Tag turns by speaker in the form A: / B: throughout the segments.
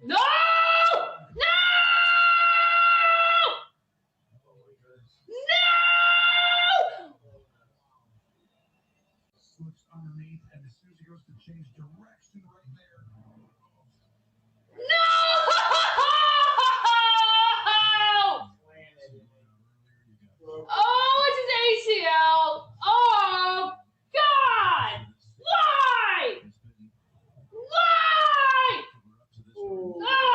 A: No! No! No!
B: Slips underneath, and as soon as he goes to change direction right there.
A: No! Oh, it's his ACL. Oh, God! Why? Why? Ah!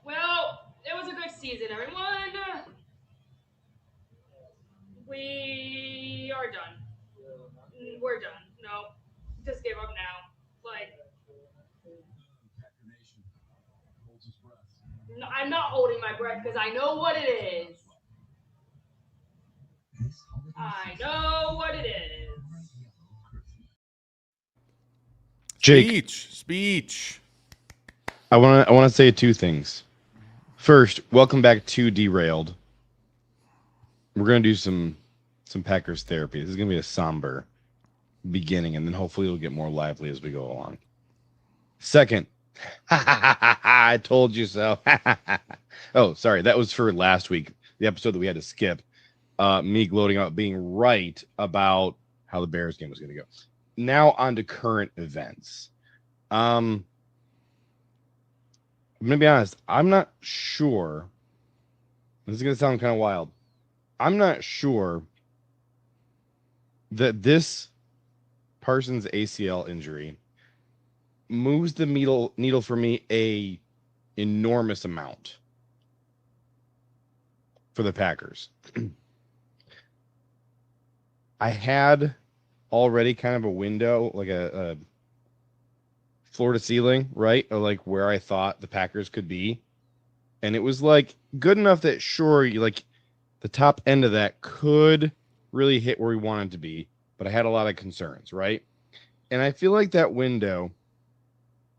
A: Well, it was a good season, everyone. We are done. We're done. No, just give up now. Like, no, I'm not holding my breath because I know what it is. I know what it is.
C: Jake,
D: Speech.
C: I want to say two things. First, welcome back to Derailed. We're going to do some Packers therapy. This is going to be a somber beginning, and then hopefully it'll get more lively as we go along. Second, I told you so. Oh, sorry. That was for last week, the episode that we had to skip. Me gloating out being right about how the Bears game was going to go. Now on to current events. I'm going to be honest. I'm not sure. This is going to sound kind of wild. I'm not sure that this Parsons ACL injury moves the needle for me a enormous amount for the Packers. I had already kind of a window, like a floor to ceiling, right? Or like where I thought the Packers could be. And it was like good enough that sure, like the top end of that could really hit where we wanted to be, but I had a lot of concerns, right? And I feel like that window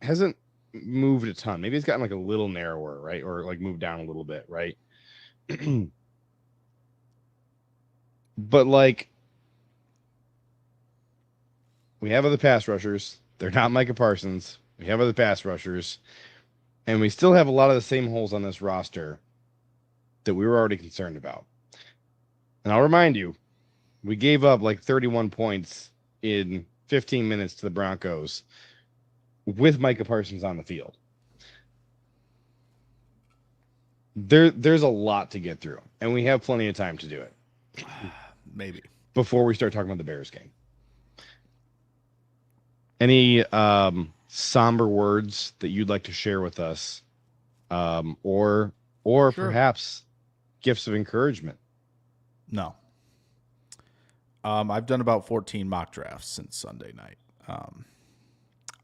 C: hasn't moved a ton. Maybe it's gotten like a little narrower, right? Or like moved down a little bit, right? But like, we have other pass rushers. They're not Micah Parsons. We have other pass rushers. And we still have a lot of the same holes on this roster that we were already concerned about. And I'll remind you, we gave up like 31 points in 15 minutes to the Broncos with Micah Parsons on the field. There's a lot to get through, and we have plenty of time to do it.
D: Maybe.
C: Before we start talking about the Bears game. Any somber words that you'd like to share with us, or
D: Sure.
C: perhaps gifts of encouragement?
D: No. I've done about 14 mock drafts since Sunday night.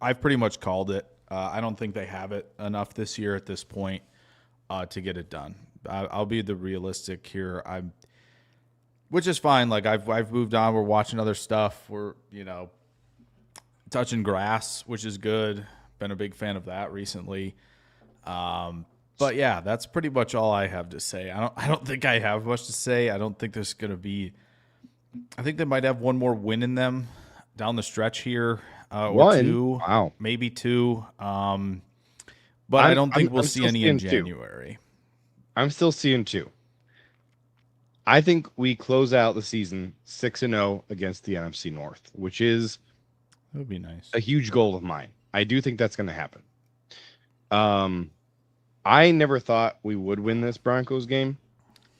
D: I've pretty much called it. I don't think they have it enough this year at this point to get it done. I'll be the realistic here. Which is fine. Like I've moved on. We're watching other stuff. We're touching grass, which is good. Been a big fan of that recently. But yeah, that's pretty much all I have to say. I don't think I have much to say. I don't think there's going to be. I think they might have one more win in them down the stretch here, or
C: One?
D: two.
C: Wow.
D: Maybe two. But I don't think we'll see any in January.
C: I'm still seeing 2. I think we close out the season 6-0 against the NFC North, which is
D: That would be nice.
C: a huge goal of mine. I do think that's going to happen. I never thought we would win this Broncos game.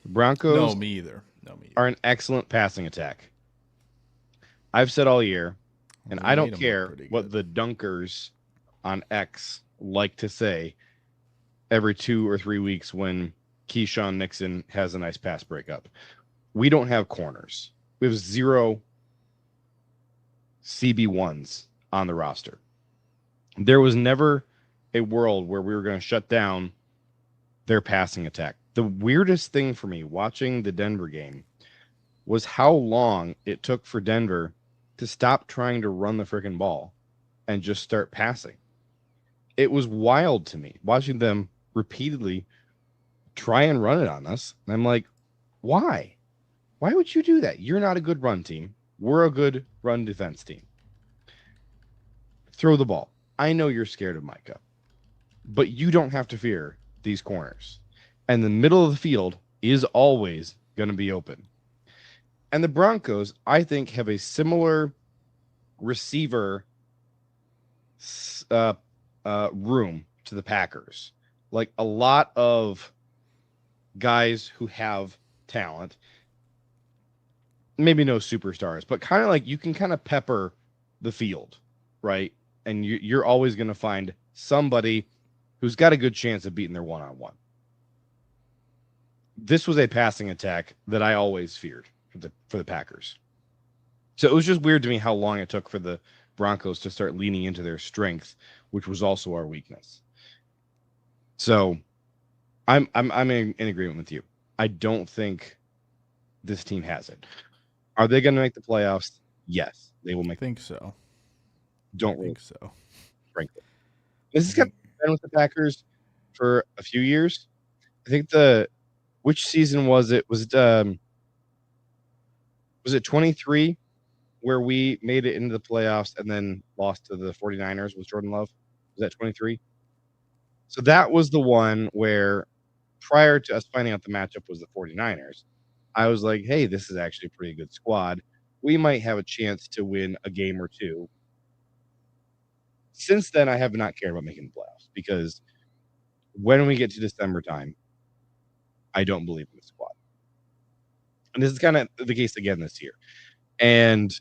C: The Broncos
D: No, me either.
C: are an excellent passing attack. I've said all year, and
D: They
C: I don't
D: made 'em look
C: care
D: pretty
C: what
D: good.
C: the dunkers on X like to say every 2 or 3 weeks when Keisean Nixon has a nice pass breakup. We don't have corners. We have 0 CB1s on the roster. There was never a world where we were going to shut down their passing attack. The weirdest thing for me watching the Denver game was how long it took for Denver to stop trying to run the freaking ball and just start passing. It was wild to me watching them repeatedly try and run it on us. And I'm like, why? Why would you do that? You're not a good run team. We're a good run defense team. throw the ball. I know you're scared of Micah, but you don't have to fear these corners. And the middle of the field is always going to be open. And the Broncos, I think, have a similar receiver room to the Packers. Like a lot of guys who have talent, maybe no superstars, but kind of like you can kind of pepper the field, right? And you're always going to find somebody who's got a good chance of beating their one-on-one. This was a passing attack that I always feared for the Packers. So it was just weird to me how long it took for the Broncos to start leaning into their strength, which was also our weakness. So I'm in agreement with you. I don't think this team has it. Are they going to make the playoffs? Yes, they will make.
D: I think so.
C: Don't
D: think so.
C: Frankly, this has been with the Packers for a few years. I think which season was it? Was it 23 where we made it into the playoffs and then lost to the 49ers with Jordan Love? Was that 23? So that was the one where prior to us finding out the matchup was the 49ers, I was like, hey, this is actually a pretty good squad. We might have a chance to win a game or two. Since then, I have not cared about making the playoffs because when we get to December time, I don't believe in the squad. And this is kind of the case again this year. And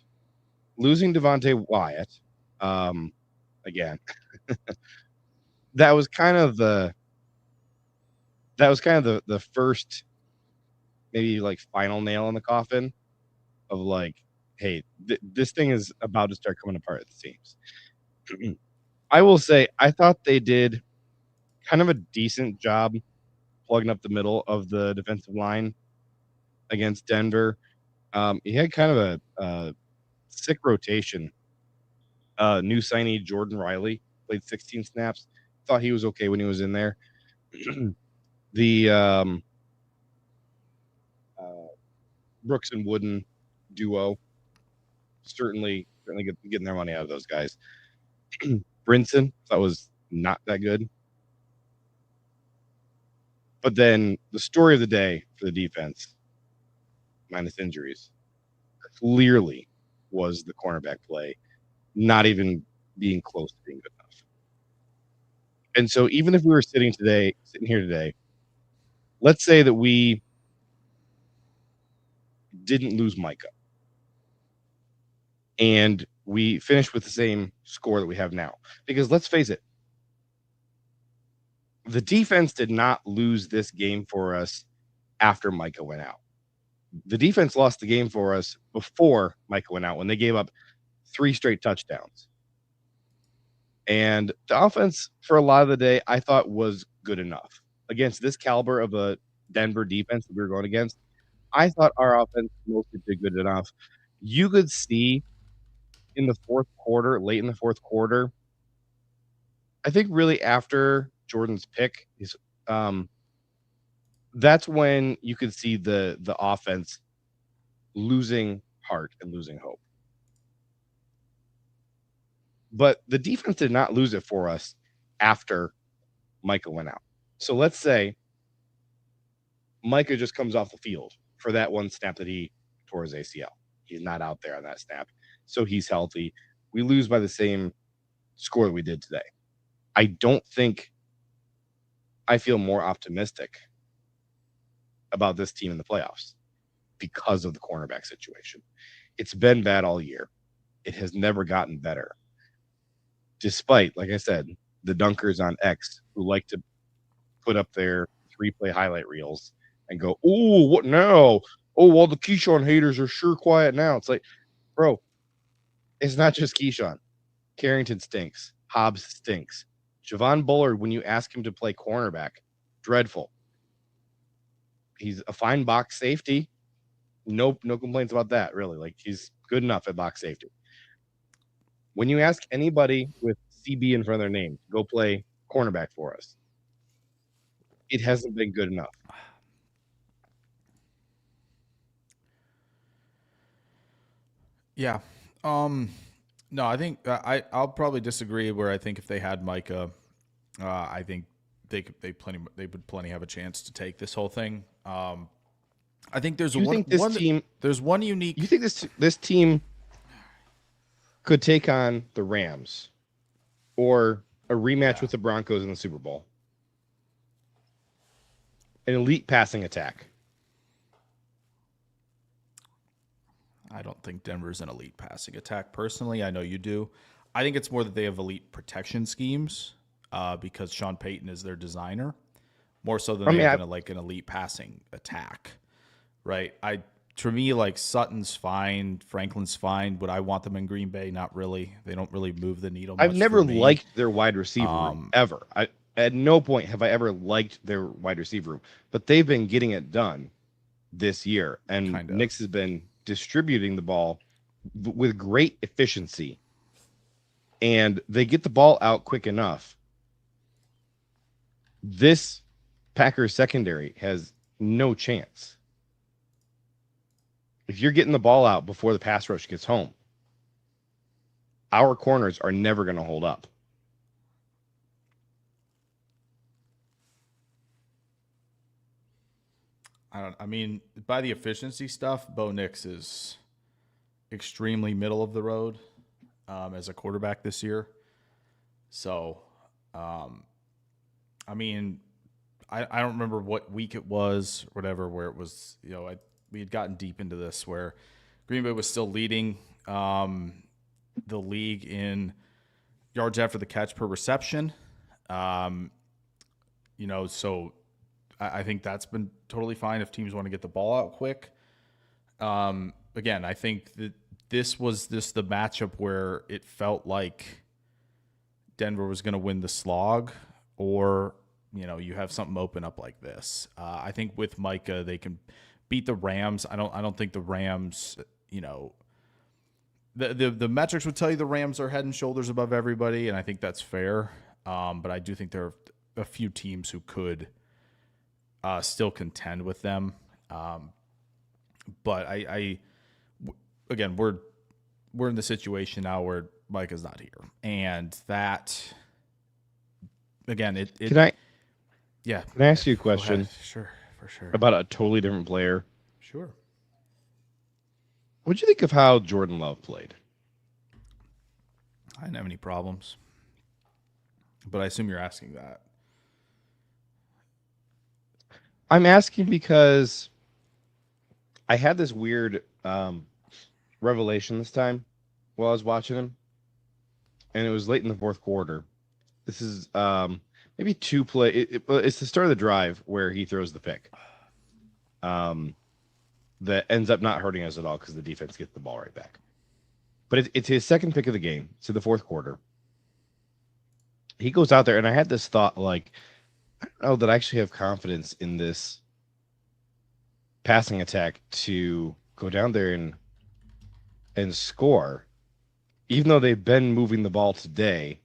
C: losing Devontae Wyatt, again, that was kind of the first maybe like final nail in the coffin of like, hey, this thing is about to start coming apart at the seams. I will say I thought they did kind of a decent job plugging up the middle of the defensive line against Denver. He had kind of a sick rotation. New signee Jordan Riley played 16 snaps. Thought he was okay when he was in there. The Brooks and Wooden duo certainly getting their money out of those guys. Brinson, that was not that good. But then the story of the day for the defense, minus injuries, clearly was the cornerback play, not even being close to being good enough. And so even if we were sitting here today, let's say that we didn't lose Micah and we finished with the same score that we have now. Because let's face it, the defense did not lose this game for us after Micah went out. The defense lost the game for us before Micah went out when they gave up 3 straight touchdowns. And the offense for a lot of the day, I thought was good enough. Against this caliber of a Denver defense that we were going against, I thought our offense mostly did good enough. You could see in the fourth quarter, late in the fourth quarter, I think really after Jordan's pick, that's when you could see the offense losing heart and losing hope. But the defense did not lose it for us after Micah went out. So let's say Micah just comes off the field for that one snap that he tore his ACL. He's not out there on that snap. So he's healthy. We lose by the same score that we did today. I don't think I feel more optimistic about this team in the playoffs because of the cornerback situation. It's been bad all year. It has never gotten better. Despite, like I said, the dunkers on X who like to put up their 3-play highlight reels and go, "Oh, what now? Oh, well, the Keisean haters are sure quiet now." It's like, bro, it's not just Keisean. Carrington stinks. Hobbs stinks. Javon Bullard, when you ask him to play cornerback, dreadful. He's a fine box safety. No complaints about that, really. Like, he's good enough at box safety. When you ask anybody with CB in front of their name to go play cornerback for us, it hasn't been good enough.
D: Yeah. No, I think I'll probably disagree. Where I think if they had Micah, I think they would plenty have a chance to take this whole thing. I think there's
C: You think this team?
D: There's one unique.
C: You think this team could take on the Rams or a rematch with the Broncos in the Super Bowl? An elite passing attack.
D: I don't think Denver's an elite passing attack. Personally, I know you do. I think it's more that they have elite protection schemes because Sean Payton is their designer, more so than they have an elite passing attack, right? To me, like Sutton's fine, Franklin's fine. Would I want them in Green Bay? Not really. They don't really move the needle.
C: I've never liked their wide receiver room, ever. At no point have I ever liked their wide receiver room, but they've been getting it done this year, and Nix has been distributing the ball with great efficiency, and they get the ball out quick enough. This Packers secondary has no chance. If you're getting the ball out before the pass rush gets home, our corners are never going to hold up.
D: I mean, by the efficiency stuff, Bo Nix is extremely middle of the road as a quarterback this year. So, I mean, I don't remember what week it was, whatever, where it was, we had gotten deep into this where Green Bay was still leading the league in yards after the catch per reception. So I think that's been totally fine if teams want to get the ball out quick. Again, I think that this was the matchup where it felt like Denver was going to win the slog, or you have something open up like this. I think with Micah they can beat the Rams. I don't think the Rams. The metrics would tell you the Rams are head and shoulders above everybody, and I think that's fair. But I do think there are a few teams who could still contend with them. But again, we're in the situation now where Micah's not here, and that again,
C: Can I ask you a
D: Go
C: question?
D: ahead. Sure, for sure.
C: About a totally different player.
D: Sure.
C: What'd you think of how Jordan Love played?
D: I didn't have any problems, but I assume you're asking that.
C: I'm asking because I had this weird revelation this time while I was watching him, and it was late in the fourth quarter. This is maybe two play. It's the start of the drive where he throws the pick. That ends up not hurting us at all because the defense gets the ball right back. But it's his second pick of the game. It's in the fourth quarter. He goes out there, and I had this thought, like, I don't know that I actually have confidence in this passing attack to go down there and score, even though they've been moving the ball today.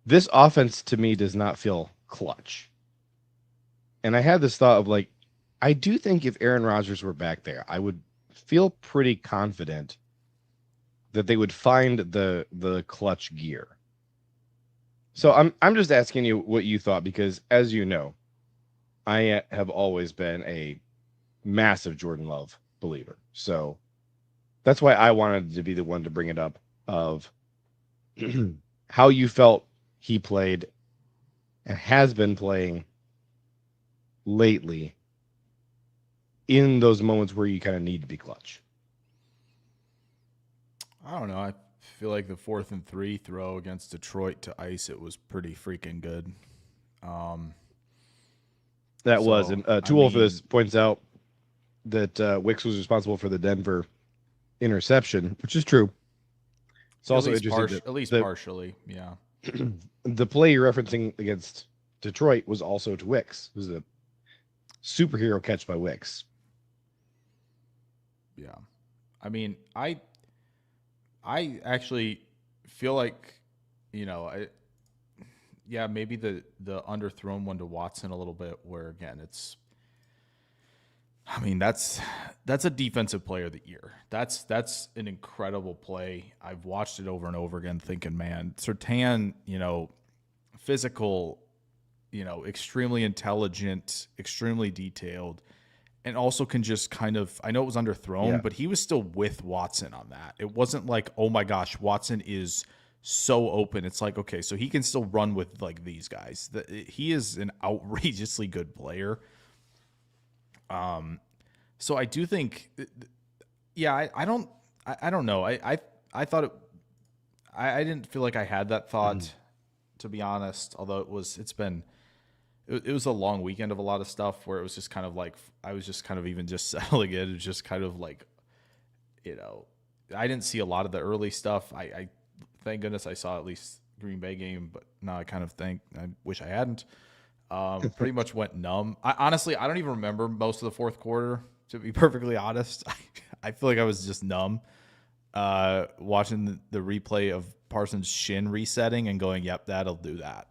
C: This offense to me does not feel clutch. And I had this thought of, like, I do think if Aaron Rodgers were back there, I would feel pretty confident that they would find the clutch gear. So I'm just asking you what you thought, because as you know, I have always been a massive Jordan Love believer. So that's why I wanted to be the one to bring it up of how you felt he played and has been playing lately in those moments where you kind of need to be clutch.
D: I don't know. I feel like the 4th and 3 throw against Detroit to ice it was pretty freaking good.
C: That was, and Tool for this points out that Wicks was responsible for the Denver interception, which is true. It's also interesting.
D: At least partially, yeah.
C: The play you're referencing against Detroit was also to Wicks. It was a superhero catch by Wicks.
D: Yeah. I mean, I actually feel like, maybe the underthrown one to Watson a little bit, where again, it's I mean, that's a defensive player of the year. That's an incredible play. I've watched it over and over again thinking, man, Surtain, physical, extremely intelligent, extremely detailed, and also can just kind of, I know it was underthrown, but he was still with Watson on that. It wasn't like, oh my gosh, Watson is so open. It's like, okay, so he can still run with like these guys. He is an outrageously good player. So I do think, I don't know. I thought I didn't feel like I had that thought, to be honest, although it was a long weekend of a lot of stuff where it was just kind of like, I was just kind of even just settling in. It was just kind of like, I didn't see a lot of the early stuff. I thank goodness I saw at least Green Bay game, but now I wish I hadn't. Pretty much went numb. Honestly, I don't even remember most of the fourth quarter, to be perfectly honest. I feel like I was just numb watching the replay of Parsons' shin resetting and going, yep, that'll do that.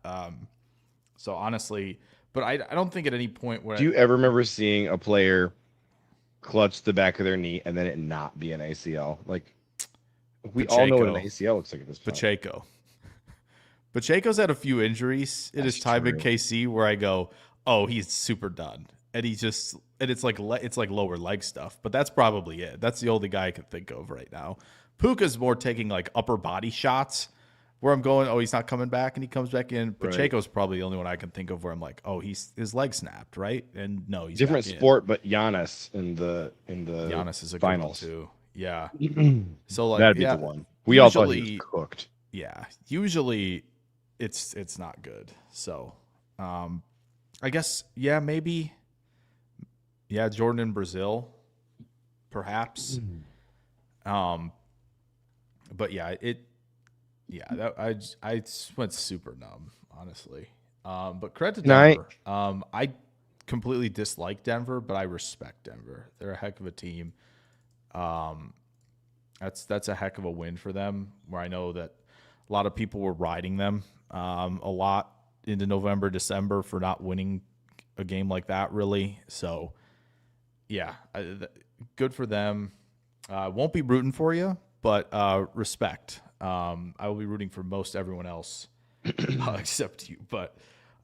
D: So honestly, but I don't think at any point where...
C: Do you ever remember seeing a player clutch the back of their knee and then it not be an ACL? Like, we all know what an ACL looks like at this point. Pacheco's had a few injuries in his time in KC where I go, oh, he's super done. And it's like lower leg stuff, but that's probably it. That's the only guy I can think of right now. Puka's more taking like upper body shots where I'm going, oh, he's not coming back, and he comes back in. Pacheco's probably the only one I can think of where I'm like, oh, his leg snapped, right? And no, he's different sport, but Giannis in the
D: Giannis is a
C: finals
D: good one too. Yeah. So like
C: that'd be the one. We all thought he was cooked.
D: Yeah. Usually it's not good. So I guess, maybe. Yeah, Jordan in Brazil, perhaps. But yeah, I just went super numb, honestly. But credit to Denver. I completely dislike Denver, but I respect Denver. They're a heck of a team. That's a heck of a win for them, where I know that a lot of people were riding them a lot into November, December for not winning a game like that, really. So, yeah, good for them. Won't be rooting for you, but respect. I will be rooting for most everyone else except you. But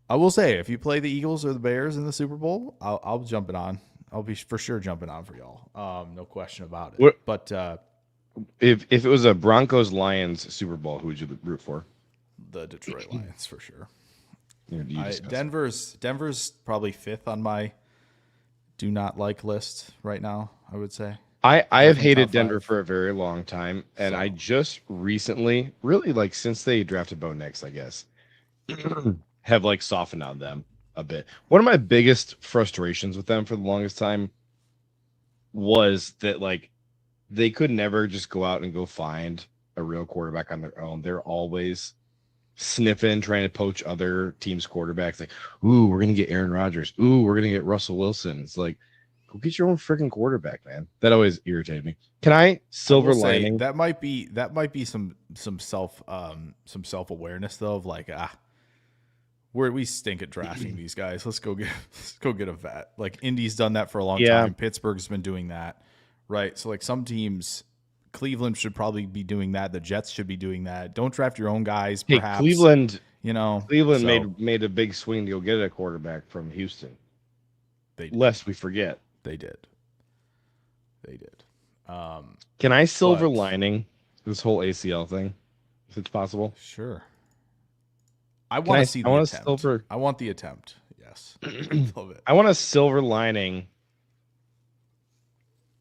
D: I will say, if you play the Eagles or the Bears in the Super Bowl, I'll jump it on. I'll be for sure jumping on for y'all. No question about it. But
C: if it was a Broncos-Lions Super Bowl, who would you root for?
D: The Detroit Lions, for sure.
C: Denver's
D: probably fifth on my do not like list right now, I would say.
C: I have hated Denver for a very long time, and I just recently, really like since they drafted Bo Nix, I guess, have like softened on them a bit. One of my biggest frustrations with them for the longest time was that like they could never just go out and go find a real quarterback on their own. They're always sniffing, trying to poach other teams' quarterbacks. Like, ooh, we're gonna get Aaron Rodgers. Ooh, we're gonna get Russell Wilson. It's like, go get your own freaking quarterback, man. That always irritated me. Can I silver lining?
D: That might be some self-awareness though, of like, we stink at drafting these guys. Let's go get a vet. Like Indy's done that for a long time. Pittsburgh's been doing that, right? So like some teams, Cleveland should probably be doing that. The Jets should be doing that. Don't draft your own guys. Perhaps
C: Cleveland made a big swing to go get a quarterback from Houston. Lest we forget.
D: They did.
C: Can I silver lining this whole ACL thing, if it's possible?
D: Sure. I want to see the attempt. I want the attempt. Yes. Love it.
C: I want a silver lining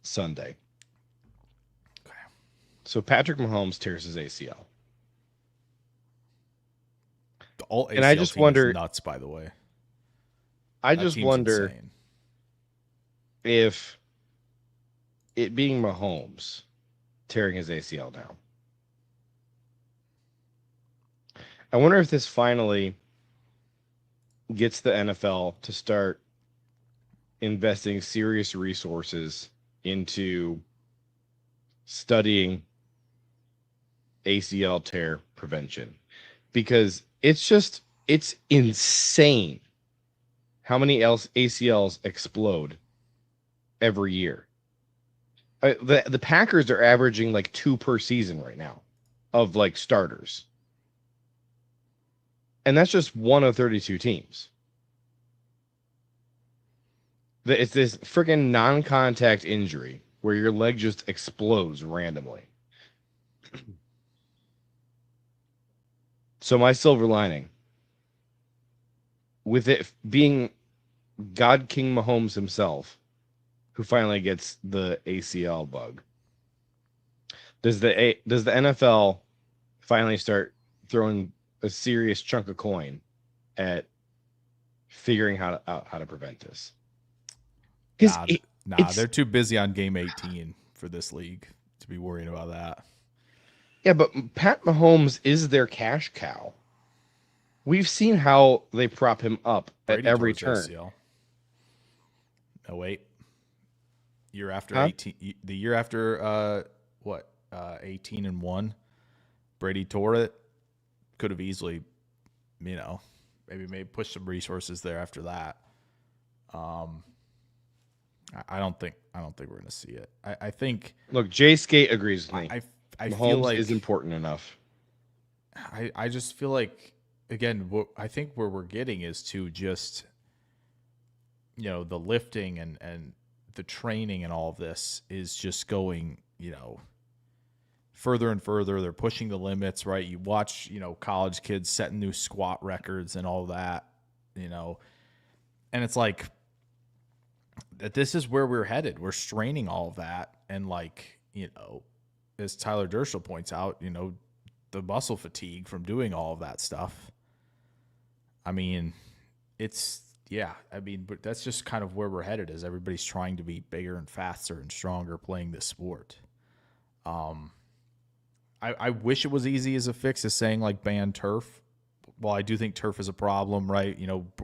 C: Sunday.
D: Okay.
C: So Patrick Mahomes tears his ACL.
D: And I just wonder, nuts, by the way.
C: I just wonder if it being Mahomes tearing his ACL now. I wonder if this finally gets the NFL to start investing serious resources into studying ACL tear prevention, because it's insane how many ACLs explode every year. The Packers are averaging like 2 per season right now of like starters. And that's just one of 32 teams. It's this freaking non-contact injury where your leg just explodes randomly. So my silver lining, with it being God King Mahomes himself, who finally gets the ACL bug, does the NFL finally start throwing a serious chunk of coin at figuring out how to prevent this?
D: Nah, they're too busy on game 18 for this league to be worrying about that.
C: Yeah, but Pat Mahomes is their cash cow. We've seen how they prop him up at every turn.
D: Oh, wait. Year after
C: Huh?
D: 18, the year after 18-1, Brady tore it. Could have easily, maybe push some resources there after that. I don't think we're gonna see it. I think.
C: Look, Jay Skate agrees with me.
D: I
C: Mahomes
D: feel like
C: is important enough.
D: I just feel like, again, I think where we're getting is to just, the lifting and the training and all of this is just going, further and further. They're pushing the limits, right? You watch, college kids setting new squat records and all that, and it's like that this is where we're headed. We're straining all of that. And as Tyler Dershel points out, the muscle fatigue from doing all of that stuff. I mean, but that's just kind of where we're headed, is everybody's trying to be bigger and faster and stronger playing this sport. I wish it was easy as a fix as saying like ban turf. Well, I do think turf is a problem, right?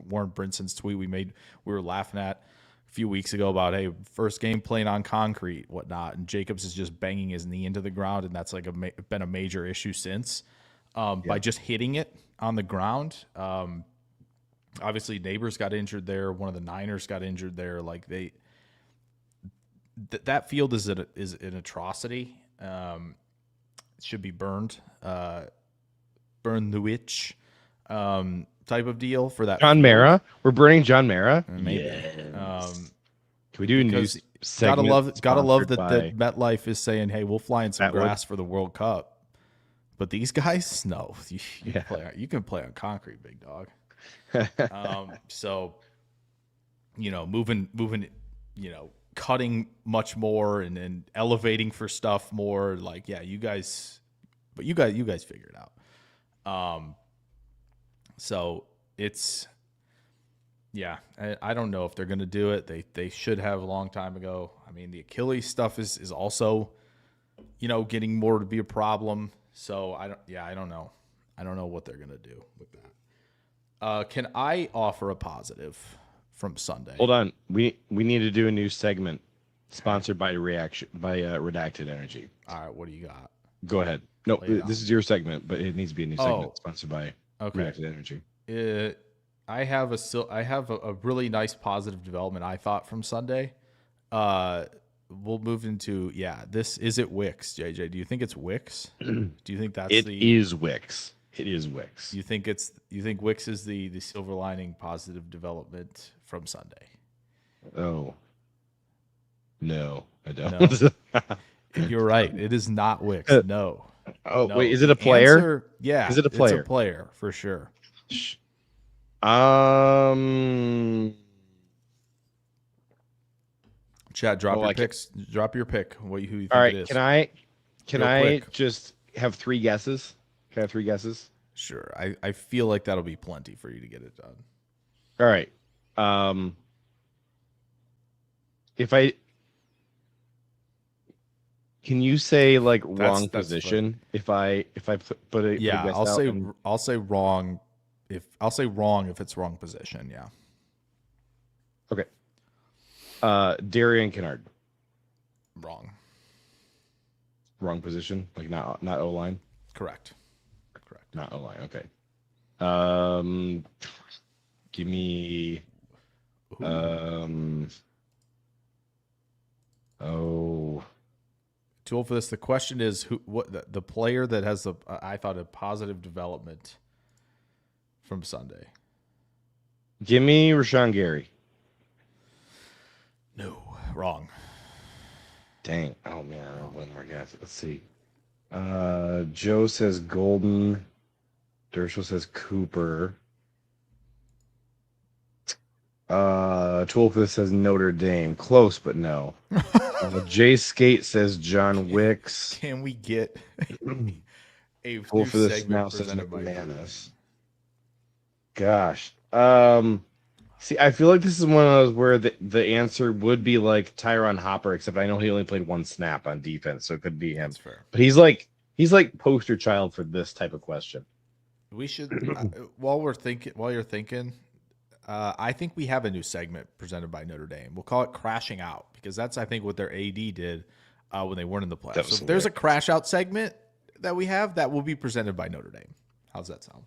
D: Warren Brinson's tweet we were laughing at a few weeks ago about, hey, first game playing on concrete, whatnot, and Jacobs is just banging his knee into the ground, and that's like been a major issue since by just hitting it on the ground. Obviously, Neighbors got injured there. One of the Niners got injured there. Like that field is an atrocity. It should be burned. Burn the witch. Type of deal for that.
C: John Mara, we're burning John Mara.
D: Maybe.
C: Can we do a new segment?
D: Gotta love that
C: by
D: MetLife is saying, "Hey, we'll fly in some grass for the World Cup." But these guys, no, you can play on concrete, big dog. So, moving, cutting much more and elevating for stuff more. Like, yeah, you guys figure it out. So it's, I don't know if they're going to do it. They should have a long time ago. I mean, the Achilles stuff is also, getting more to be a problem. So I don't know. I don't know what they're going to do with that. Can I offer a positive from Sunday?
C: Hold on. We need to do a new segment sponsored by Redacted Energy.
D: All right. What do you got?
C: Go ahead. No, this is your segment, but it needs to be a new segment sponsored by
D: Okay.
C: Redacted Energy.
D: I have a really nice positive development I thought from Sunday. We'll move into this is it Wicks, JJ? Do you think it's Wicks? Do you think that's
C: It is Wicks. It is Wicks.
D: You think Wicks is the silver lining positive development from Sunday?
C: Oh. No, I don't.
D: No. You're right. It is not Wicks. No.
C: Oh,
D: No.
C: wait, is it a player?
D: Yeah.
C: Is it a player?
D: It's a player for sure. Chat, drop your picks. Drop your pick. Who you think
C: all right,
D: it is?
C: Can I just have 3 guesses? Can I have 3 guesses?
D: Sure. I feel like that'll be plenty for you to get it done.
C: All right. Can you say like wrong position? If I put it,
D: I'll say wrong. I'll say wrong if it's wrong position. Yeah.
C: Okay. Darian Kennard. Wrong position, like not O line.
D: Correct.
C: Not O line. Okay. Give me. Oh.
D: Too old for this. The question is what the player that has I thought a positive development from Sunday.
C: Give me Rashan Gary.
D: No, wrong.
C: Dang. Oh man, I don't know one more guess. Let's see. Joe says Golden. Dershel says Cooper. Toolfist says Notre Dame. Close, but no. Jay Skate says John Wicks.
D: Can we get a new
C: Toolfist
D: segment
C: now says
D: presented by
C: Bananas. Gosh. See, I feel like this is one of those where the answer would be like Tyron Hopper, except I know he only played one snap on defense, so it could be him.
D: That's fair.
C: But he's like poster child for this type of question.
D: We should while you're thinking, I think we have a new segment presented by Notre Dame. We'll call it Crashing Out because that's I think what their AD did when they weren't in the playoffs. So if there's a crash out segment that we have, that will be presented by Notre Dame. How's that sound?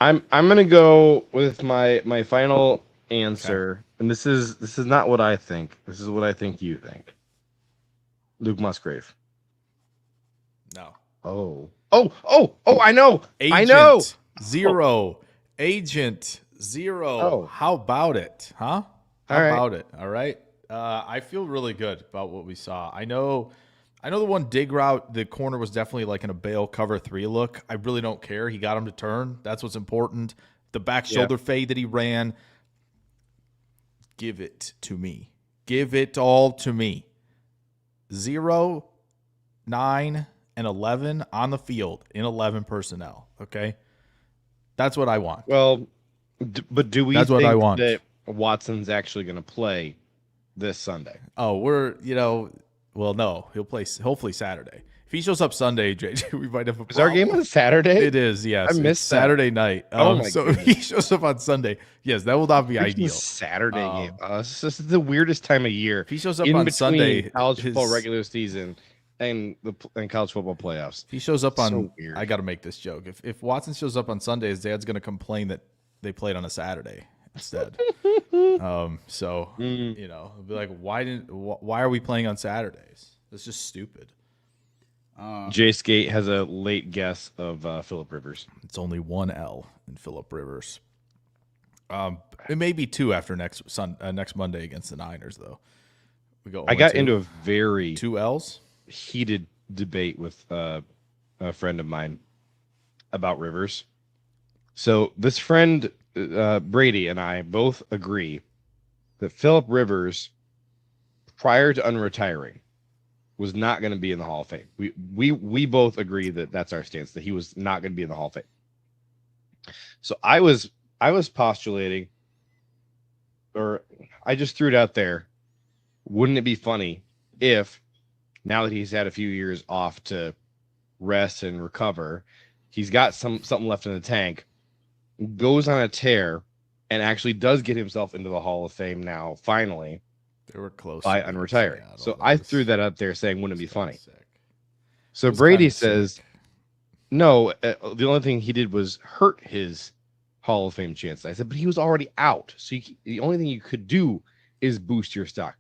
C: I'm gonna go with my final answer, okay. And this is not what I think. This is what I think you think. Luke Musgrave.
D: No.
C: Oh! I know.
D: Agent
C: I know.
D: 0. Agent 0.
C: Oh.
D: How about it? Huh? How
C: All
D: about it? All right. I feel really good about what we saw. I know the one dig route, the corner was definitely like in a bail cover 3 look. I really don't care. He got him to turn. That's what's important. The back shoulder fade that he ran. Give it to me. Give it all to me. 0, 9, and 11 on the field in 11 personnel. Okay? That's what I want.
C: Well, but do we
D: That's
C: think
D: what I want.
C: that Watson's actually going to play this Sunday?
D: Oh, well, no, he'll play hopefully Saturday. If he shows up Sunday, JJ, we might have a problem.
C: Is our game on Saturday?
D: It is, yes.
C: I missed
D: Saturday night.
C: Oh my
D: so
C: goodness.
D: if he shows up on Sunday, yes, that will not be ideal.
C: Saturday game. This is the weirdest time of year.
D: If he shows up
C: in
D: on
C: between
D: Sunday,
C: college football regular season and college football playoffs.
D: If he shows up on,
C: so weird.
D: I got to make this joke. If Watson shows up on Sunday, his dad's going to complain that they played on a Saturday instead. He'll be like, why are we playing on Saturdays? That's just stupid.
C: Jay Skate has a late guess of Phillip Rivers.
D: It's only 1 L in Phillip Rivers. It may be 2 after next Monday against the Niners, though.
C: I got into a very
D: 2 L's
C: heated debate with a friend of mine about Rivers. So this friend Brady and I both agree that Phillip Rivers, prior to unretiring, was not going to be in the Hall of Fame. We both agree that that's our stance, that he was not going to be in the Hall of Fame. So I was postulating, or I just threw it out there. Wouldn't it be funny if, now that he's had a few years off to rest and recover, he's got something left in the tank, goes on a tear, and actually does get himself into the Hall of Fame now, finally.
D: They were close
C: by unretiring. So I threw that up there saying, wouldn't it be funny?
D: Sick.
C: So Brady says, no, the only thing he did was hurt his Hall of Fame chance. I said, but he was already out. So the only thing you could do is boost your stock.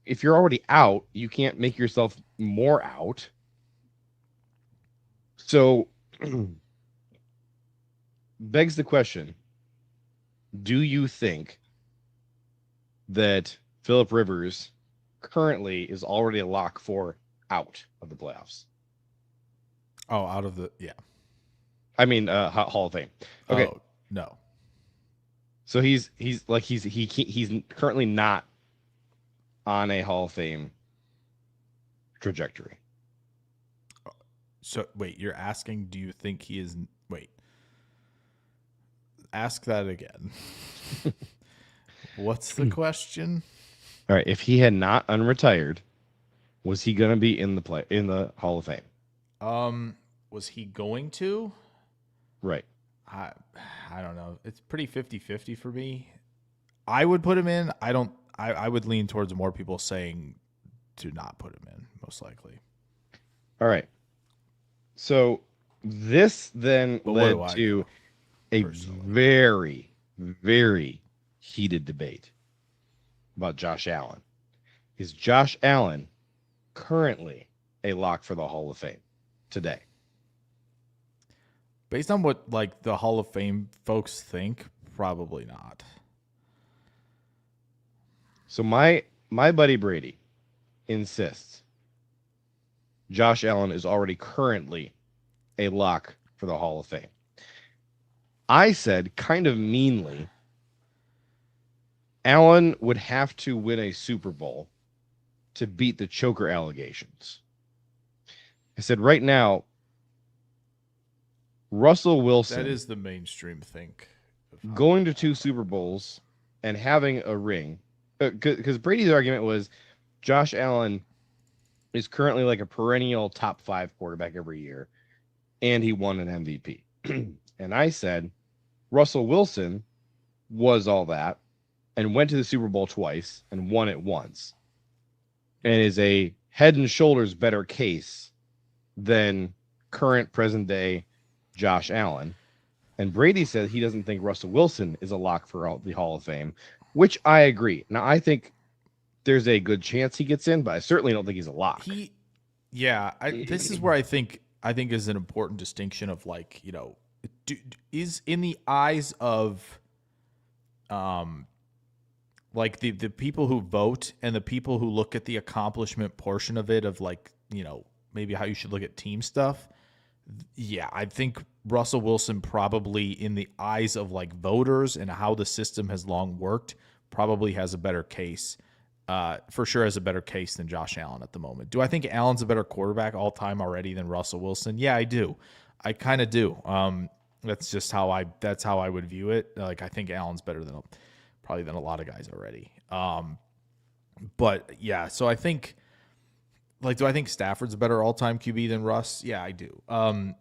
C: If you're already out, you can't make yourself more out. So begs the question, do you think that Phillip Rivers currently is already a lock for out of the playoffs?
D: Oh, out of the
C: I mean, Hall of Fame. Okay,
D: oh, no.
C: So he's currently not on a Hall of Fame trajectory.
D: So wait, you're asking? Do you think he is? Wait, ask that again. What's the question?
C: All right, if he had not unretired, was he going to be in the Hall of Fame?
D: Was he going to?
C: Right.
D: I don't know. It's pretty 50-50 for me. I would put him in. I would lean towards more people saying to not put him in, most likely.
C: All right. So this then led to a very, very heated debate about Josh Allen. is Josh Allen currently a lock for the Hall of Fame today?
D: Based on what like the Hall of Fame folks think, probably not.
C: So my buddy Brady insists Josh Allen is already currently a lock for the Hall of Fame. I said kind of meanly, Allen would have to win a Super Bowl to beat the choker allegations. I said right now, Russell Wilson.
D: That is the mainstream think.
C: Going to 2 Super Bowls and having a ring. Because Brady's argument was Josh Allen is currently like a perennial top 5 quarterback every year, and he won an MVP. And I said Russell Wilson was all that and went to the Super Bowl twice and won it once and is a head and shoulders better case than current present day Josh Allen. And Brady said he doesn't think Russell Wilson is a lock for the Hall of Fame, which I agree. Now, I think there's a good chance he gets in, but I certainly don't think he's a lock.
D: This is where I think is an important distinction of like, you know, is in the eyes of like the people who vote and the people who look at the accomplishment portion of it, of like, you know, maybe how you should look at team stuff. Yeah, I think Russell Wilson probably in the eyes of like voters and how the system has long worked probably has a better case. For sure has a better case than Josh Allen at the moment. Do I think Allen's a better quarterback all time already than Russell Wilson? Yeah, I do. I kind of do. That's just how I would view it. Like, I think Allen's better than a lot of guys already. But yeah, so I think, like, do I think Stafford's a better all-time QB than Russ? Yeah, I do.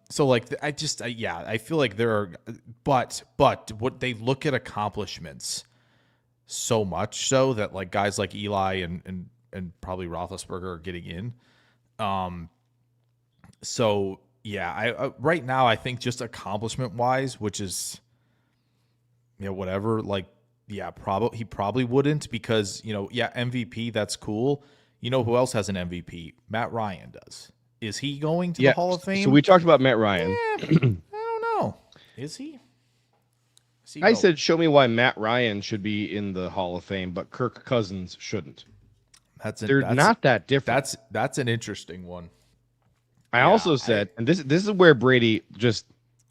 D: So like, I feel like there are, but what they look at accomplishments so much so that like guys like Eli and probably Roethlisberger are getting in. So yeah, I right now I think just accomplishment wise, which is, you know, whatever, like, yeah, he probably wouldn't, because, you know, yeah, MVP, that's cool. You know who else has an MVP? Matt Ryan does. Is he going to the Hall of Fame?
C: So we talked about Matt Ryan.
D: I don't know. Is he?
C: I said, show me why Matt Ryan should be in the Hall of Fame, but Kirk Cousins shouldn't. They're not that different.
D: That's an interesting one.
C: I also said, and this is where Brady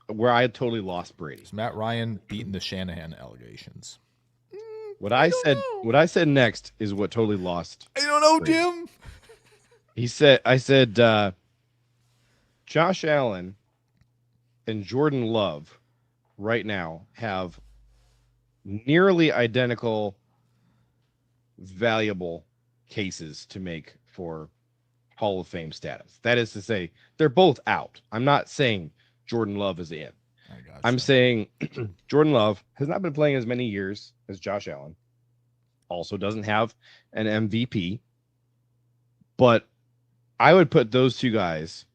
C: where I totally lost Brady.
D: Is Matt Ryan beating the Shanahan allegations?
C: What I said next is what totally lost.
D: I don't know,
C: Brady.
D: Jim.
C: I said, Josh Allen and Jordan Love right now have nearly identical valuable cases to make for Hall of Fame status. That is to say, they're both out. I'm not saying Jordan Love is in. I'm saying Jordan Love has not been playing as many years as Josh Allen. Also doesn't have an MVP. But I would put those two guys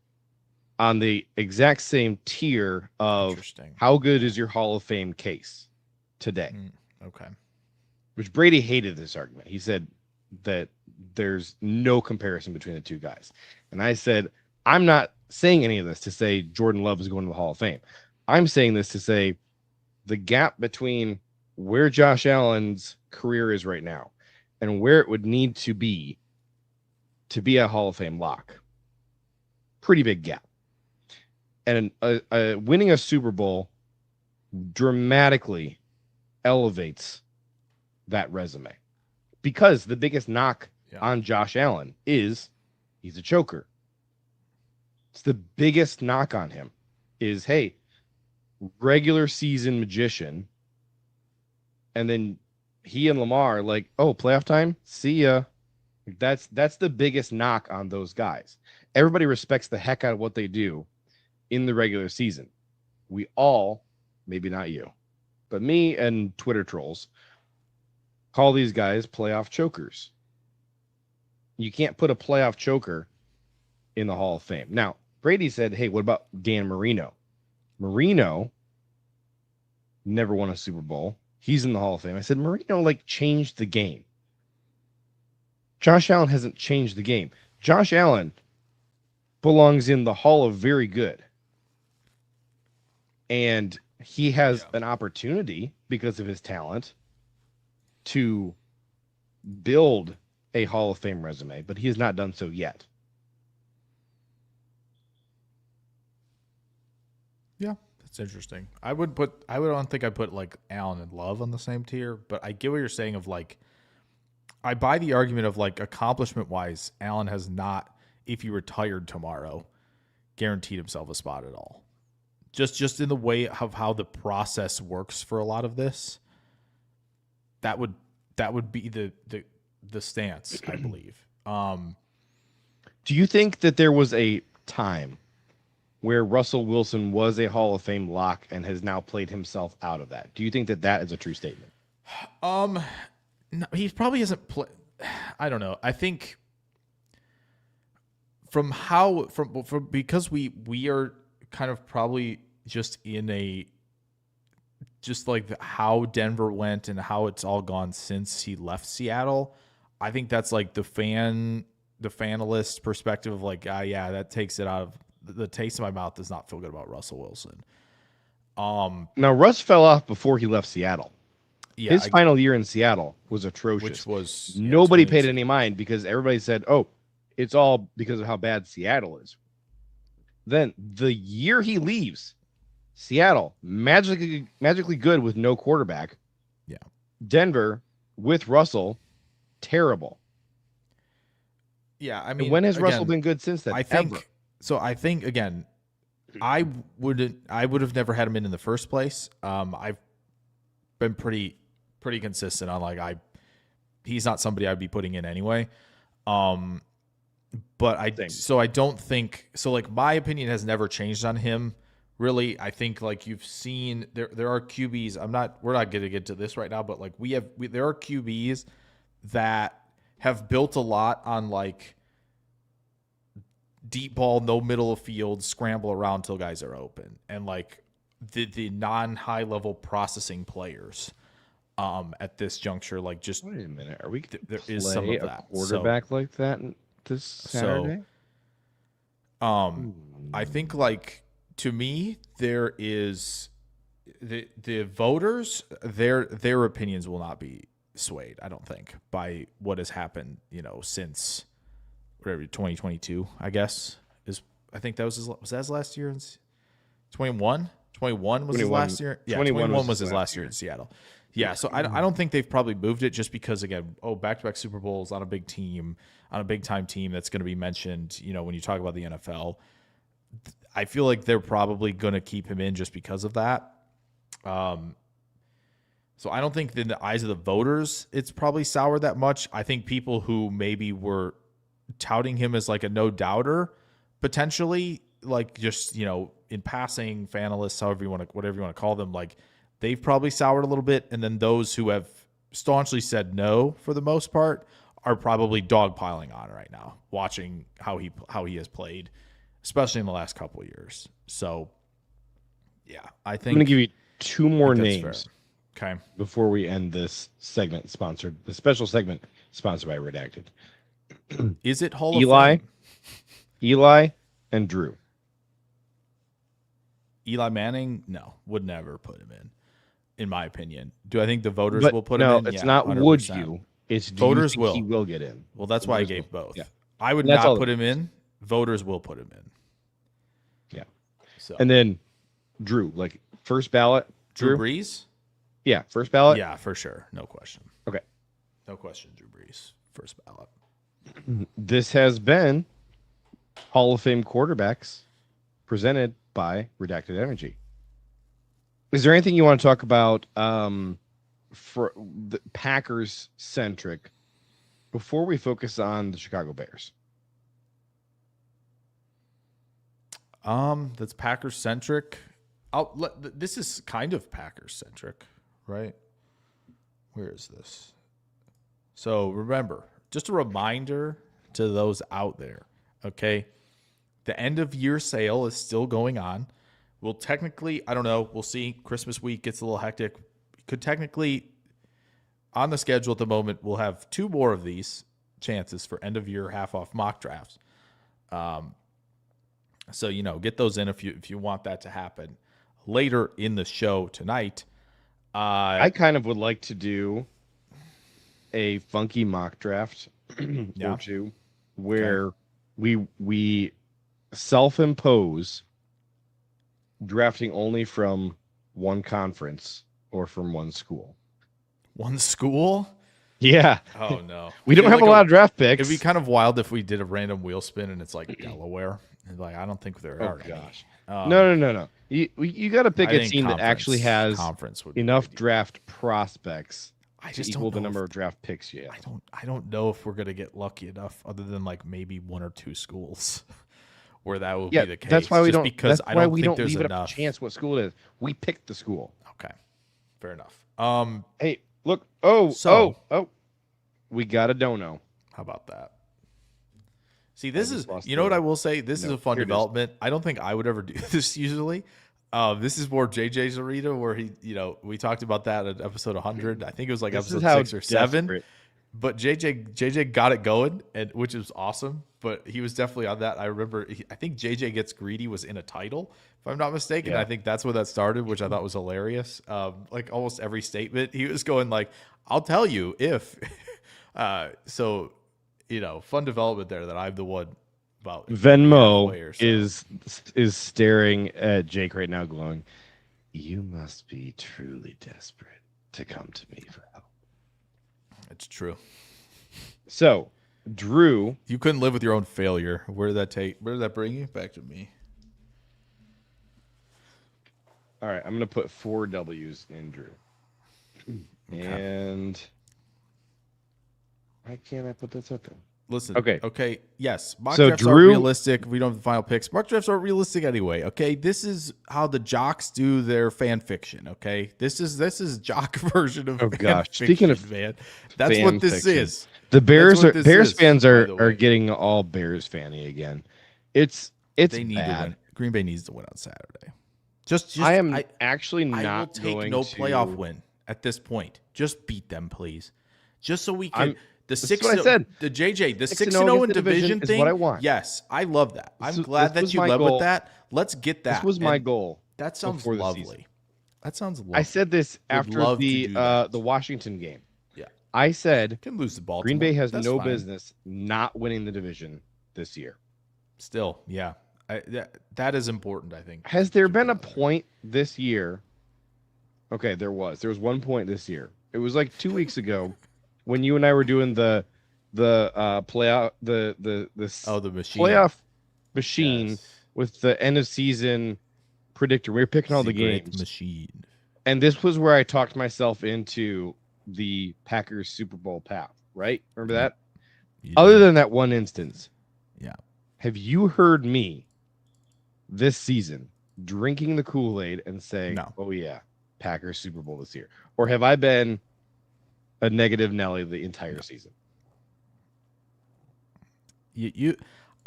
C: on the exact same tier of how good is your Hall of Fame case today.
D: Okay.
C: Which Brady hated this argument. He said that there's no comparison between the two guys. And I said, I'm not saying any of this to say Jordan Love is going to the Hall of Fame. I'm saying this to say the gap between where Josh Allen's career is right now and where it would need to be a Hall of Fame lock. Pretty big gap. And winning a Super Bowl dramatically elevates that resume, because the biggest knock on Josh Allen is he's a choker. It's the biggest knock on him is, hey, regular season magician. And then he and Lamar like, oh, playoff time? See ya. That's the biggest knock on those guys. Everybody respects the heck out of what they do in the regular season. We all, maybe not you, but me and Twitter trolls call these guys playoff chokers. You can't put a playoff choker in the Hall of Fame. Now, Brady said, hey, what about Dan Marino? Marino never won a Super Bowl. He's in the Hall of Fame. I said, Marino like changed the game. Josh Allen hasn't changed the game. Josh Allen belongs in the Hall of Very Good. And he has an opportunity, because of his talent, to build a Hall of Fame resume, but he has not done so yet.
D: Yeah, that's interesting. I don't think I put like Allen and Love on the same tier, but I get what you're saying of like, I buy the argument of like accomplishment wise, Allen has not, if he retired tomorrow, guaranteed himself a spot at all. Just in the way of how the process works for a lot of this, that would be the stance, I believe.
C: Do you think that there was a time where Russell Wilson was a Hall of Fame lock and has now played himself out of that? Do you think that that is a true statement?
D: No, he probably hasn't played. I don't know. I think because we are kind of probably just in a, just like how Denver went and how it's all gone since he left Seattle. I think that's like the fanalist perspective of like, yeah, that takes it out of the taste in my mouth. Does not feel good about Russell Wilson.
C: Now Russ fell off before he left Seattle.
D: Yeah,
C: his final year in Seattle was atrocious.
D: Which was
C: nobody paid any mind because everybody said, "Oh, it's all because of how bad Seattle is." Then the year he leaves, Seattle magically good with no quarterback.
D: Yeah.
C: Denver with Russell, terrible.
D: Yeah, I mean,
C: and when has Russell been good since then?
D: I think again, I would have never had him in the first place. I've been pretty consistent on like he's not somebody I'd be putting in anyway. But I don't think so. Like my opinion has never changed on him. Really, I think like you've seen there are QBs. We're not going to get to this right now, but like there are QBs that have built a lot on like deep ball, no middle of field, scramble around till guys are open, and like the non-high level processing players. At this juncture, like just
C: wait a minute, are we
D: there is some of that
C: quarterback like that this Saturday?
D: I think like to me there is the voters, their opinions will not be swayed, I don't think, by what has happened, since whatever 2022, I guess I think that was that his last year in 21 was his last year. Yeah, 21 was his last year in Seattle. Yeah, so I don't think they've probably moved it just because, again, back-to-back Super Bowls on a big team, on a big-time team that's going to be mentioned, when you talk about the NFL. I feel like they're probably going to keep him in just because of that. So I don't think in the eyes of the voters it's probably soured that much. I think people who maybe were touting him as like a no-doubter, potentially, like just, in passing, fanalists, whatever you want to call them, like, they've probably soured a little bit, and then those who have staunchly said no for the most part are probably dogpiling on right now, watching how he has played, especially in the last couple of years. So, yeah, I think
C: I'm going to give you two more names,
D: okay,
C: before we end this segment the special segment sponsored by Redacted.
D: Is it Hall of Fame?
C: Eli and Drew.
D: Eli Manning, no, would never put him in my opinion. Do I think the voters will put him in?
C: No, it's not 100%. Would you. It's
D: voters will.
C: He will get in.
D: Well, that's why I gave both. Yeah. I would not put him in. Voters will put him in.
C: Yeah.
D: So.
C: And then Drew, like first ballot.
D: Drew Brees?
C: Yeah, first ballot?
D: Yeah, for sure. No question.
C: Okay.
D: No question, Drew Brees. First ballot.
C: This has been Hall of Fame quarterbacks presented by Redacted Energy. Is there anything you want to talk about for the Packers centric before we focus on the Chicago Bears?
D: That's Packers centric. This is kind of Packers centric, right? Where is this? So remember, just a reminder to those out there, okay? The end of year sale is still going on. We'll technically, I don't know, we'll see. Christmas week gets a little hectic. Could technically, on the schedule at the moment, we'll have two more of these chances for end of year half off mock drafts. So, you know, get those in if you want that to happen later in the show tonight.
C: I kind of would like to do a funky mock draft or two where we self-impose drafting only from one conference or from one school.
D: One school?
C: Yeah.
D: Oh, no.
C: We don't have a lot of draft picks.
D: It'd be kind of wild if we did a random wheel spin and it's like Delaware. And like, I don't think there are any.
C: No. You got to pick a team that actually has enough draft prospects to equal the number of draft picks you have.
D: I don't know if we're gonna get lucky enough, other than like maybe one or two schools where that will be the case.
C: That's why we don't.
D: Because
C: that's
D: I
C: why
D: don't
C: we
D: think
C: don't
D: there's
C: leave it
D: enough.
C: up to chance what school it is. We pick the school.
D: Okay, fair enough.
C: Hey, look. Oh, we got a dono.
D: How about that? See, this is, you know what I will say? This is a fun development. I don't think I would ever do this usually. This is more JJ's arena where he, you know, we talked about that at episode 100. I think it was like episode 6 or 7. But JJ got it going, and which is awesome. But he was definitely on that. I remember, I think JJ Gets Greedy was in a title, if I'm not mistaken. I think that's where that started, which I thought was hilarious. Like almost every statement, he was going like, "I'll tell you if." So, you know, fun development there that I'm the one about.
C: Venmo is staring at Jake right now, glowing. You must be truly desperate to come to me for help.
D: It's true.
C: So, Drew,
D: you couldn't live with your own failure. Where did that bring you? Back to me.
C: All right, I'm gonna put 4 W's in Drew. Okay. And why can't I put this up there?
D: Listen.
C: Okay.
D: Yes. Mock
C: So
D: drafts aren't realistic. We don't have the final picks. Mock drafts aren't realistic anyway. Okay. This is how the jocks do their fan fiction. Okay. This is jock version of fan fiction. Speaking of man, that's what this is.
C: The Bears fans are getting all Bears fanny again. It's they need bad.
D: To win. Green Bay needs to win on Saturday.
C: I will take
D: no playoff win at this point. Just beat them, please. Just so we can. The 6-0, the JJ, the 6-0 in division thing.
C: Is what I want.
D: Yes, I love that. I'm glad that you led with that. Let's get that.
C: This was my goal.
D: That sounds lovely. That sounds lovely.
C: I said this after the Washington game. Yeah, I said
D: can lose the ball.
C: Green Bay has no business not winning the division this year.
D: Still, yeah, that is important. I think.
C: Has there been a point this year? Okay, there was. There was one point this year. It was like 2 weeks ago. When you and I were doing the playoff the machine. Playoff machine with the end of season predictor, we were picking all the games.
D: Machine.
C: And this was where I talked myself into the Packers Super Bowl path, right? Remember that? Other than that one instance.
D: Yeah.
C: Have you heard me this season drinking the Kool-Aid and saying, "Oh yeah, Packers Super Bowl this year"? Or have I been a negative Nelly the entire season?
D: I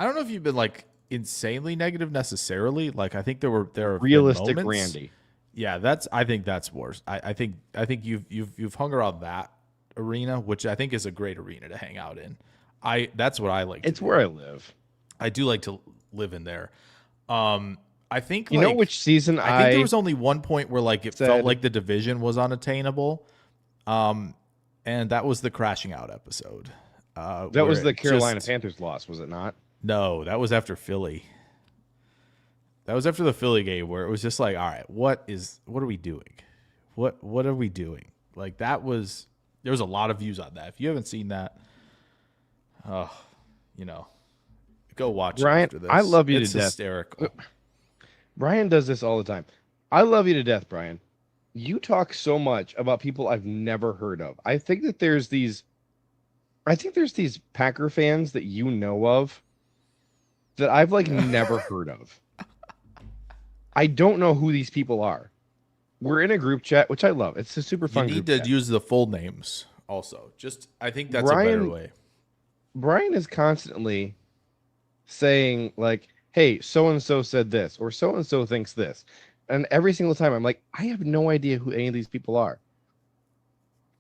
D: don't know if you've been like insanely negative necessarily. Like I think there are
C: realistic Randy.
D: Yeah, I think that's worse. I think you've hung around that arena, which I think is a great arena to hang out in. That's what I like.
C: It's where I live.
D: I do like to live in there. I think
C: you know which season
D: I think there was only one point where like it felt like the division was unattainable. And that was the crashing out episode.
C: That was the Carolina Panthers loss, was it not?
D: No, that was after Philly. That was after the Philly game where it was just like, all right, what are we doing? What are we doing? Like there was a lot of views on that. If you haven't seen that, go watch
C: Brian,
D: it after this.
C: I love you
D: to death. It's hysterical.
C: Brian does this all the time. I love you to death, Brian. You talk so much about people I've never heard of. I think there's these Packer fans that you know of that I've like never heard of. I don't know who these people are. We're in a group chat, which I love. It's a super fun group chat.
D: You need to use the full names also. I think that's a better way.
C: Brian is constantly saying like, "Hey, so-and-so said this," or "So-and-so thinks this." And every single time I'm like, I have no idea who any of these people are.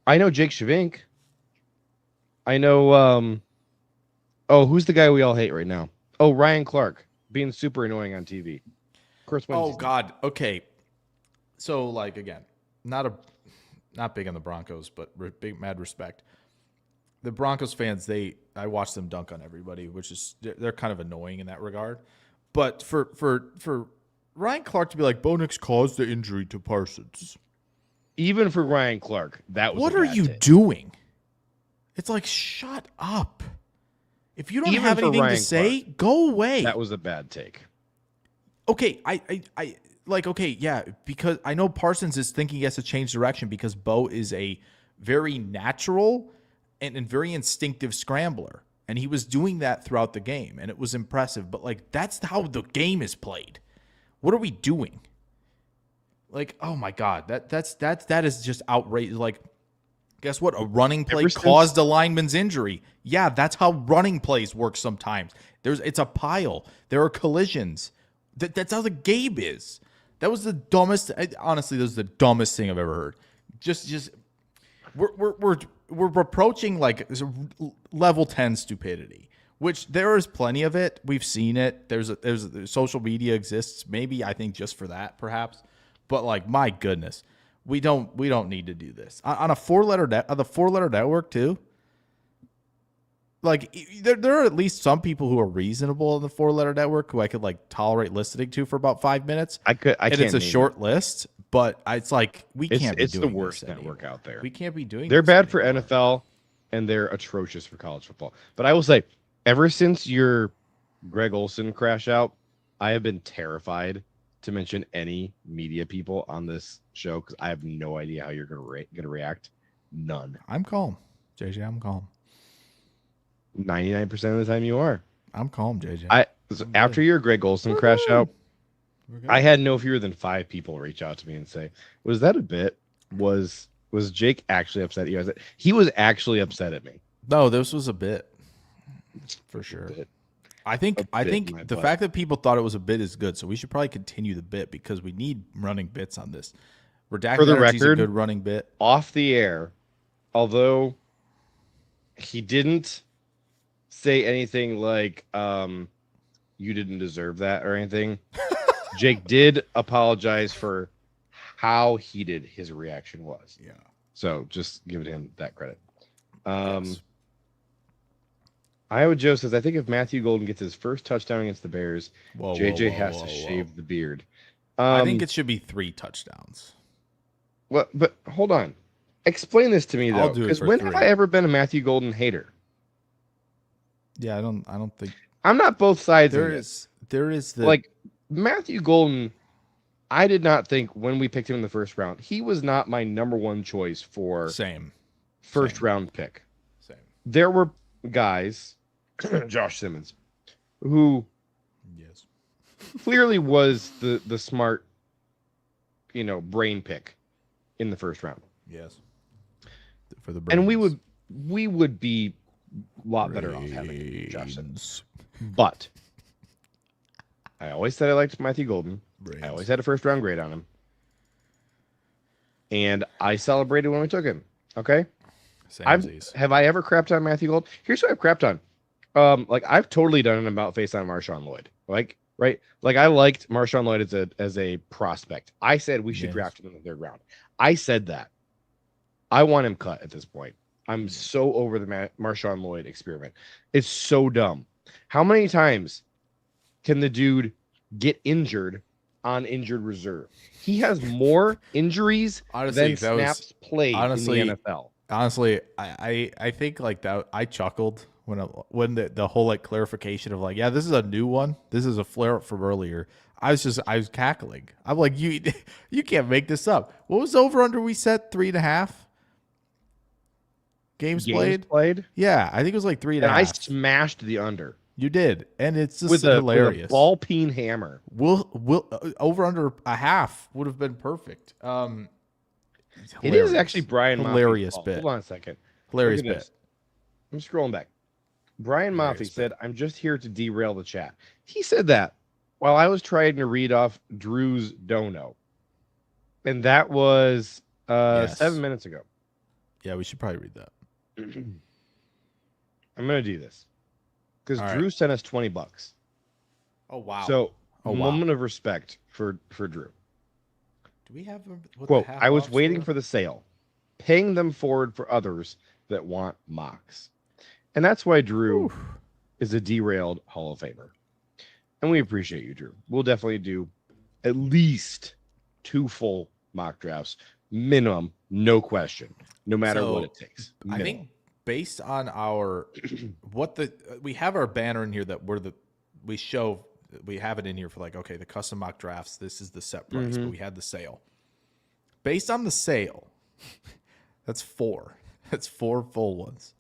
C: I know Jake Schyvinck. I know Oh, who's the guy we all hate right now? Oh, Ryan Clark being super annoying on TV. Of course.
D: Oh God. Okay. So like again, not big on the Broncos, but big mad respect. The Broncos fans, I watch them dunk on everybody, which is they're kind of annoying in that regard. But for Ryan Clark to be like, Bo Nix caused the injury to Parsons.
C: Even for Ryan Clark, that was
D: what are you doing? It's like, shut up. If you don't have anything to say, go away.
C: That was a bad take.
D: Okay, I like, okay, yeah, because I know Parsons is thinking he has to change direction because Bo is a very natural and very instinctive scrambler. And he was doing that throughout the game, and it was impressive. But, like, that's how the game is played. What are we doing? Like, oh, my God, that is just outrageous. Like, guess what? A running play caused a lineman's injury. Yeah, that's how running plays work sometimes. It's a pile. There are collisions. That's how the game is. That was the dumbest. Honestly, this is the dumbest thing I've ever heard. Just we're approaching like level 10 stupidity, which there is plenty of it. We've seen it. There's social media exists. Maybe I think just for that, perhaps. But like, my goodness, we don't need to do this on a four-letter network too. Like, there are at least some people who are reasonable in the 4-letter network who I could like tolerate listening to for about 5 minutes.
C: I can't.
D: It's a short list, but it's like we can't.
C: It's
D: be doing
C: the worst
D: this
C: network
D: anymore.
C: out there.
D: We can't be doing.
C: They're
D: this
C: bad
D: anymore.
C: for NFL, and they're atrocious for college football. But I will say, ever since your Greg Olson crash out, I have been terrified to mention any media people on this show because I have no idea how you're gonna react. None.
D: I'm calm, JJ. I'm calm.
C: 99% of the time you are.
D: I'm calm, JJ.
C: After your Greg Olson crash out, I had no fewer than 5 people reach out to me and say, "Was that a bit? Was Jake actually upset at you?" He was actually upset at me.
D: No, this was a bit, for sure. I think the fact that people thought it was a bit is good, so we should probably continue the bit because we need running bits on this. Redacted
C: For the
D: Energy's
C: record,
D: a good running bit.
C: Off the air, although he didn't say anything like you didn't deserve that or anything. Jake did apologize for how heated his reaction was.
D: Yeah.
C: So just giving him that credit.
D: Yes.
C: Iowa Joe says, I think if Matthew Golden gets his first touchdown against the Bears, JJ has to shave the beard.
D: I think it should be 3 touchdowns.
C: Well, but hold on. Explain this to me though. Because when have I ever been a Matthew Golden hater?
D: Yeah, I don't think
C: I'm not both sides.
D: There is the
C: like Matthew Golden. I did not think when we picked him in the first round, he was not my number 1 choice for first round pick.
D: Same.
C: There were guys, Josh Simmons, who clearly was the smart, brain pick in the first round.
D: Yes. For the
C: brains. And we would be a lot better off having Josh Simmons. But I always said I liked Matthew Golden. I always had a first round grade on him. And I celebrated when we took him. Okay? Have I ever crapped on Matthew Golden? Here's what I've crapped on. I've totally done an about face on MarShawn Lloyd. Right? Like I liked MarShawn Lloyd as a prospect. I said we should draft him in the 3rd round. I said that. I want him cut at this point. I'm so over the MarShawn Lloyd experiment. It's so dumb. How many times can the dude get injured on injured reserve? He has more injuries than snaps played in the NFL.
D: Honestly, I think like that. I chuckled when the whole like clarification of like, yeah, this is a new one. This is a flare up from earlier. I was cackling. I'm like, you can't make this up. What was the over under we set? 3.5 games played. Yeah, I think it was like 3.5.
C: I smashed the under.
D: You did, and it's just hilarious.
C: With a ball peen hammer.
D: We'll over under a half would have been perfect.
C: It is actually Brian
D: hilarious
C: Maffey.
D: bit.
C: Hold on a second.
D: Hilarious bit.
C: I'm scrolling back. Brian Maffey said, "I'm just here to derail the chat." He said that while I was trying to read off Drew's dono, and that was 7 minutes ago.
D: Yeah, we should probably read that.
C: I'm gonna do this. because
D: All
C: Drew
D: right.
C: sent us $20.
D: Oh wow.
C: So
D: Oh, wow.
C: moment of respect for Drew.
D: Do we have what
C: Quote,
D: the half
C: I was
D: off
C: waiting
D: store?
C: for the sale, paying them forward for others that want mocks. And that's why Drew is a derailed Hall of Famer. And we appreciate you, Drew. We'll definitely do at least 2 full mock drafts, minimum, no question, no matter what it takes.
D: I think based on our we have our banner in here that we have it in here for like, okay, the custom mock drafts, this is the set price, but we had the sale. Based on the sale, that's 4. That's 4 full ones.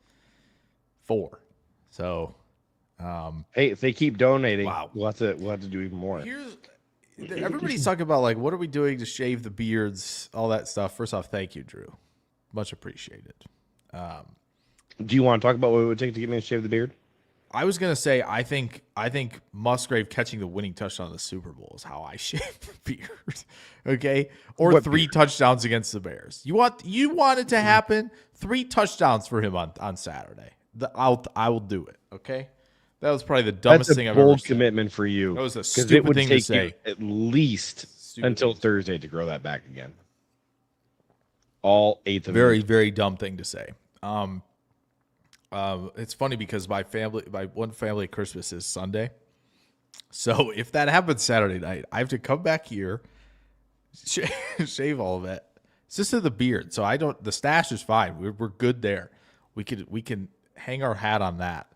D: 4. So
C: hey, if they keep donating,
D: wow.
C: we'll have to do even more.
D: Everybody's talking about like, what are we doing to shave the beards, all that stuff. First off, thank you, Drew. Much appreciated.
C: Do you want to talk about what it would take to get me to shave the beard?
D: I was gonna say I think Musgrave catching the winning touchdown in the Super Bowl is how I shave the beard. Okay, or
C: What
D: 3
C: beard?
D: touchdowns against the Bears. You want it to happen? 3 touchdowns for him on Saturday. I will do it. Okay, that was probably the dumbest
C: That's
D: thing
C: a
D: I've ever
C: bold
D: said.
C: commitment for you.
D: That was a
C: 'cause
D: stupid
C: it would
D: thing to
C: take
D: say.
C: you at least
D: Stupid
C: until
D: thing.
C: Thursday to grow that back again. All 8 of
D: Very
C: them.
D: very dumb thing to say. It's funny because my one family Christmas is Sunday. So if that happens Saturday night, I have to come back here, shave all of it. It's just to the beard. So the stash is fine. We're good there. We can hang our hat on that,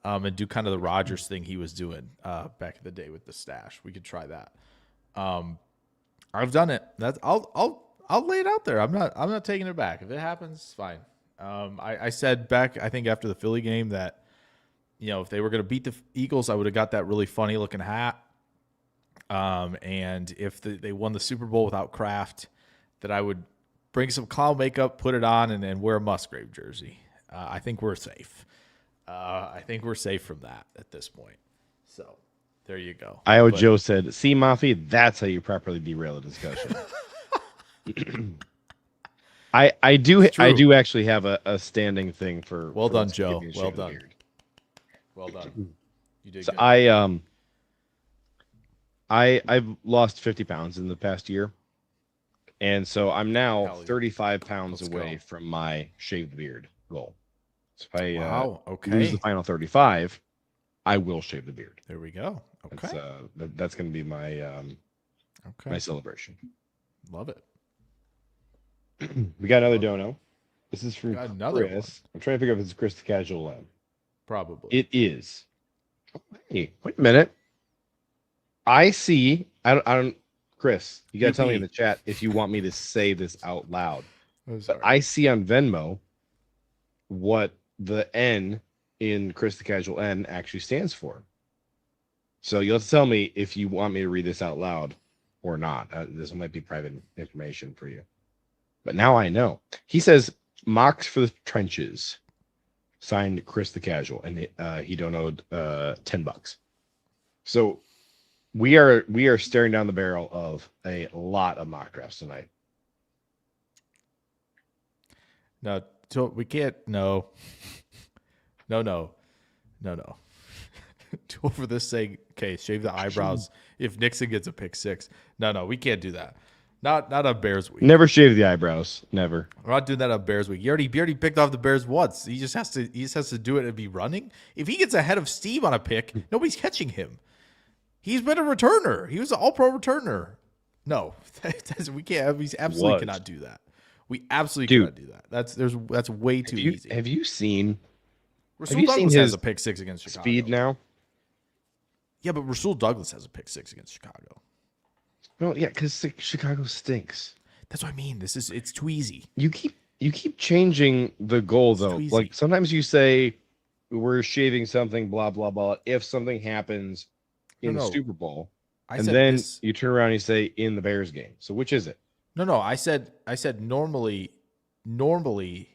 D: and do kind of the Rodgers thing he was doing back in the day with the stash. We could try that. I've done it. I'll lay it out there. I'm not taking it back. If it happens, it's fine. I said back, I think after the Philly game that, if they were going to beat the Eagles, I would have got that really funny looking hat. And if they won the Super Bowl without Kraft, that I would bring some clown makeup, put it on, and then wear a Musgrave jersey. I think we're safe. I think we're safe from that at this point. So there you go.
C: Joe said, "See, Mafi, that's how you properly derail a discussion." I do actually have a standing thing for.
D: Well
C: for
D: done,
C: let's
D: Joe.
C: give me a
D: Well
C: shave of the
D: done.
C: beard.
D: Well done. You did
C: So
D: good.
C: I've lost 50 pounds in the past year, and so I'm now
D: Hell yeah.
C: 35 pounds
D: Let's
C: away
D: go.
C: from my shaved beard goal. So if I
D: Wow. Okay.
C: lose the final 35, I will shave the beard.
D: There we go. Okay.
C: That's going to be my my celebration.
D: Love it.
C: We got another dono. This is from
D: Got another
C: Chris. I'm trying to figure out if it's Chris the Casual Lab.
D: Probably.
C: It is. Oh, hey, wait a minute. I see. I don't. Chris, you gotta tell me in the chat if you want me to say this out loud.
D: I'm
C: But
D: sorry.
C: I see on Venmo what the N in Chris the Casual N actually stands for. So you'll have to tell me if you want me to read this out loud or not. This might be private information for you. But now I know. He says mocks for the trenches. Signed Chris the Casual, and he donated $10. So we are staring down the barrel of a lot of mock drafts tonight.
D: No, so we can't. No. Do over this saying, okay, shave the eyebrows if Nixon gets a pick 6. No, we can't do that. Not on Bears week.
C: Never shave the eyebrows. Never.
D: We're not doing that on Bears week. He already picked off the Bears once. He just has to do it and be running. If he gets ahead of Steve on a pick, nobody's catching him. He's been a returner. He was an all-pro returner. No, we can't. We absolutely cannot do that. We absolutely cannot do that. That's way too easy.
C: Have you seen?
D: Rasul
C: have you
D: Douglas
C: seen
D: has
C: his
D: a pick 6 against Chicago.
C: Speed now?
D: Yeah, but Rasul Douglas has a pick 6 against Chicago.
C: No, yeah, because Chicago stinks.
D: That's what I mean. It's too easy.
C: You keep changing the goal though.
D: Easy.
C: Like sometimes you say we're shaving something, blah blah blah. If something happens in the Super Bowl, and then you turn around and you say in the Bears game. So which is it?
D: No. I said normally, the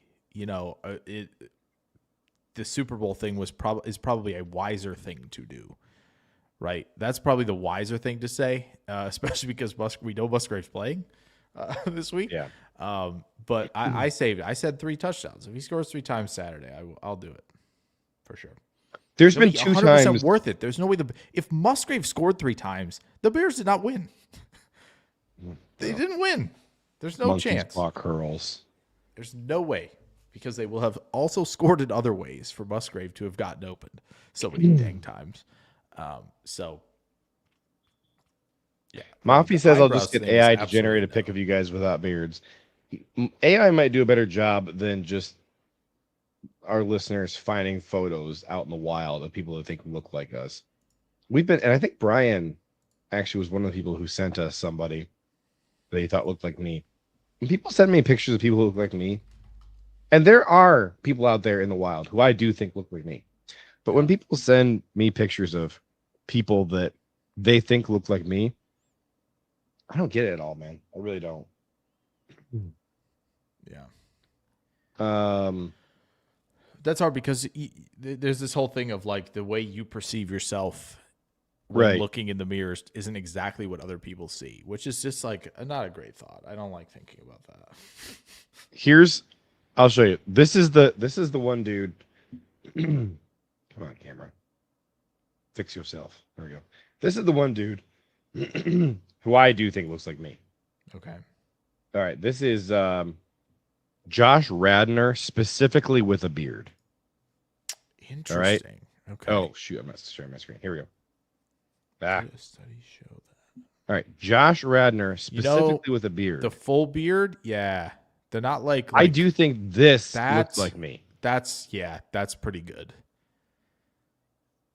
D: Super Bowl thing is probably a wiser thing to do, right? That's probably the wiser thing to say, especially because we know Musgrave's playing this week.
C: Yeah.
D: But I saved it. I said 3 touchdowns. If he scores 3 times Saturday, I'll do it for sure.
C: There's
D: It'll
C: been
D: be
C: 2
D: 100%
C: times.
D: worth it. There's no way if Musgrave scored 3 times, the Bears did not win. They didn't win. There's no
C: Monkey's
D: chance.
C: Paw curls.
D: There's no way because they will have also scored in other ways for Musgrave to have gotten opened so many dang times. So, yeah.
C: Mafi says I'll
D: Eyebrows
C: just get
D: thing is
C: AI to
D: absolutely
C: generate a pic of you guys without beards. AI might do a better job than just our listeners finding photos out in the wild of people that think look like us. And I think Brian actually was one of the people who sent us somebody that he thought looked like me. When people send me pictures of people who look like me, and there are people out there in the wild who I do think look like me, but when people send me pictures of people that they think look like me, I don't get it at all, man. I really don't.
D: Yeah. That's hard because there's this whole thing of like the way you perceive yourself when looking in the mirrors isn't exactly what other people see, which is just like not a great thought. I don't like thinking about that.
C: I'll show you. This is the one dude. Come on, camera. Fix yourself. There we go. This is the one dude who I do think looks like me.
D: Okay.
C: All right. This is Josh Radnor, specifically with a beard.
D: Interesting.
C: All right.
D: Okay.
C: Oh, shoot. I'm not sharing my screen. Here we go.
D: Studies show that.
C: All right. Josh Radnor, specifically with a beard.
D: The full beard? Yeah. They're not like
C: I do think this looks like me.
D: That's pretty good.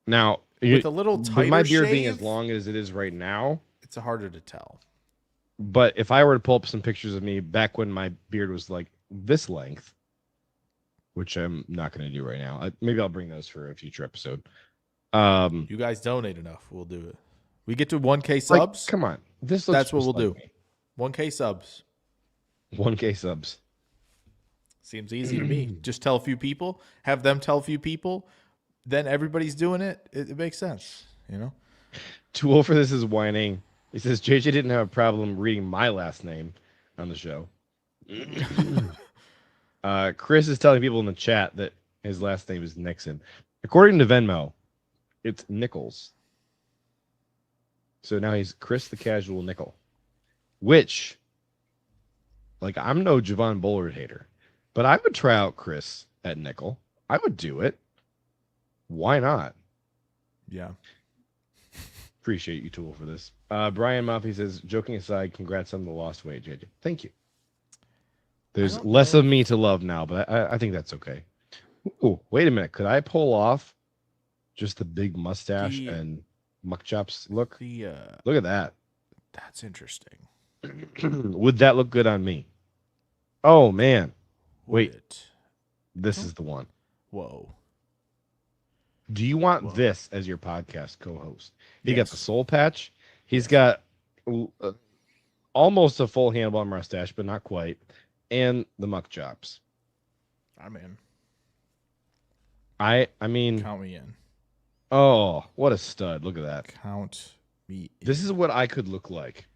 C: Now,
D: with a little tighter
C: with my beard
D: shave,
C: being as long as it is right now,
D: it's harder to tell.
C: But if I were to pull up some pictures of me back when my beard was like this length, which I'm not going to do right now, maybe I'll bring those for a future episode.
D: You guys donate enough, we'll do it. We get to 1K subs.
C: Come on, that's
D: what we'll do. Me. 1K subs.
C: 1K subs.
D: Seems easy to me. Just tell a few people, have them tell a few people, then everybody's doing it. It makes sense, you know.
C: Too old for this is whining. He says JJ didn't have a problem reading my last name on the show. Chris is telling people in the chat that his last name is Nixon. According to Venmo, it's Nichols. So now he's Chris the Casual Nickel. Which, like, I'm no Javon Bullard hater, but I would try out Chris at Nickel. I would do it. Why not?
D: Yeah.
C: Appreciate you, Tool, for this. Brian Muffy says, joking aside, congrats on the lost weight, JJ. Thank you. There's less of me to love now, but I think that's okay. Ooh, wait a minute. Could I pull off just the big mustache and muck chops look? Look at that.
D: That's interesting.
C: Would that look good on me? Oh, man. Wait. This is the one.
D: Whoa.
C: Do you want this as your podcast co-host? He got the soul patch. He's got almost a full handlebar mustache, but not quite. And the muck chops.
D: I'm in.
C: I mean,
D: count me in.
C: Oh, what a stud. Look at that.
D: Count me in.
C: This is what I could look like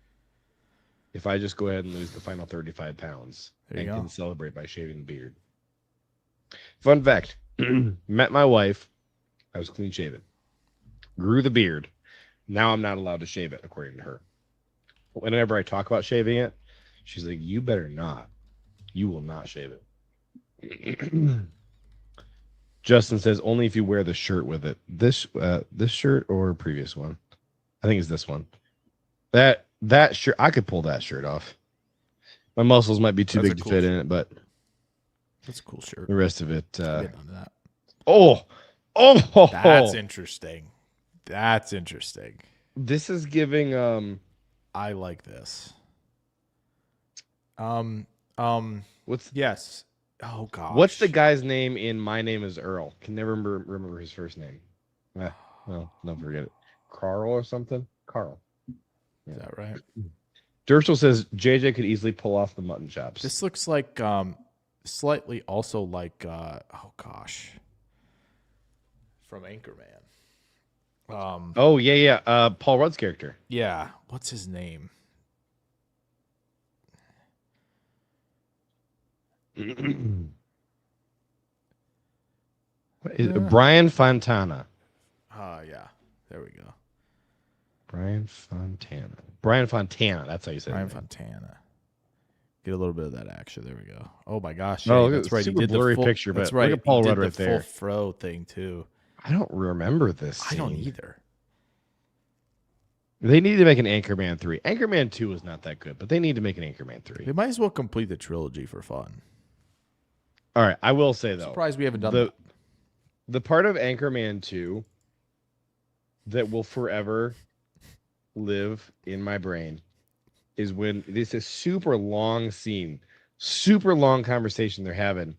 C: if I just go ahead and lose the final 35 pounds and can celebrate by shaving the beard. Fun fact. Met my wife. I was clean shaven. Grew the beard. Now I'm not allowed to shave it, according to her. Whenever I talk about shaving it, she's like, you better not. You will not shave it. Justin says, only if you wear the shirt with it. This shirt or previous one? I think it's this one. That shirt, I could pull that shirt off. My muscles might be too big to fit in it, but
D: that's a cool shirt.
C: The rest of it.
D: That.
C: Oh,
D: that's interesting. That's interesting.
C: This is giving.
D: I like this.
C: What's
D: yes? Oh gosh.
C: What's the guy's name in My Name Is Earl? Can never remember his first name. Well, no, forget it. Carl or something. Carl.
D: Yeah. Is that right?
C: Dershel says JJ could easily pull off the mutton chops.
D: This looks like slightly also like oh gosh, from Anchorman.
C: Oh yeah. Paul Rudd's character.
D: Yeah. What's his name?
C: Brian Fontana.
D: Yeah. There we go.
C: Brian Fontana. Brian Fontana. That's how you say
D: Brian
C: it.
D: Fontana. Get a little bit of that action. There we go. Oh my gosh.
C: Oh,
D: Jay, that's right.
C: super
D: He did
C: blurry
D: the full,
C: picture,
D: that's
C: but
D: right.
C: look at Paul
D: he
C: Rudd
D: did
C: right
D: the
C: there.
D: full fro thing too.
C: I don't remember this
D: I
C: scene.
D: don't either.
C: They need to make an Anchorman 3. Anchorman 2 is not that good, but they need to make an Anchorman 3.
D: They might as well complete the trilogy for fun.
C: All right, I will say though,
D: Surprised we haven't done that.
C: The part of Anchorman 2 that will forever live in my brain is when this is super long scene, super long conversation they're having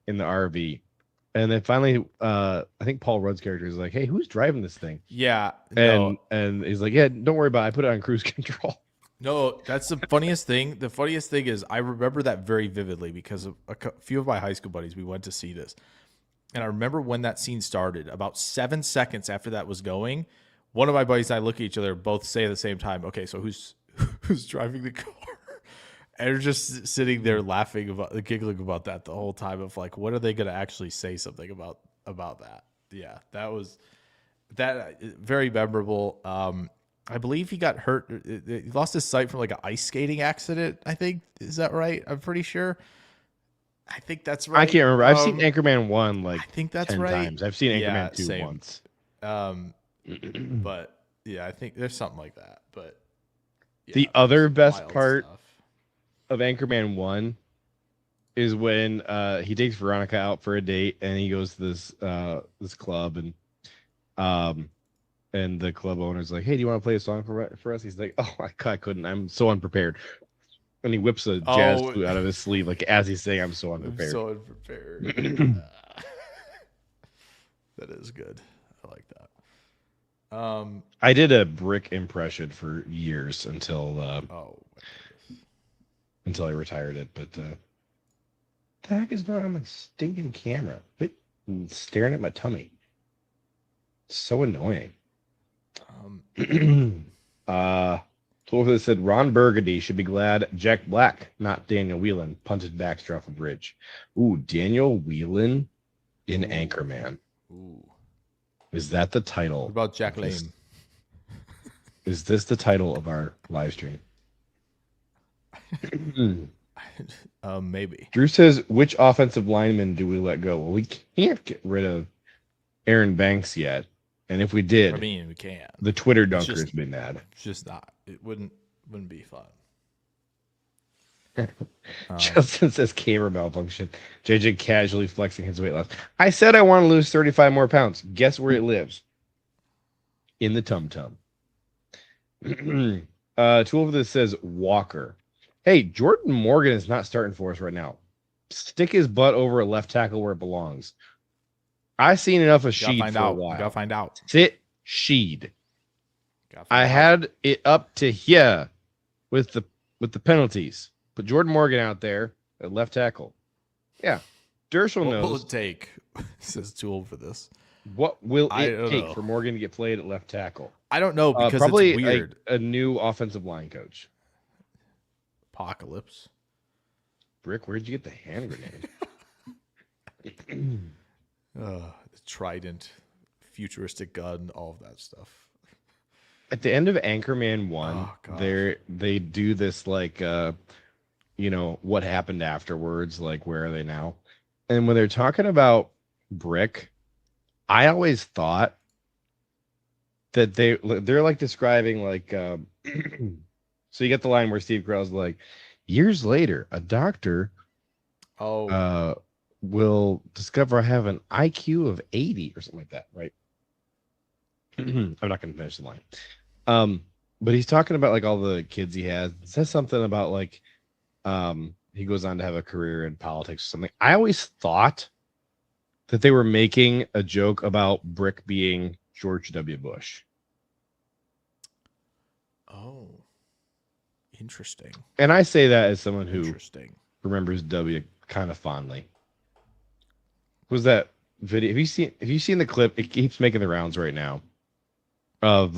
C: in the RV. And then finally, I think Paul Rudd's character is like, "Hey, who's driving this thing?"
D: Yeah.
C: And he's like, "Yeah, don't worry about it. I put it on cruise control."
D: No, that's the funniest thing. The funniest thing is I remember that very vividly because a few of my high school buddies, we went to see this. And I remember when that scene started, about 7 seconds after that was going, one of my buddies and I look at each other, both say at the same time, "Okay, so who's driving the car?" And we're just sitting there laughing giggling about that the whole time of like, when are they going to actually say something about that? Yeah, that was very memorable. I believe he got hurt. He lost his sight from like an ice skating accident. I think, is that right? I'm pretty sure. I think that's right.
C: I can't remember. I've seen Anchorman 1 like
D: I think that's
C: 10
D: right.
C: times. I've seen Anchorman 2
D: same.
C: once.
D: But yeah, I think there's something like that. But yeah,
C: the other best
D: wild
C: part
D: stuff.
C: of Anchorman 1 is when he takes Veronica out for a date and he goes to this club and the club owner's like, "Hey, do you want to play a song for us?" He's like, "Oh, I couldn't. I'm so unprepared." And he whips a jazz flute out of his sleeve, like as he's saying, "I'm so unprepared."
D: I'm so unprepared. That is good. I like that.
C: I did a Brick impression for years until I retired it. But the heck is not on my stinking camera? Quit staring at my tummy. It's so annoying. 12 said Ron Burgundy should be glad Jack Black, not Daniel Whelan, punted Baxter off a bridge. Ooh, Daniel Whelan in Anchorman.
D: Ooh.
C: Is that the title?
D: What about Jack Lame?
C: Is this the title of our live stream?
D: Maybe.
C: Drew says, which offensive lineman do we let go? Well, we can't get rid of Aaron Banks yet. And if we did,
D: I mean, we can.
C: The Twitter dunkers would be mad.
D: It's just not. It wouldn't be fun.
C: Justin says camera malfunction. JJ casually flexing his weight loss. I said I want to lose 35 more pounds. Guess where it lives? In the tum-tum. Two of this says Walker. Hey, Jordan Morgan is not starting for us right now. Stick his butt over a left tackle where it belongs. I've seen enough of Sheed for a while.
D: You gotta find out.
C: Sit Sheed. I had it up to here with the penalties. Put Jordan Morgan out there at left tackle. Yeah. Dershel knows.
D: What will it take? Says too old for this.
C: What will it take for Morgan to get played at left tackle?
D: I don't know because
C: probably
D: it's weird.
C: A new offensive line coach.
D: Apocalypse.
C: Brick, where'd you get the hand grenade?
D: The trident, futuristic gun, all of that stuff.
C: At the end of Anchorman 1, they do this like what happened afterwards, like where are they now? And when they're talking about Brick, I always thought that they're like describing like so you get the line where Steve Carell's like, years later, a doctor will discover I have an IQ of 80 or something like that, right? I'm not going to finish the line. But he's talking about like all the kids he has. It says something about like he goes on to have a career in politics or something. I always thought that they were making a joke about Brick being George W. Bush.
D: Oh, interesting.
C: And I say that as someone who remembers W kind of fondly. Was that video? Have you seen the clip? It keeps making the rounds right now of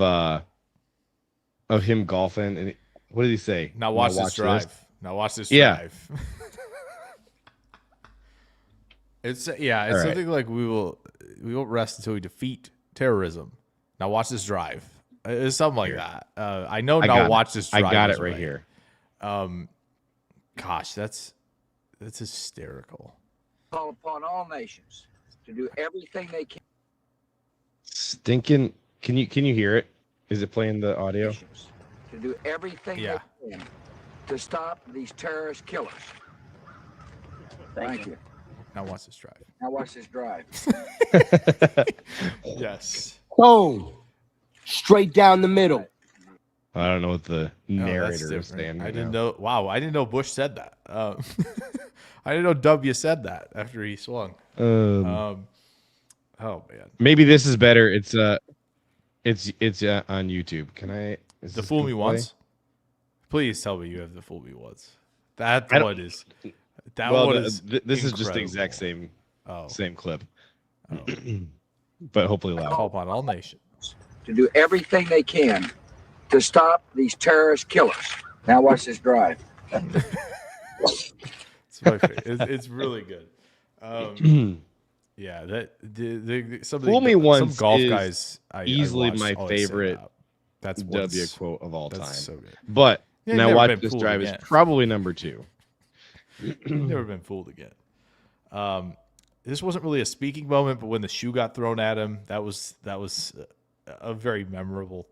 C: him golfing. And what did he say?
D: Now watch this drive. Now watch this drive. It's something like we won't rest until we defeat terrorism. Now watch this drive. It's something like that. I know.
C: I
D: Now
C: got
D: watch
C: it.
D: this drive.
C: I got it
D: is
C: right here.
D: Gosh, that's hysterical.
E: Call upon all nations to do everything they can.
C: Stinking. Can you hear it? Is it playing the audio?
E: To do everything they can to stop these terrorist killers. Thank you.
D: Now watch this drive.
E: Now watch this drive.
D: Yes.
F: Boom. Straight down the middle.
C: I don't know what the narrator is
D: different.
C: saying. Right
D: I didn't
C: now.
D: know. Wow, I didn't know Bush said that. I didn't know Dubya said that after he swung. Oh man.
C: Maybe this is better. It's on YouTube. Can I?
D: The fool me once. Please tell me you have the fool me once. That one is. That
C: well,
D: one is.
C: This is just the
D: incredible.
C: exact same clip,
D: Oh.
C: but hopefully loud.
D: Call upon all nations
E: To do everything they can to stop these terrorist killers. Now watch this drive.
D: It's my favorite. It's really good. Yeah, that some of
C: Fool Me Once
D: some golf
C: is
D: guys
C: easily
D: watch
C: my
D: always say
C: favorite
D: that. That's
C: W
D: what's-
C: quote of all
D: that's
C: time.
D: so good.
C: But
D: Yeah,
C: now
D: never
C: watch
D: been
C: this
D: fooled
C: drive
D: again.
C: is probably number 2.
D: Never been fooled again. This wasn't really a speaking moment, but when the shoe got thrown at him, that was a very memorable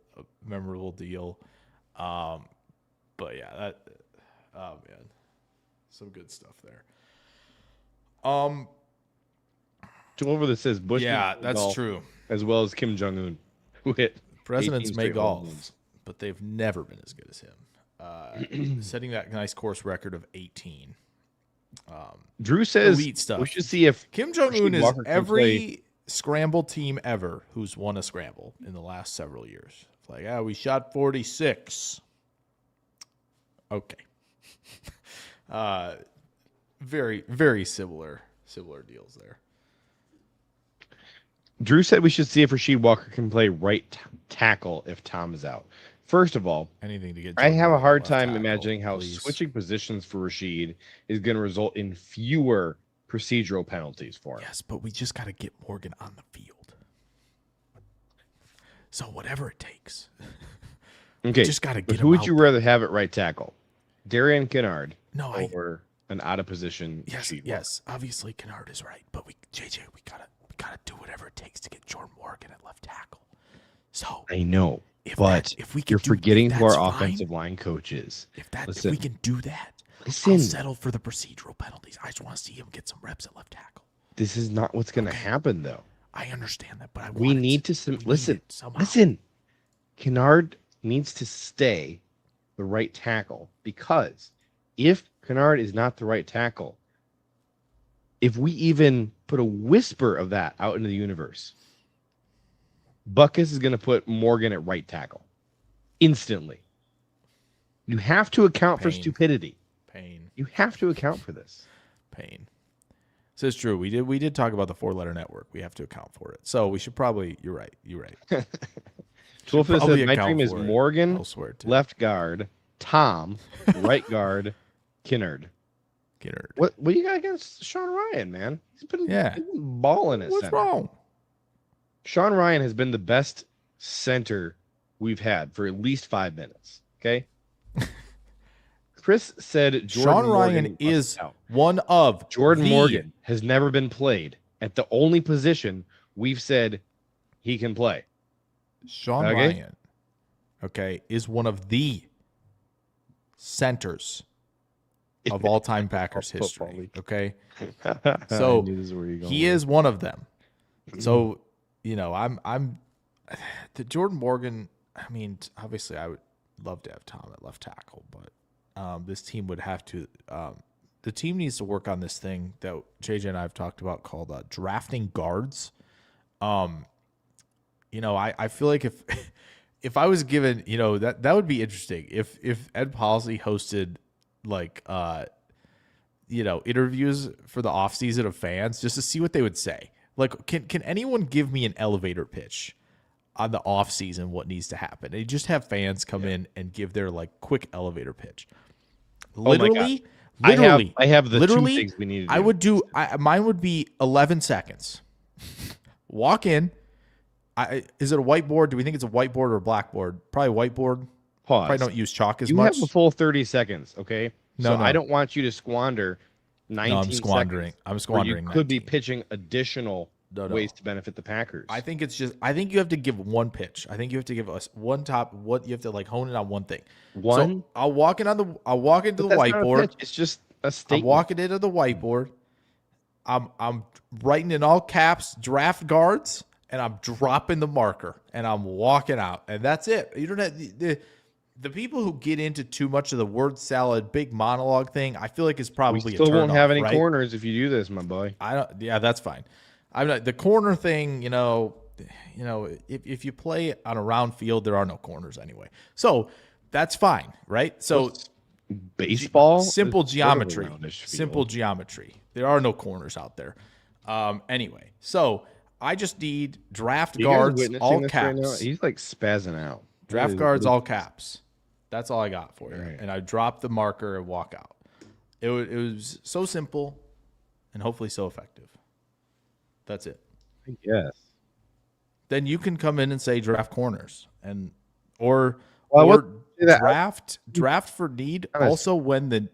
D: deal. But yeah, oh man, some good stuff there.
C: To over that says Bush.
D: Yeah,
C: played
D: that's
C: golf,
D: true.
C: As well as Kim Jong Un, who hit 18
D: Presidents may
C: straight home
D: golf,
C: runs.
D: but they've never been as good as him. Setting that nice course record of 18.
C: Drew says
D: Elite stuff.
C: we should see if
D: Kim Jong Un
C: Rasheed
D: is
C: Walker can
D: every
C: play-
D: scramble team ever who's won a scramble in the last several years. It's like, we shot 46. Okay. Very, very similar deals there.
C: Drew said we should see if Rasheed Walker can play right tackle if Tom is out. First of all,
D: Anything to get.
C: I have a
D: Jordan
C: hard
D: left
C: time
D: tackle,
C: imagining how
D: please.
C: switching positions for Rasheed is going to result in fewer procedural penalties for him.
D: Yes, but we just got to get Morgan on the field. So whatever it takes.
C: Okay,
D: just gotta
C: but
D: get
C: who
D: him
C: would
D: out
C: you rather have at right tackle? Darian Kennard
D: No,
C: over an out of position
D: Yes,
C: Rasheed Walker?
D: yes. Obviously, Kennard is right, but we gotta do whatever it takes to get Jordan Morgan at left tackle. So
C: I know,
D: if
C: but
D: if we can
C: you're
D: do-
C: forgetting
D: if
C: who our
D: that's fine,
C: offensive line coaches.
D: If
C: Listen.
D: we can do that,
C: Listen.
D: I'll settle for the procedural penalties. I just want to see him get some reps at left tackle.
C: This is not what's going to happen, though.
D: I understand that, but I
C: We
D: want it
C: need
D: to
C: to
D: we need
C: listen.
D: it somehow.
C: Listen, Kennard needs to stay the right tackle because if Kennard is not the right tackle, if we even put a whisper of that out into the universe, Buckus is going to put Morgan at right tackle instantly. You have to account for
D: Pain.
C: stupidity.
D: Pain.
C: You have to account for this.
D: Pain. So it's true. We did talk about the 4-letter network. We have to account for it. So we should probably. You're right.
C: 12 says
D: probably
C: my
D: account
C: dream is
D: for it
C: Morgan,
D: elsewhere too.
C: left guard, Tom, right guard, Kennard.
D: Kennard.
C: What do you got against Sean Ryan, man? He's been balling at
D: What's
C: center.
D: wrong?
C: Sean Ryan has been the best center we've had for at least 5 minutes. Okay. Chris said Jordan
D: Sean Ryan
C: Morgan must
D: is
C: out.
D: one of
C: Jordan
D: the-
C: Morgan has never been played at the only position we've said he can play.
D: Sean
C: Okay.
D: Ryan, okay, is one of the centers of all-time Packers
C: Football
D: history.
C: league.
D: Okay,
C: I
D: So,
C: knew this is where you're going
D: he
C: with
D: is one of them. So, I'm the Jordan Morgan. I mean, obviously, I would love to have Tom at left tackle, but this team would have to. The team needs to work on this thing that JJ and I have talked about called drafting guards. I feel like if I was given, that would be interesting. If Ed Policy hosted interviews for the offseason of fans just to see what they would say. Like, can anyone give me an elevator pitch on the offseason, what needs to happen? They just have fans come in and give their quick elevator pitch. Literally,
C: I have the
D: literally,
C: two things we need to do.
D: I would do. Mine would be 11 seconds. Walk in. Is it a whiteboard? Do we think it's a whiteboard or a blackboard? Probably whiteboard.
C: Pause.
D: Probably don't use chalk as
C: you
D: much.
C: have a full 30 seconds, okay?
D: No,
C: I don't want you to squander 19
D: I'm squandering.
C: seconds.
D: I'm squandering.
C: You could be
D: 19.
C: pitching additional ways to benefit the Packers.
D: I think you have to give one pitch. I think you have to give us one top. What you have to hone in on one thing.
C: One.
D: So I'll walk into the whiteboard.
C: It's just a statement.
D: I'm walking into the whiteboard. I'm writing in all caps draft guards, and I'm dropping the marker, and I'm walking out, and that's it. You don't have the people who get into too much of the word salad, big monologue thing. I feel like is probably
C: we still
D: a turn
C: won't have
D: off,
C: any
D: right?
C: corners if you do this, my boy.
D: Yeah, that's fine. I'm not the corner thing. If you play on a round field, there are no corners anyway, so that's fine, right? So
C: baseball,
D: simple
C: is sort of a
D: geometry,
C: roundish field.
D: simple geometry. There are no corners out there. Anyway, so I just need draft
C: You guys
D: guards,
C: witnessing
D: all
C: this
D: caps.
C: right now? He's like spazzing out.
D: Draft guards, all caps. That's all I got for you.
C: Right.
D: And I drop the marker and walk out. It was so simple and hopefully so effective. That's it.
C: Yes.
D: Then you can come in and say draft corners
C: Well,
D: or
C: say that.
D: draft for need. Also, when the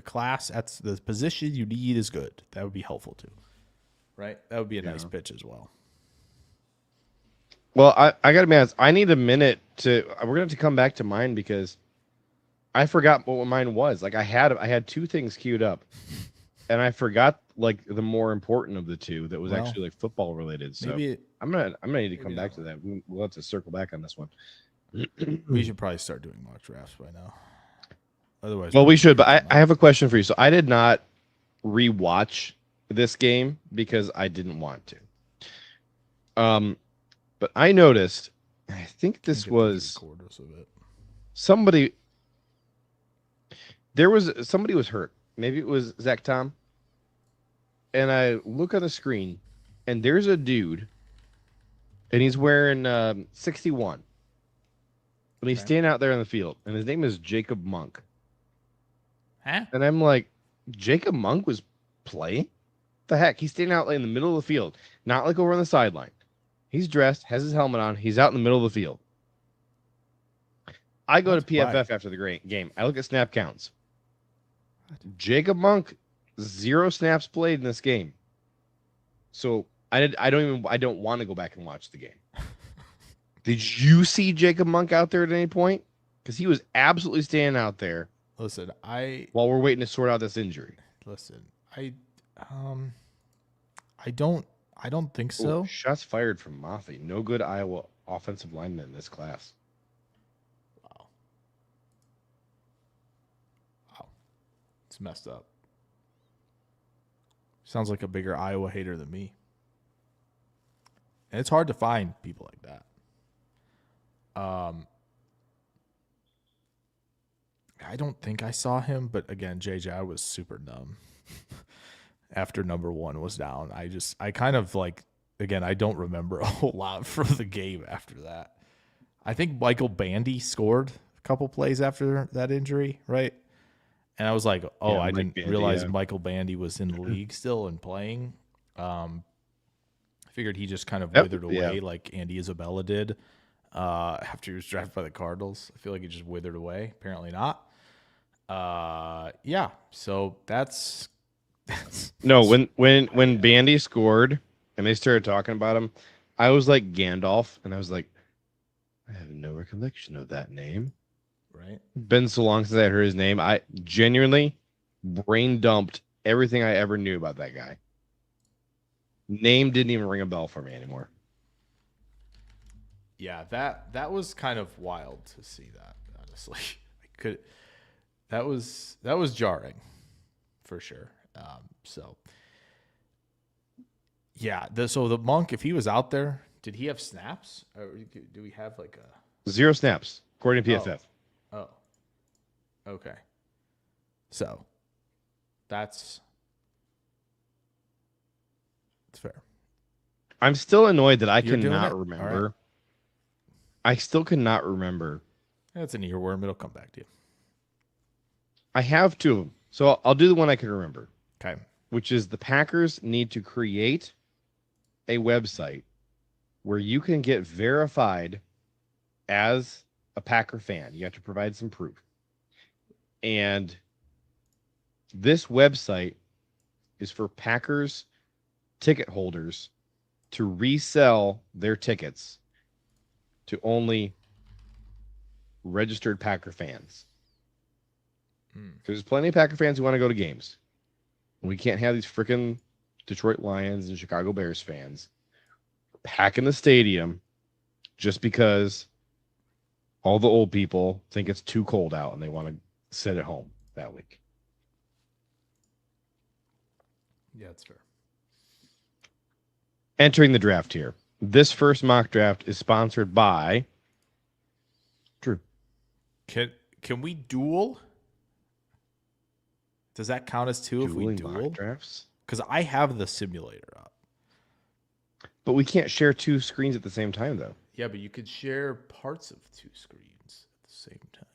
D: class at the position you need is good, that would be helpful too. Right? That would be a nice pitch as well.
C: Well, I gotta be honest. I need a minute to. We're gonna have to come back to mine because I forgot what mine was. Like I had two things queued up, and I forgot like the more important of the two that was actually like football related. So
D: maybe
C: I'm gonna need to come back to that. We'll have to circle back on this one.
D: we should probably start doing mock drafts by now. Otherwise,
C: Well, we should. But I have a question for you. So I did not rewatch this game because I didn't want to. But I noticed, and I think this was somebody. Somebody was hurt. Maybe it was Zach Tom. And I look on the screen, and there's a dude, and he's wearing 61. And he's standing out there on the field, and his name is Jacob Monk.
D: Huh?
C: And I'm like, Jacob Monk was playing? What the heck? He's standing out in the middle of the field, not like over on the sideline. He's dressed, has his helmet on. He's out in the middle of the field. I go to PFF after the game. I look at snap counts. Jacob Monk, 0 snaps played in this game. So I don't want to go back and watch the game. Did you see Jacob Monk out there at any point? Because he was absolutely standing out there.
D: Listen,
C: while we're waiting to sort out this injury.
D: Listen, I don't think so.
C: Ooh, shots fired from Mafi. No good Iowa offensive lineman in this class.
D: Wow. It's messed up. Sounds like a bigger Iowa hater than me. And it's hard to find people like that. I don't think I saw him, but again, JJ, I was super numb after number 1 was down. I kind of like, again, I don't remember a whole lot from the game after that. I think Michael Bandy scored a couple plays after that injury, right? And I was like, oh, I didn't realize Michael Bandy was in the league still and playing. I figured he just kind of withered away like Andy Isabella did after he was drafted by the Cardinals. I feel like he just withered away. Apparently not. So that's
C: no. When Bandy scored and they started talking about him, I was like Gandalf, and I was like, I have no recollection of that name.
D: Right.
C: Been so long since I heard his name. I genuinely brain dumped everything I ever knew about that guy. Name didn't even ring a bell for me anymore.
D: Yeah, that was kind of wild to see that, honestly. That was jarring for sure. So the Monk, if he was out there, did he have snaps? Or do we have like a
C: 0 snaps according to PFF?
D: Oh. Okay. So it's fair.
C: I'm still annoyed that I
D: You're doing
C: cannot
D: it?
C: remember.
D: Right.
C: I still cannot remember.
D: That's an earworm. It'll come back to you.
C: I have 2 of them. So I'll do the one I can remember.
D: Okay.
C: Which is the Packers need to create a website where you can get verified as a Packer fan. You have to provide some proof. And this website is for Packers ticket holders to resell their tickets to only registered Packer fans. There's plenty of Packer fans who want to go to games. We can't have these freaking Detroit Lions and Chicago Bears fans packing the stadium just because all the old people think it's too cold out and they want to sit at home that week.
D: Yeah, that's fair.
C: Entering the draft here. This first mock draft is sponsored by Drew.
D: Can we duel? Does that count as two if we duel?
C: Mock drafts?
D: Because I have the simulator up.
C: But we can't share two screens at the same time, though.
D: Yeah, but you could share parts of two screens at the same time.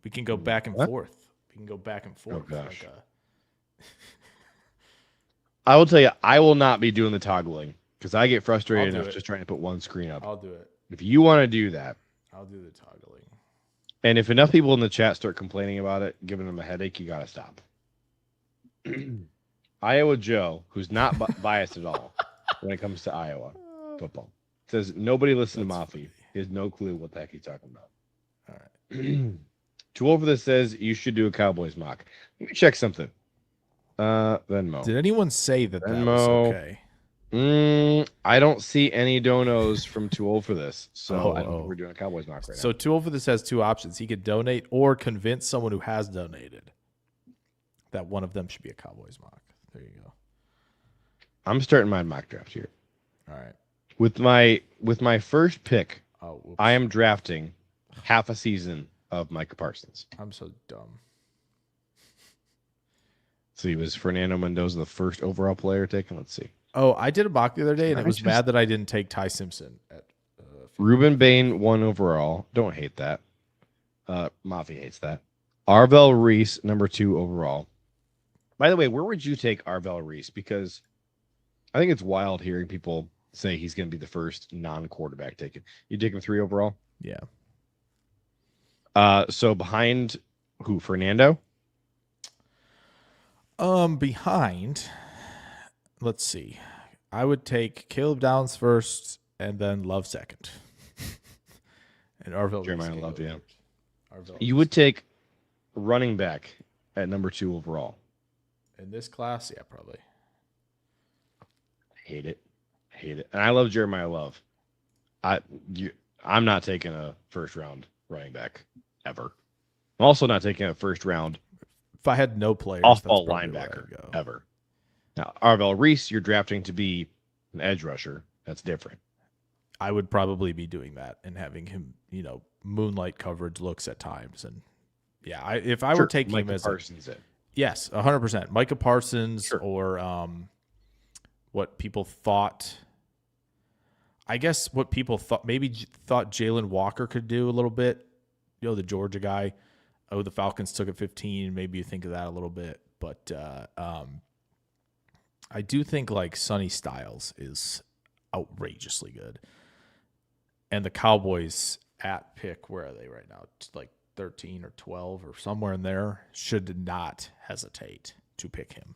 D: We can go back and forth. We can go back and forth.
C: Oh, gosh.
D: Like
C: I will tell you, I will not be doing the toggling because I get frustrated enough just trying to put one screen up.
D: I'll do it.
C: If you want to do that,
D: I'll do the toggling.
C: and if enough people in the chat start complaining about it, giving them a headache, you got to stop. Iowa Joe, who's not biased at all when it comes to Iowa football, says nobody listens to Mafi. He has no clue what the heck he's talking about.
D: All right.
C: Two over this says you should do a Cowboys mock. Let me check something. Venmo.
D: Did anyone say that
C: Venmo.
D: was okay?
C: I don't see any donos from Too Old for This, so I don't think we're doing a Cowboys mock right now.
D: So Too Old for This has two options. He could donate or convince someone who has donated that one of them should be a Cowboys mock. There you go.
C: I'm starting my mock draft here.
D: All right.
C: With my first pick, I am drafting half a season of Micah Parsons.
D: I'm so dumb.
C: So he was Fernando Mendoza, the first overall player taken. Let's see.
D: Oh, I did a mock the other day, and it was mad that I didn't take Ty Simpson.
C: Ruben Bain, 1 overall. Don't hate that. Mafi hates that. Arvell Reese, number 2 overall. By the way, where would you take Arvell Reese? Because I think it's wild hearing people say he's going to be the first non-quarterback taken. You take him 3 overall?
D: Yeah.
C: So behind who? Fernando?
D: Behind, let's see. I would take Caleb Downs first and then Love second. And Arvell.
C: Jeremiah Love, yeah.
D: Arvell
C: you would take running back at number 2 overall.
D: In this class? Yeah, probably.
C: Hate it. And I love Jeremiah Love. I'm not taking a first round running back ever. I'm also not taking a first round
D: if I had no players,
C: off-ball linebacker ever. Now, Arvell Reese, you're drafting to be an edge rusher. That's different.
D: I would probably be doing that and having him, moonlight coverage looks at times. And yeah, if I were taking
C: Micah
D: him as
C: Parsons,
D: yes, 100%. Micah Parsons or what people thought. I guess what people thought Jalen Walker could do a little bit. The Georgia guy. Oh, the Falcons took at 15. Maybe you think of that a little bit. But I do think like Sonny Styles is outrageously good. And the Cowboys at pick, where are they right now? Like 13 or 12 or somewhere in there, should not hesitate to pick him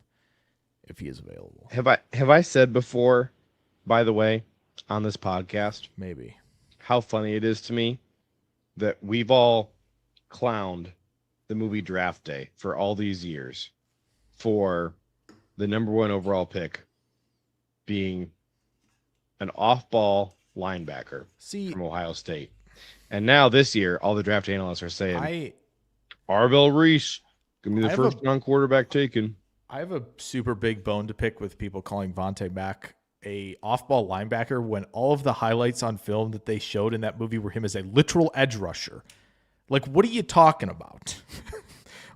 D: if he is available.
C: Have I said before, by the way, on this podcast,
D: maybe,
C: how funny it is to me that we've all clowned the movie Draft Day for all these years for the number 1 overall pick being an off-ball linebacker from Ohio State. And now this year, all the draft analysts are saying, Arvell Reese, give me the first non-quarterback taken.
D: I have a super big bone to pick with people calling Vontae Mack a off-ball linebacker when all of the highlights on film that they showed in that movie were him as a literal edge rusher. Like, what are you talking about?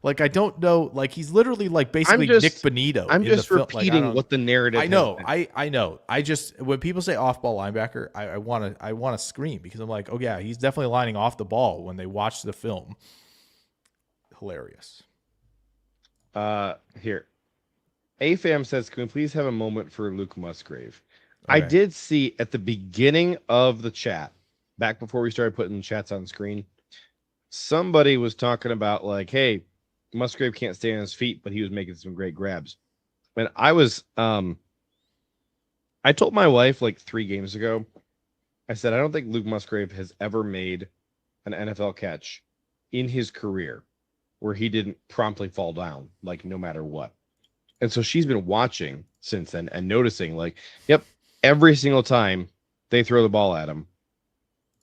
D: Like, I don't know. Like, he's literally like basically Nick Bonito.
C: I'm just repeating what the narrative.
D: I know. I know. I just, when people say off-ball linebacker, I want to scream because I'm like, oh yeah, he's definitely lining off the ball when they watch the film. Hilarious.
C: Here, AFAM says, can we please have a moment for Luke Musgrave? I
D: Okay.
C: did see at the beginning of the chat, back before we started putting chats on screen, somebody was talking about like, hey, Musgrave can't stay on his feet, but he was making some great grabs. And I was I told my wife like 3 games ago, I said, I don't think Luke Musgrave has ever made an NFL catch in his career where he didn't promptly fall down, like no matter what. And so she's been watching since then and noticing, like, yep, every single time they throw the ball at him,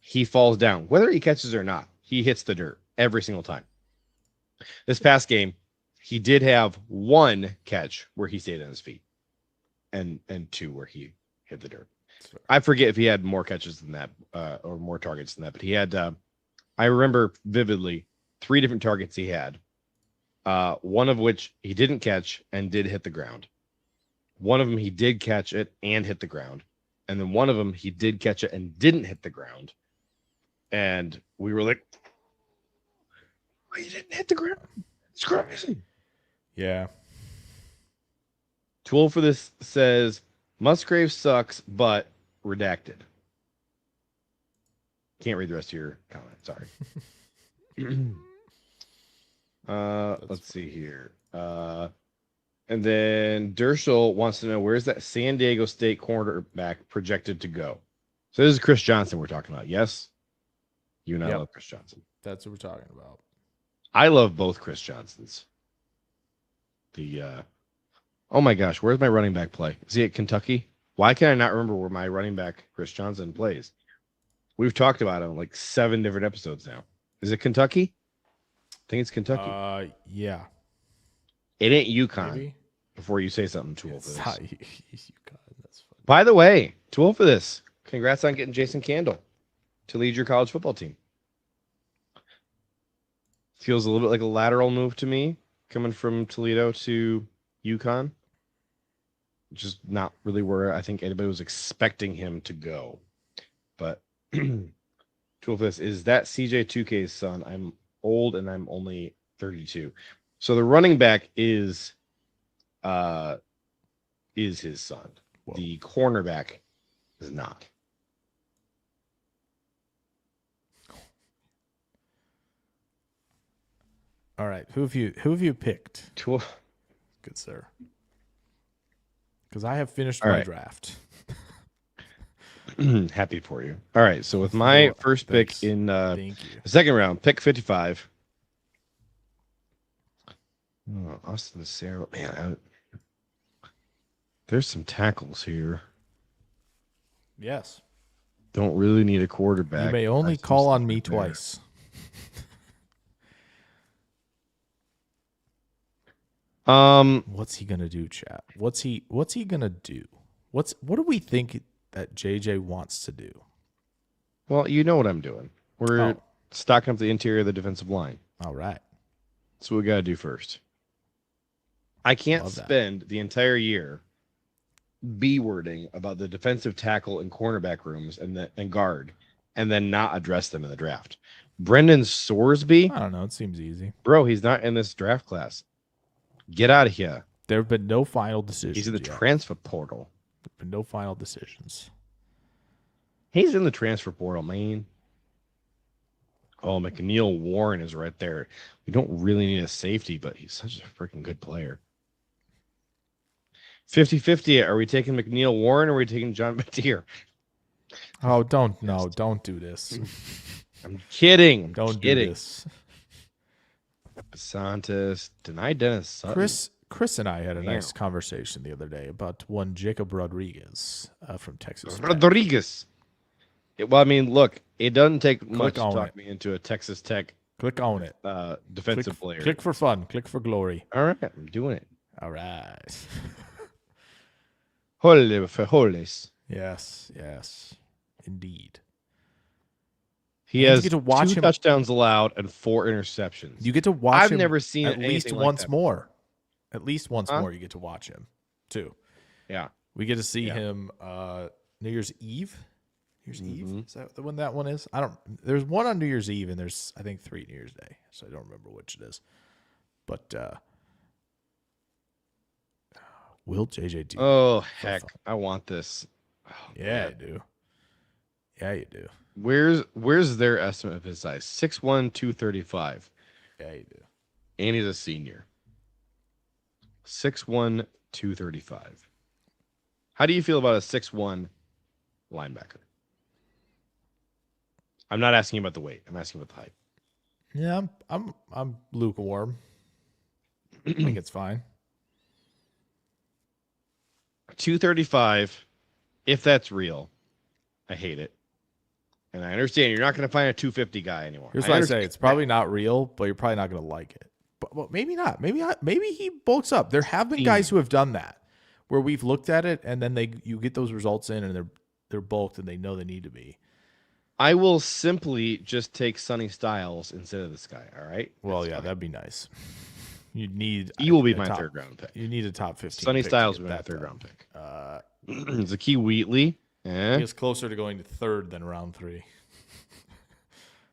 C: he falls down. Whether he catches or not, he hits the dirt every single time. This past game, he did have 1 catch where he stayed on his feet and 2 where he hit the dirt. I forget if he had more catches than that or more targets than that, but he had, I remember vividly 3 different targets he had. One of which he didn't catch and did hit the ground. One of them he did catch it and hit the ground. And then one of them he did catch it and didn't hit the ground. And we were like, oh, you didn't hit the ground? It's crazy.
D: Yeah.
C: Tool for this says Musgrave sucks, but redacted. Can't read the rest of your comment. Sorry. Let's see here. And then Dershel wants to know, where's that San Diego State cornerback projected to go? So this is Chris Johnson we're talking about. Yes, you and I love Chris Johnson.
D: That's what we're talking about.
C: I love both Chris Johnsons. Oh my gosh, where's my running back play? Is he at Kentucky? Why can I not remember where my running back Chris Johnson plays? We've talked about him like 7 different episodes now. Is it Kentucky? I think it's Kentucky.
D: Yeah.
C: It ain't UConn.
D: Maybe.
C: Before you say something, Tool for
D: It's
C: this.
D: not UConn. That's funny.
C: By the way, Tool for this. Congrats on getting Jason Candle to lead your college football team. Feels a little bit like a lateral move to me, coming from Toledo to UConn. Which is not really where I think anybody was expecting him to go. But Tool for this, is that CJ2K's son? I'm old and I'm only 32. So the running back is his son.
D: Whoa.
C: The cornerback is not.
D: All right. Who have you picked?
C: Tool.
D: Good sir. Because I have finished
C: All
D: my
C: right.
D: draft.
C: Happy for you. All right. So with my first pick
D: Thanks.
C: in
D: Thank you.
C: the second round, pick 55. Oh, Austin Sarah. Man, there's some tackles here.
D: Yes.
C: Don't really need a quarterback.
D: You may only call on me twice. What's he gonna do, chat? What's he gonna do? What do we think that JJ wants to do?
C: Well, you know what I'm doing. We're stocking up the interior of the defensive line.
D: All right.
C: That's what we got to do first. I can't
D: Love that.
C: spend the entire year B-wording about the defensive tackle and cornerback rooms and guard, and then not address them in the draft. Brendan Sorsby,
D: I don't know. It seems easy.
C: bro, he's not in this draft class. Get out of here.
D: There have been no final decisions.
C: He's in the
D: yet.
C: transfer portal.
D: There have been no final decisions.
C: He's in the transfer portal, man. Oh, McNeil Warren is right there. We don't really need a safety, but he's such a freaking good player. 50-50. Are we taking McNeil Warren or are we taking John Batir?
D: Oh, don't do this.
C: I'm kidding.
D: Don't
C: do
D: this.
C: Santos, deny Dennis Sutton.
D: Chris and I had a
C: Damn.
D: nice conversation the other day about one Jacob Rodriguez from Texas Tech.
C: Rodriguez. Well, I mean, look, it doesn't take much to
D: on
C: talk
D: it.
C: me into a Texas Tech
D: Click on it.
C: defensive player.
D: Click for fun. Click for glory.
C: All right, I'm doing it.
D: All right.
C: Holy for holies.
D: Yes, indeed.
C: He
D: And you
C: has
D: get to watch
C: 2
D: him-
C: touchdowns allowed and 4 interceptions.
D: You get to watch
C: I've
D: him
C: never seen
D: at least
C: anything like
D: once
C: that.
D: more. At least once
C: Huh?
D: more you get to watch him, too.
C: Yeah.
D: We get to see
C: Yeah.
D: him New Year's Eve. New Year's
C: Mhm.
D: Eve? Is that when that one is? There's one on New Year's Eve and there's I think 3 New Year's Day. So I don't remember which it is. But will JJ do?
C: Oh, heck. I want this.
D: Yeah,
C: man.
D: you do. Yeah, you do.
C: Where's their estimate of his size? 6'1", 235.
D: Yeah, you do.
C: And he's a senior. 6'1", 235. How do you feel about a 6'1" linebacker? I'm not asking about the weight. I'm asking about the height.
D: Yeah, I'm lukewarm. I think it's fine.
C: 235, if that's real, I hate it. And I understand you're not going to find a 250 guy anymore.
D: Here's what I say: it's probably not real, but you're probably not going to like it. But maybe not. Maybe he bulks up. There have been guys who have done that, where we've looked at it and then you get those results in and they're bulked and they know they need to be.
C: I will simply just take Sonny Styles instead of this guy. All right.
D: Well,
C: That's
D: yeah,
C: fine.
D: that'd be nice. You need.
C: He will be my
D: top,
C: third round pick.
D: You need a top 15.
C: Sonny
D: pick
C: Styles
D: to
C: will
D: get
C: be my
D: that
C: third
D: done.
C: round pick. Zakee Wheatley.
D: He is closer to going to third than round 3.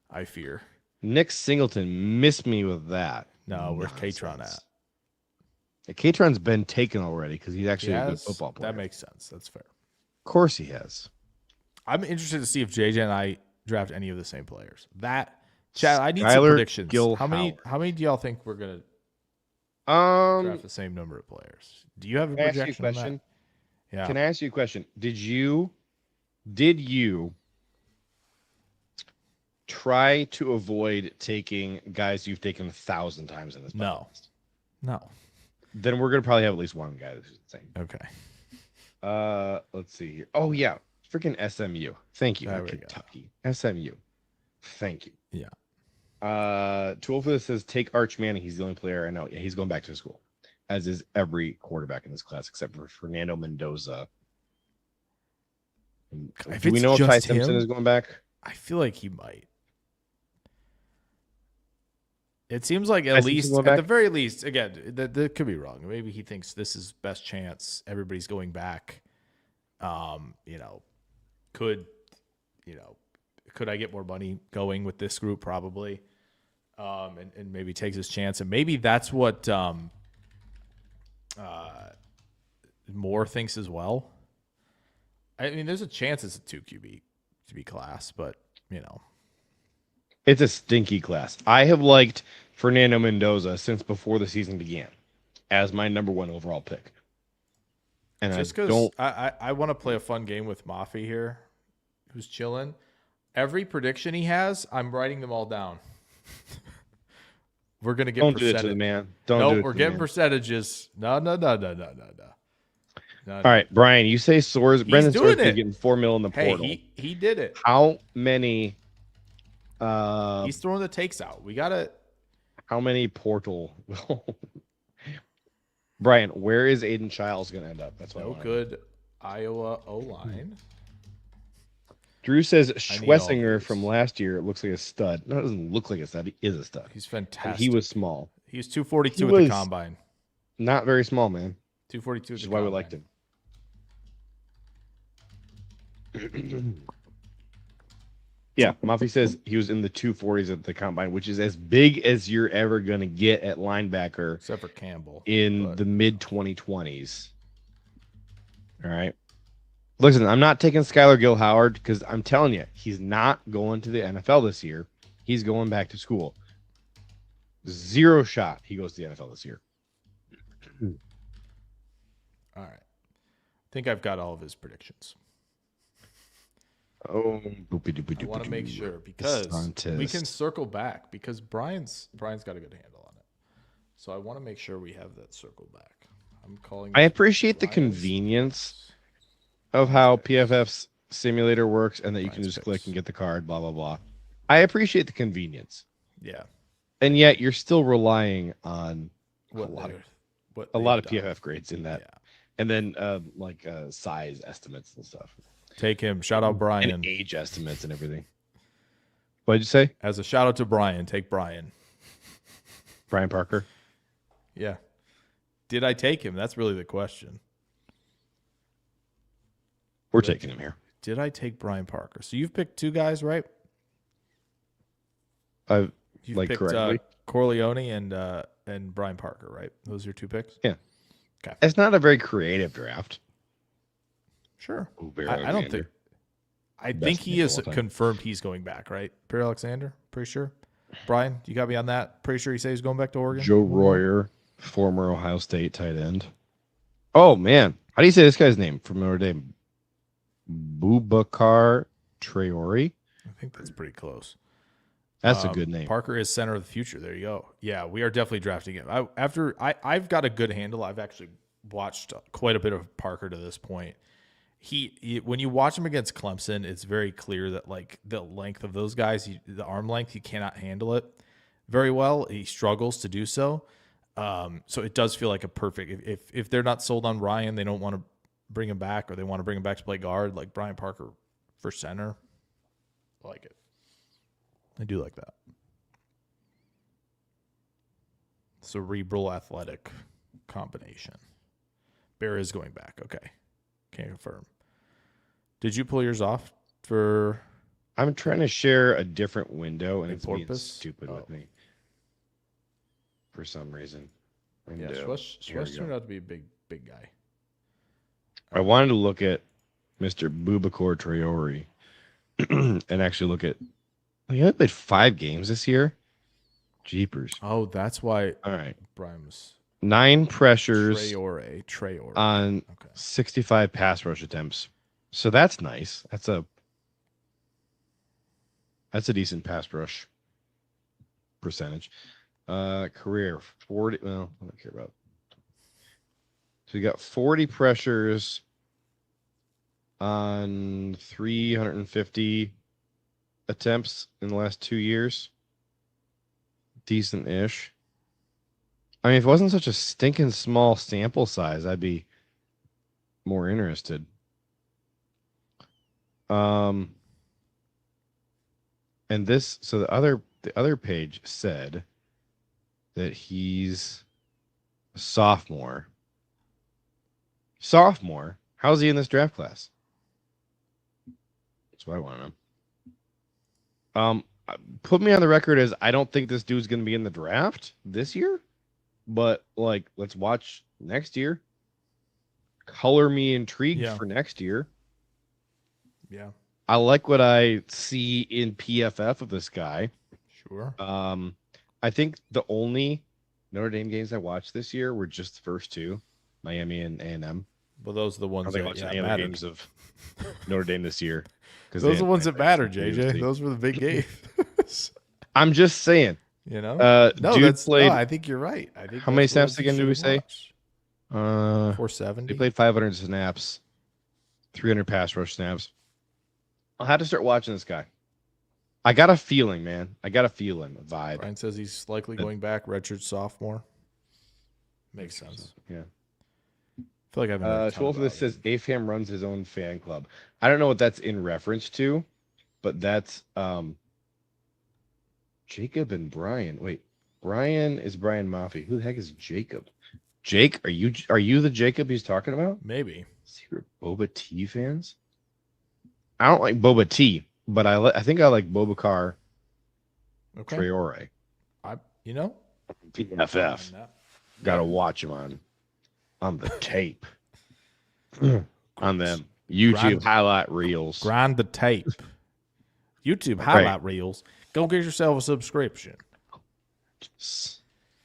D: I fear.
C: Nick Singleton missed me with that.
D: No, where's Katron at?
C: Yeah, Katron's been taken already because he's actually a good football player.
D: That makes sense. That's fair.
C: Of course he has.
D: I'm interested to see if JJ and I draft any of the same players. Chad, I need some
C: Skylar
D: predictions.
C: Gill
D: How many do y'all think we're gonna draft the same number of players? Do you have a
C: Can I ask you a
D: projection on
C: question?
D: that? Yeah.
C: Can I ask you a question? Did you try to avoid taking guys you've taken 1,000 times in this podcast?
D: No.
C: Then we're gonna probably have at least one guy that's the same.
D: Okay.
C: Let's see here. Oh yeah, freaking SMU. Thank you,
D: There we
C: Kentucky. SMU. Thank you.
D: Yeah.
C: Tool for this says take Arch Manning. He's the only player I know. Yeah, he's going back to school, as is every quarterback in this class except for Fernando Mendoza.
D: If
C: Do we
D: it's
C: know if Ty
D: just
C: Simpson
D: him,
C: is going back?
D: I feel like he might. It seems like
C: Ty
D: at
C: Simpson
D: least,
C: going
D: at
C: back?
D: the very least, again, that could be wrong. Maybe he thinks this is best chance. Everybody's going back. Could I get more money going with this group? Probably. And maybe takes his chance. And maybe that's what Moore thinks as well. I mean, there's a chance it's a 2 QB class, but
C: It's a stinky class. I have liked Fernando Mendoza since before the season began as my number 1 overall pick. And
D: just because I want to play a fun game with Mafi here, who's chilling. Every prediction he has, I'm writing them all down. We're gonna get
C: Don't do it to the man.
D: We're getting percentages. No.
C: All right, Brian, you say Soares. Brendan
D: doing
C: Soares is
D: it.
C: getting $4 million in the portal.
D: Hey, he did it.
C: How many?
D: He's throwing the takes out. We gotta.
C: How many portal? Brian, where is Aiden Childs going to end up? That's what I
D: No
C: want.
D: good Iowa O-line.
C: Drew says
D: need all
C: Schwessinger
D: these.
C: from last year looks like a stud. No, it doesn't look like a stud. He is a stud.
D: He's
C: And
D: fantastic.
C: he was small.
D: He was 242
C: He
D: at the
C: was-
D: combine.
C: Not very small, man.
D: 242 at
C: Which
D: the
C: is why we
D: combine.
C: liked him. Yeah, Mafi says he was in the 240s at the combine, which is as big as you're ever going to get at linebacker
D: Except for Campbell.
C: in
D: but-
C: the mid 2020s. All right. Listen, I'm not taking Skylar Gill Howard because I'm telling you, he's not going to the NFL this year. He's going back to school. Zero shot he goes to the NFL this year.
D: All right. I think I've got all of his predictions.
C: Oh,
D: I want to make sure because we can circle back because Brian's got a good handle on it. So I want to make sure we have that circle back. I'm calling.
C: I
D: this
C: appreciate the
D: Brian's
C: convenience of how PFF's simulator works and that you can
D: Brian's
C: just click
D: picks.
C: and get the card, blah, blah, blah. I appreciate the convenience.
D: Yeah.
C: And yet you're still relying on a lot of
D: they've done.
C: PFF grades in that.
D: Yeah.
C: And then size estimates and stuff.
D: Take him. Shout out Brian.
C: And age estimates and everything. What did you say?
D: As a shout out to Brian, take Brian.
C: Brian Parker?
D: Yeah. Did I take him? That's really the question.
C: We're taking him here.
D: Did I take Brian Parker? So you've picked 2 guys, right?
C: I've
D: You've
C: like
D: picked
C: correctly.
D: Corleone and Brian Parker, right? Those are your 2 picks?
C: Yeah.
D: Okay.
C: It's not a very creative draft.
D: Sure.
C: Uber
D: I don't think.
C: Alexander.
D: I
C: Best
D: think he
C: name of
D: is
C: all time.
D: confirmed he's going back, right? Perry Alexander, pretty sure. Brian, you got me on that? Pretty sure he says he's going back to Oregon?
C: Joe Royer, former Ohio State tight end. Oh, man. How do you say this guy's name from Notre Dame? Boubacar Traore?
D: I think that's pretty close.
C: That's a good name.
D: Parker is center of the future. There you go. Yeah, we are definitely drafting him. I've got a good handle. I've actually watched quite a bit of Parker to this point. He when you watch him against Clemson, it's very clear that like the length of those guys, the arm length, he cannot handle it very well. He struggles to do so. So it does feel like a perfect. If they're not sold on Ryan, they don't want to bring him back, or they want to bring him back to play guard, like Brian Parker for center. I like it. I do like that. Cerebral athletic combination. Bear is going back. Okay. Can't confirm. Did you pull yours off for?
C: I'm trying to share a different window, and it's being
D: Porpoise?
C: stupid with me for some reason.
D: Yeah,
C: Window. Here we
D: Swesh
C: go.
D: turned out to be a big guy.
C: I wanted to look at Mr. Boubacar Traore and actually look at. He only played 5 games this year. Jeepers.
D: Oh, that's why
C: All right.
D: Brian was
C: 9 pressures
D: Traore.
C: on
D: Okay.
C: 65 pass rush attempts. So that's nice. That's a decent pass rush percentage. Career 40. Well, I don't care about. So you got 40 pressures on 350 attempts in the last 2 years. Decent-ish. I mean, if it wasn't such a stinking small sample size, I'd be more interested. And this, so the other page said that he's a sophomore. Sophomore? How's he in this draft class? That's what I want to know. Put me on the record as I don't think this dude's going to be in the draft this year, but like, let's watch next year. Color me intrigued for next year.
D: Yeah.
C: I like what I see in PFF of this guy.
D: Sure.
C: I think the only Notre Dame games I watched this year were just the first 2, Miami and A&M.
D: Well, those are the
C: I
D: ones
C: don't think I
D: that
C: watched any other
D: mattered.
C: games of Notre Dame this year.
D: Those are the ones that matter, JJ. Those were the big games.
C: I'm just saying.
D: You know?
C: No,
D: I think you're right. I think
C: how many
D: that's what
C: snaps
D: you
C: again did we
D: should
C: say?
D: watch.
C: 470. He
D: 470.
C: played 500 snaps, 300 pass rush snaps. I'll have to start watching this guy. I got a feeling, man. I got a feeling, a vibe.
D: Brian says he's likely going back, redshirt sophomore. Makes sense.
C: Yeah.
D: I feel like I've heard a ton
C: Tool for this
D: about
C: says AFAM runs his own fan club. I don't know what that's in reference to, but that's Jacob and Brian. Wait, Brian is Brian Maffey. Who the heck is Jacob? Jake, are you the Jacob he's talking about?
D: Maybe.
C: Secret Boba Tea fans? I don't like Boba Tea, but I think I like Boubacar
D: Okay.
C: Traore. PFF. Gotta watch him on the tape. On them YouTube highlight reels.
D: Grind the tape. YouTube highlight reels. Go get yourself a subscription.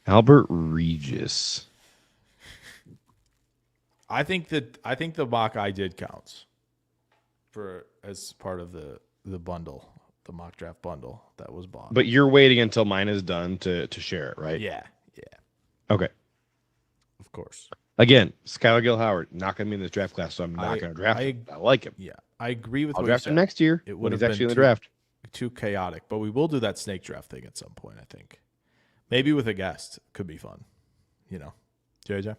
C: Albert Regis.
D: I think the mock I did counts for as part of the bundle, the mock draft bundle that was bought.
C: But you're waiting until mine is done to share it, right?
D: Yeah.
C: Okay.
D: Of course.
C: Again, Skylar Gill Howard not going to be in this draft class, so I'm not going to draft him. I like him.
D: Yeah, I agree with
C: I'll
D: what
C: draft
D: you
C: him
D: said.
C: next year.
D: It
C: when
D: would
C: he's
D: have
C: actually in
D: been
C: the draft.
D: too chaotic, but we will do that snake draft thing at some point. I think maybe with a guest could be fun. You know, JJ,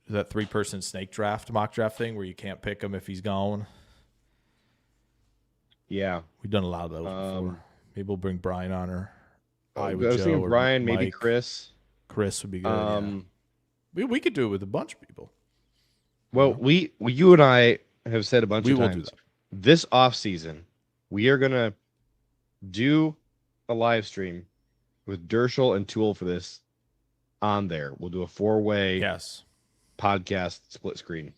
D: that 3-person snake draft mock draft thing where you can't pick him if he's gone.
C: Yeah,
D: we've done a lot of those before. Maybe we'll bring Brian on her.
C: I was thinking Brian, maybe
D: Mike.
C: Chris.
D: Chris would be good. We could do it with a bunch of people.
C: Well, you and I have said a bunch of times.
D: Do that.
C: This off season, we are gonna do a live stream with Dershel and Tool for this on there. We'll do a 4-way podcast split screen.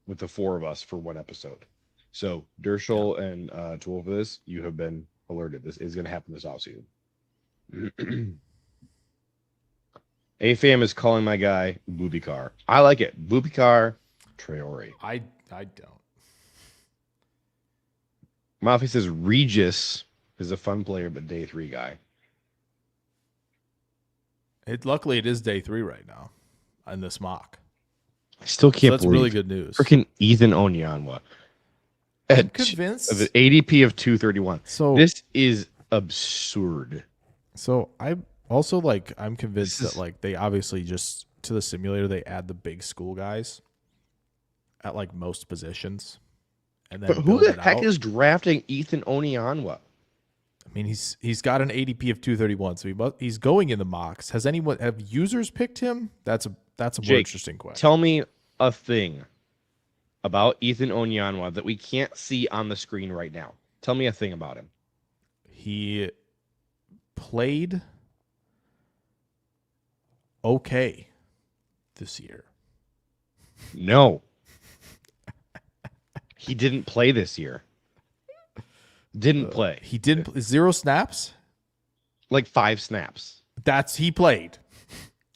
C: with the 4 of us for 1 episode. So Dershel and Tool for this, you have been alerted. This is going to happen this offseason. AFAM is calling my guy Bubikar. I like it. Bubikar Traore.
D: I don't.
C: Mafi says Regis is a fun player, but day 3 guy.
D: Luckily, it is day 3 right now in this mock.
C: I still can't
D: that's
C: believe
D: really good news.
C: Freaking Ethan Onyanwa.
D: I'm convinced
C: of an ADP of 231.
D: So
C: this is absurd.
D: So I'm also like I'm convinced that like they obviously just to the simulator they add the big school guys at like most positions. And then
C: but who the heck is drafting Ethan Onyanwa?
D: I mean, he's got an ADP of 231, so he's going in the mocks. Have users picked him? That's a more interesting question.
C: Tell me a thing about Ethan Onyanwa that we can't see on the screen right now. Tell me a thing about him.
D: He played okay this year.
C: No. He didn't play this year. Didn't play.
D: He didn't 0 snaps?
C: Like 5 snaps.
D: He played.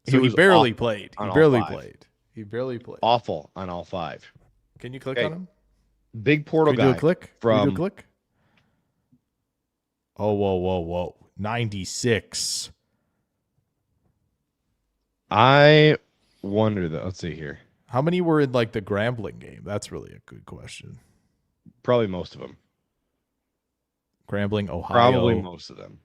D: So he barely played. He barely played.
C: Awful on all 5.
D: Can you click on him?
C: Big portal guy.
D: Do a click? Can you do a click? Oh, whoa. 96.
C: I wonder though. Let's see here.
D: How many were in like the Grambling game? That's really a good question.
C: Probably most of them.
D: Grambling, Ohio.
C: Probably most of them.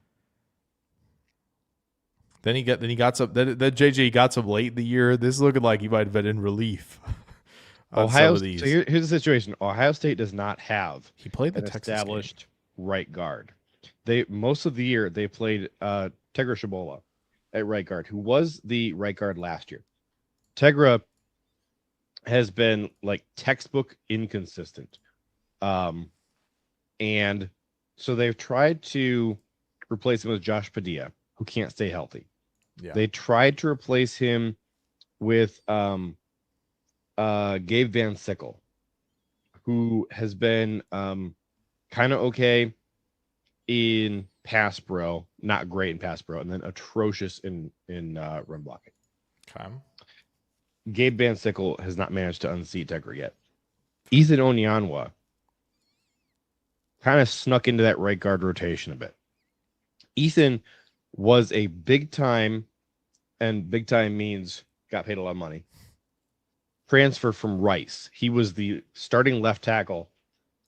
D: Then he got some. Then JJ got some late in the year. This is looking like he might have been in relief.
C: Ohio. So here's the situation. Ohio State does not have.
D: He played the
C: an
D: Texas
C: established right guard. Most of the year they played Tegra Shabola at right guard, who was the right guard last year. Tegra has been like textbook inconsistent, and so they've tried to replace him with Josh Padilla, who can't stay healthy.
D: Yeah.
C: They tried to replace him with Gabe Van Sickle, who has been kind of okay in pass pro, not great in pass pro, and then atrocious in run blocking.
D: Okay.
C: Gabe Van Sickle has not managed to unseat Tegra yet. Ethan Onyanwa kind of snuck into that right guard rotation a bit. Ethan was a big time, and big time means got paid a lot of money, transfer from Rice. He was the starting left tackle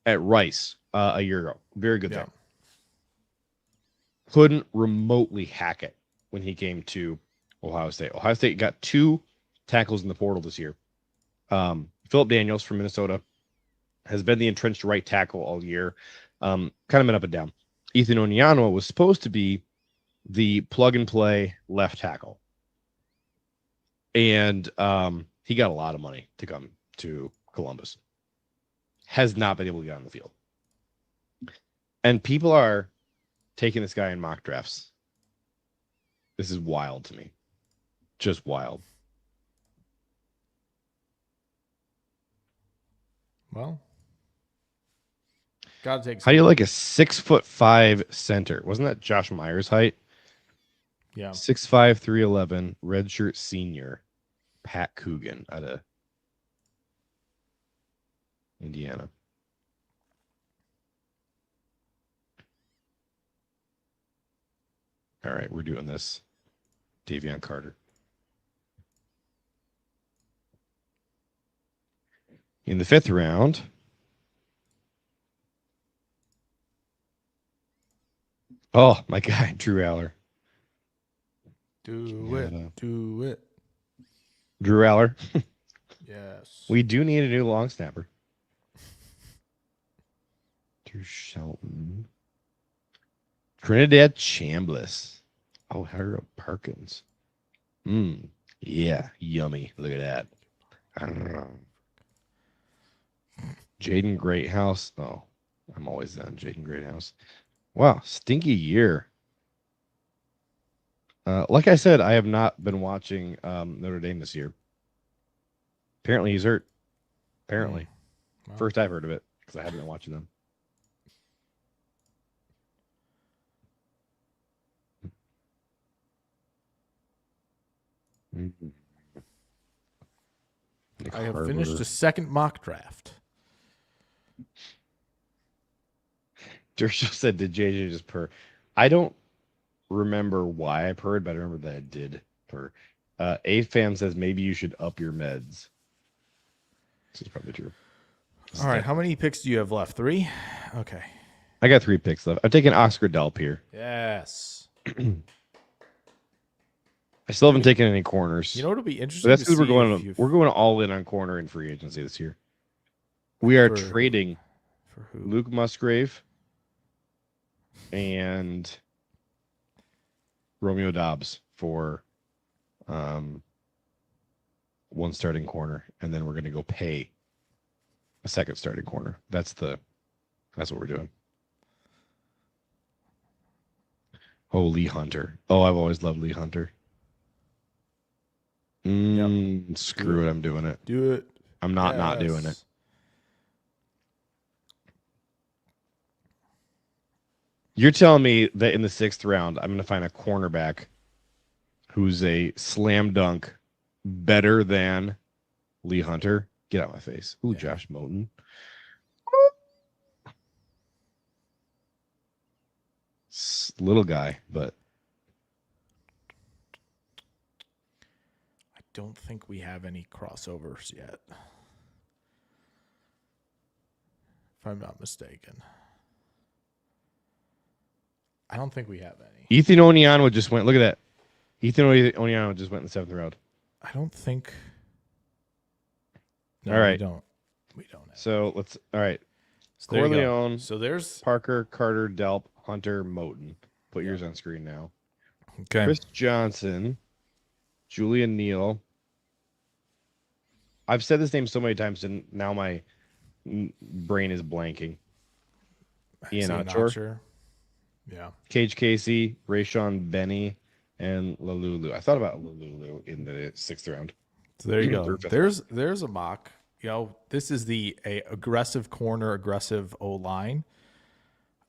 C: at Rice a year ago. Very good thing. Couldn't remotely hack it when he came to Ohio State. Ohio State got 2 tackles in the portal this year. Philip Daniels from Minnesota has been the entrenched right tackle all year. Kind of been up and down. Ethan Onyanwa was supposed to be the plug and play left tackle. And he got a lot of money to come to Columbus. Has not been able to get on the field. And people are taking this guy in mock drafts. This is wild to me. Just wild.
D: Well, gotta take.
C: How do you like a 6'5" center? Wasn't that Josh Myers' height?
D: Yeah.
C: 6'5", 311, redshirt senior, Pat Coogan out of Indiana. All right, we're doing this. Davion Carter. In the 5th round, oh, my guy, Drew Aller.
D: Do it.
C: Drew Aller.
D: Yes.
C: We do need a new long snapper. Drew Shelton. Trinidad Chambliss. Oh, Harold Perkins. Yeah, yummy. Look at that. Jayden Greathouse. Oh, I'm always on Jayden Greathouse. Wow, stinky year. Like I said, I have not been watching Notre Dame this year. Apparently he's hurt. Apparently.
D: Wow.
C: First I've heard of it because I haven't been watching them.
D: I have finished a second mock draft.
C: Dershaw said, did JJ just purr? I don't remember why I purred, but I remember that I did purr. A-Fam says, maybe you should up your meds. This is probably true.
D: All right, how many picks do you have left? 3? Okay.
C: I got 3 picks left. I'm taking Oscar Delp here.
D: Yes.
C: I still haven't taken any corners.
D: You know what would be interesting?
C: But that's because we're going all in on corner in free agency this year. We are trading
D: for who?
C: Luke Musgrave and Romeo Doubs for one starting corner, and then we're going to go pay a second starting corner. That's what we're doing. Oh, Lee Hunter. Oh, I've always loved Lee Hunter. Screw it. I'm doing it.
D: Do it.
C: I'm not doing it. You're telling me that in the 6th round, I'm going to find a cornerback who's a slam dunk better than Lee Hunter? Get out of my face. Ooh, yeah. Josh Moten. Little guy, but
D: I don't think we have any crossovers yet. If I'm not mistaken. I don't think we have any.
C: Ethan Oniano just went. Look at that. Ethan Oniano just went in the 7th round.
D: I don't think. No,
C: all right.
D: We don't have
C: so let's. All right.
D: So
C: Corleone.
D: So there's
C: Parker, Carter, Delp, Hunter, Moten. Put yours on screen now.
D: Okay.
C: Chris Johnson, Julian Neal. I've said this name so many times, and now my brain is blanking. Ian Ochoa.
D: Yeah.
C: Cage Casey, Rashan Benny, and Lalulu. I thought about Lalulu in the 6th round.
D: So there you go. There's a mock. You know, this is the aggressive corner, aggressive O-line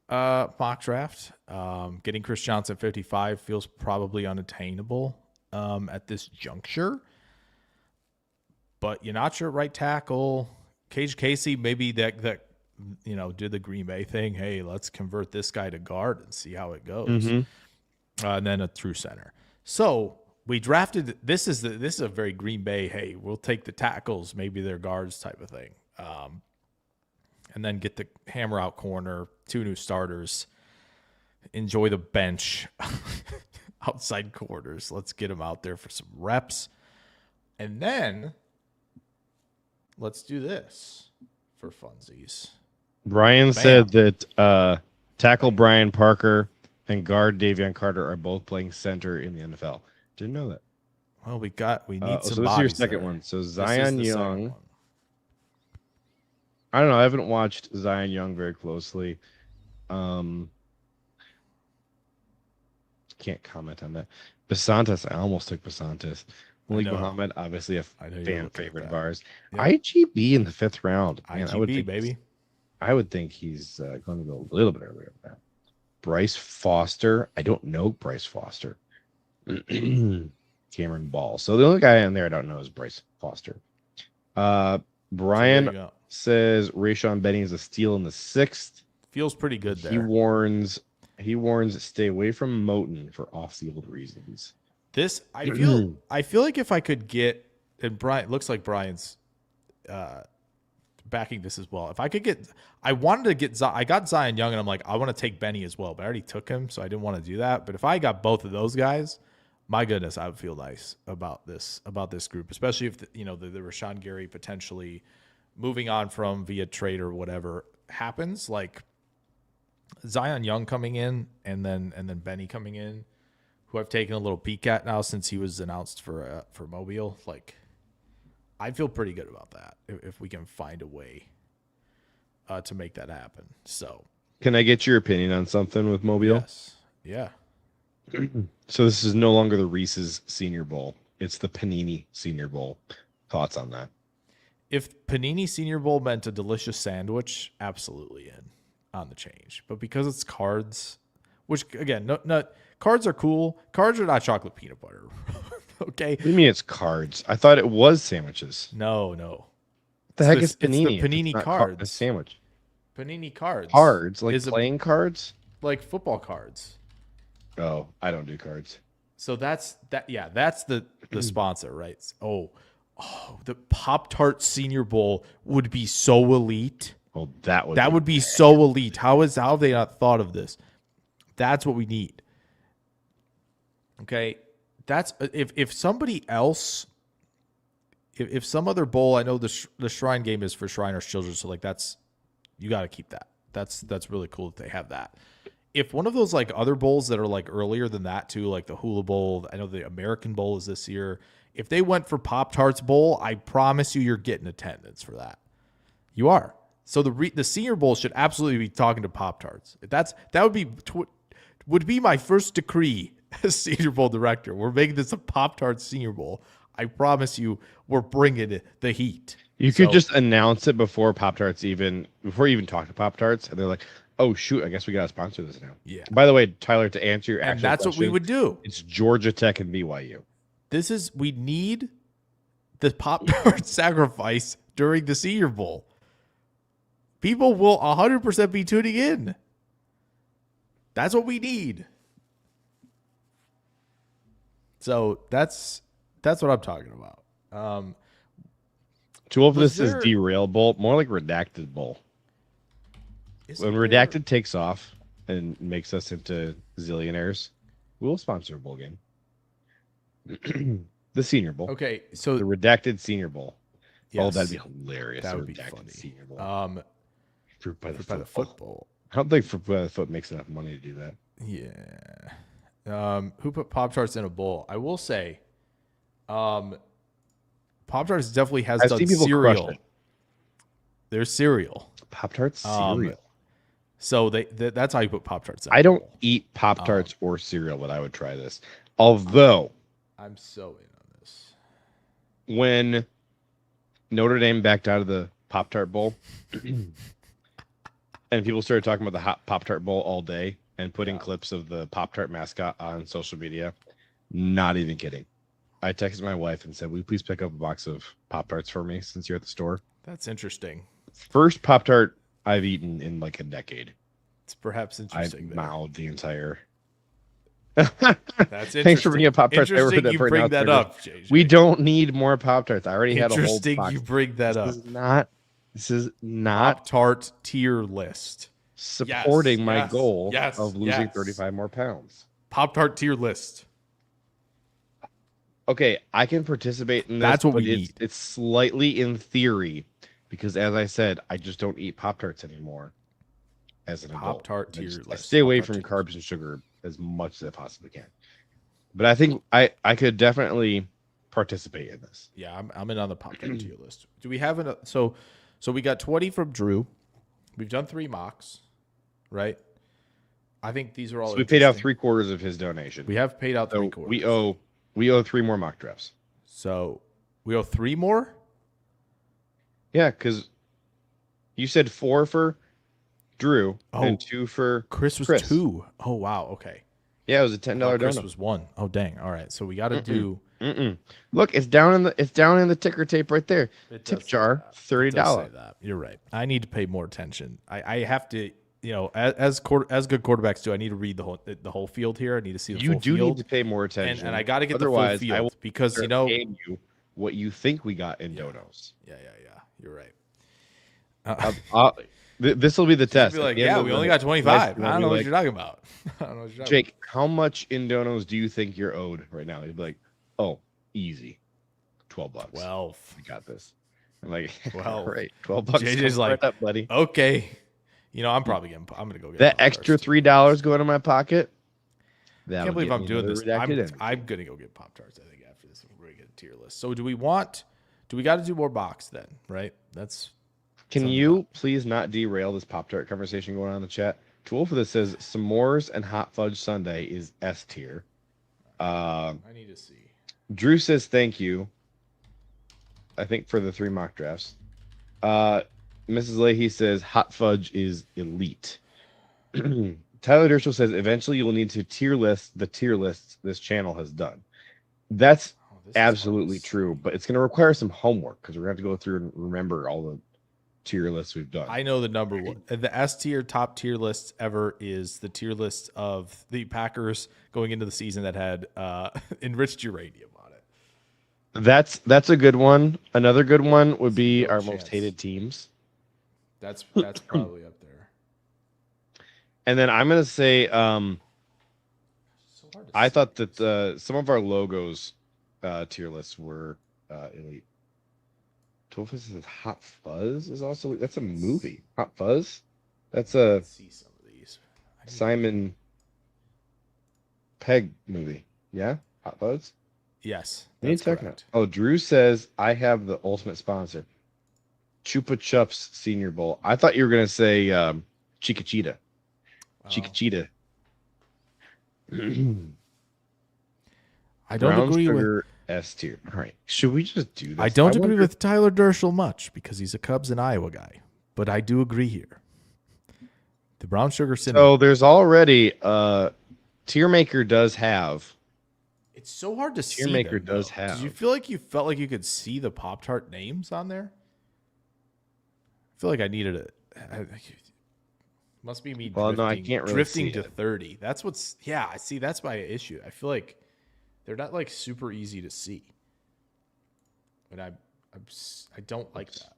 D: mock draft. Getting Chris Johnson 55 feels probably unattainable at this juncture. But you're not sure right tackle. Cage Casey, maybe that did the Green Bay thing. Hey, let's convert this guy to guard and see how it goes.
C: Mm-hmm.
D: And then a true center. So we drafted. This is a very Green Bay. Hey, we'll take the tackles, maybe they're guards type of thing, and then get the hammer out corner. 2 new starters. Enjoy the bench, outside quarters. Let's get them out there for some reps, and then let's do this for funsies.
C: Brian said that tackle Brian Parker and guard Davion Carter are both playing center in the NFL. Didn't know that.
D: Well, we need some.
C: So this is your second one. So Zion Young. I don't know. I haven't watched Zion Young very closely. Can't comment on that. Basantas. I almost took Basantas. Malik Muhammad, obviously a fan favorite of ours. Yep. IGB in the 5th round. Man,
D: IGB, baby.
C: I would think he's going to go a little bit earlier than that. Bryce Foster. I don't know Bryce Foster. Cameron Ball. So the only guy in there I don't know is Bryce Foster. Brian says Rashan Benny is a steal in the 6th.
D: Feels pretty good there.
C: He warns stay away from Moten for off-field reasons.
D: This I feel like if I could get, and Brian looks like Brian's backing this as well. If I could get, I got Zion Young, and I'm like, I want to take Benny as well, but I already took him, so I didn't want to do that. But if I got both of those guys, my goodness, I would feel nice about this group, especially if the Rashan Gary potentially moving on from via trade or whatever happens, like Zion Young coming in and then Benny coming in, who I've taken a little peek at now since he was announced for Mobile. Like, I feel pretty good about that if we can find a way to make that happen. So,
C: can I get your opinion on something with Mobile?
D: Yes. Yeah.
C: So this is no longer the Reese's Senior Bowl; it's the Panini Senior Bowl. Thoughts on that?
D: If Panini Senior Bowl meant a delicious sandwich, absolutely in on the change. But because it's cards, which again, not cards are cool. Cards are not chocolate peanut butter. Okay.
C: What do you mean it's cards? I thought it was sandwiches.
D: No.
C: What the heck is Panini?
D: It's the Panini
C: It's not
D: cards.
C: A sandwich.
D: Panini cards.
C: Cards? Like playing cards?
D: Like football cards.
C: Oh, I don't do cards.
D: So that's the sponsor, right? Oh, the Pop-Tarts Senior Bowl would be so elite.
C: Well, that
D: would be so elite. How have they not thought of this? That's what we need. Okay, that's if somebody else, if some other bowl, I know the Shrine game is for Shriners children, so like you got to keep that. That's really cool that they have that. If one of those like other bowls that are like earlier than that too, like the Hula Bowl, I know the American Bowl is this year. If they went for Pop-Tarts Bowl, I promise you're getting attendance for that. You are. So the Senior Bowl should absolutely be talking to Pop-Tarts. That would be my first decree as Senior Bowl director. We're making this a Pop-Tarts Senior Bowl. I promise you, we're bringing the heat.
C: You could just announce it before you even talk to Pop-Tarts, and they're like, "Oh shoot, I guess we got to sponsor this now."
D: Yeah.
C: By the way, Tyler, to answer your
D: and that's
C: question,
D: what we would do.
C: It's Georgia Tech and BYU.
D: We need the Pop-Tart sacrifice during the Senior Bowl. People will 100% be tuning in. That's what we need. So that's what I'm talking about.
C: Tool of this is Derailed Bowl, more like Redacted Bowl. When Redacted takes off and makes us into zillionaires, we'll sponsor a bowl game. The Senior Bowl.
D: Okay, so
C: the Redacted Senior Bowl.
D: Yes,
C: oh, that'd be hilarious.
D: That would be funny.
C: Senior Bowl. Fruit by the Football. I don't think Fruit by the Foot makes enough money to do that.
D: Yeah. Who put Pop-Tarts in a bowl? I will say, Pop-Tarts definitely has done cereal. There's cereal.
C: Pop-Tarts cereal.
D: So that's how you put Pop-Tarts in.
C: I don't eat Pop-Tarts or cereal, but I would try this. Although
D: I'm so in on this.
C: When Notre Dame backed out of the Pop-Tart Bowl, and people started talking about the hot Pop-Tart Bowl all day and putting clips of the Pop-Tart mascot on social media, not even kidding. I texted my wife and said, "Will you please pick up a box of Pop-Tarts for me since you're at the store?"
D: That's interesting.
C: First Pop-Tart I've eaten in like a decade.
D: It's perhaps interesting.
C: I mouthed the entire.
D: That's interesting.
C: Thanks for bringing up Pop-Tarts.
D: Interesting you bring that up, JJ.
C: We don't need more Pop-Tarts. I already had a whole box.
D: Interesting you bring that up.
C: This is not
D: Pop-Tart tier list.
C: Supporting my goal of losing 35 more pounds.
D: Pop-Tart tier list.
C: Okay, I can participate in this.
D: That's what we need.
C: It's slightly in theory because, as I said, I just don't eat Pop-Tarts anymore as an adult.
D: Pop-Tart tier list.
C: I stay away from carbs and sugar as much as I possibly can. But I think I could definitely participate in this.
D: Yeah, I'm in on the Pop-Tart tier list. Do we have an so we got 20 from Drew. We've done 3 mocks, right? I think these are all.
C: So we paid out 3/4 of his donation.
D: We have paid out 3/4.
C: We owe 3 more mock drafts.
D: So we owe 3 more?
C: Yeah, because you said 4 for Drew and 2 for
D: Chris. Was 2. Oh wow. Okay.
C: Yeah, it was a $10 donut.
D: Chris was 1. Oh dang. All right. So we got to do.
C: Look, it's down in the ticker tape right there. Tip jar, $30.
D: You're right. I need to pay more attention. I have to. As good quarterbacks do, I need to read the whole field here. I need to see the full field.
C: You do need to pay more attention,
D: and I got to get the full field because
C: pay you what you think we got in donos.
D: Yeah. You're right.
C: This will be the test.
D: Be like, we only got 25. I don't know what you're talking about.
C: Jake, how much in donos do you think you're owed right now? You'd be like, oh, easy, $12.
D: 12.
C: We got this. I'm like,
D: 12.
C: Right, $12.
D: JJ's like,
C: up, buddy.
D: Okay. I'm going to go get
C: that extra $3 going in my pocket.
D: I can't believe I'm doing this. I'm going to go get Pop-Tarts, I think, after this. We're going to get a tier list. So do we got to do more box then, right?
C: Can you please not derail this Pop-Tart conversation going on in the chat? Tool for this says s'mores and hot fudge sundae is S tier.
D: I need to see.
C: Drew says thank you. I think for the 3 mock drafts. Mrs. Lahey says hot fudge is elite. Tyler Dershel says eventually you will need to tier list the tier lists this channel has done. That's absolutely true, but it's going to require some homework because we're going to have to go through and remember all the tier lists we've done.
D: I know the number one. The S tier top tier list ever is the tier list of the Packers going into the season that had enriched uranium on it.
C: That's a good one. Another good one would be
D: No
C: our
D: chance.
C: most hated teams.
D: That's probably up there.
C: And then I'm going to say
D: So hard to
C: I
D: see.
C: thought that some of our logos tier lists were elite. Tofu says Hot Fuzz is also that's a movie. Hot Fuzz, that's a
D: Let's see some of these.
C: Simon Pegg movie. Yeah, Hot Fuzz.
D: Yes,
C: What are you
D: that's
C: talking
D: correct.
C: about? Oh, Drew says I have the ultimate sponsor, Chupa Chups Senior Bowl. I thought you were gonna say Chica Cheetah. Chica Cheetah.
D: I don't agree with.
C: S tier. All right. Should we just do this?
D: I don't agree
C: wonder-
D: with Tyler Dershel much because he's a Cubs and Iowa guy, but I do agree here. The brown sugar cinnamon.
C: So there's already tier maker does have.
D: It's so hard to see.
C: Tier maker
D: them,
C: does
D: though.
C: have.
D: Did you feel like you felt like you could see the Pop-Tart names on there? I feel like I needed it. Must be me.
C: Well, no, I
D: drifting,
C: can't really
D: drifting
C: see
D: to
C: it.
D: 30. That's what's. Yeah, I see. That's my issue. I feel like they're not like super easy to see, and I don't like that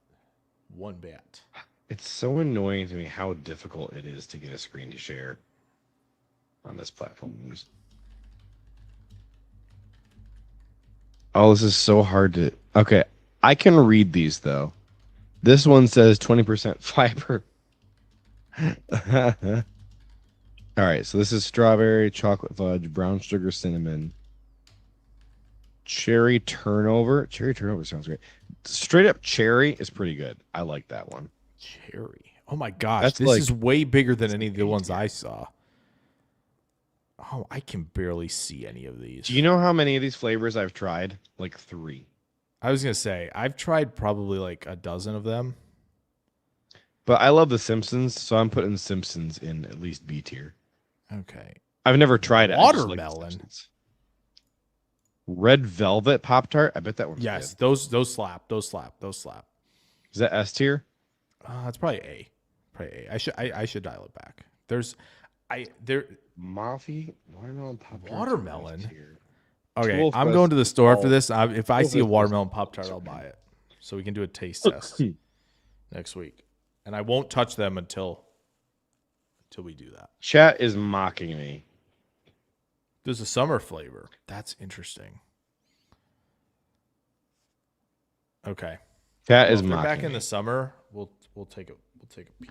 D: one bit.
C: It's so annoying to me how difficult it is to get a screen to share on this platform. Oh, this is so hard to. Okay, I can read these though. This one says 20% fiber. All right, so this is strawberry, chocolate fudge, brown sugar, cinnamon, cherry turnover. Cherry turnover sounds great. Straight up cherry is pretty good. I like that one.
D: Cherry. Oh my gosh,
C: That's
D: this
C: like-
D: is way bigger than any of the ones I saw. Oh, I can barely see any of these.
C: Do you know how many of these flavors I've tried? Like 3.
D: I was gonna say I've tried probably like a dozen of them.
C: But I love the Simpsons, so I'm putting Simpsons in at least B tier.
D: Okay.
C: I've never tried it. I just like the
D: Watermelon.
C: Simpsons. Red Velvet Pop-Tart. I bet that one's
D: Yes,
C: good.
D: those slap. Those slap. Those slap.
C: Is that S tier?
D: That's probably A. Probably A. I should dial it back. There.
C: Mafi watermelon Pop-Tart.
D: Watermelon?
C: Tier.
D: Okay,
C: Tool
D: I'm going to the store after
C: Oh.
D: this. If I
C: Tool
D: see a
C: Fest
D: watermelon Pop-Tart, I'll buy it. So we can do a taste test next week. And I won't touch them until we do that.
C: Chat is mocking me.
D: There's a summer flavor. That's interesting. Okay.
C: Chat
D: Well,
C: is
D: if they're
C: mocking
D: back in
C: me.
D: the summer, we'll take a peek.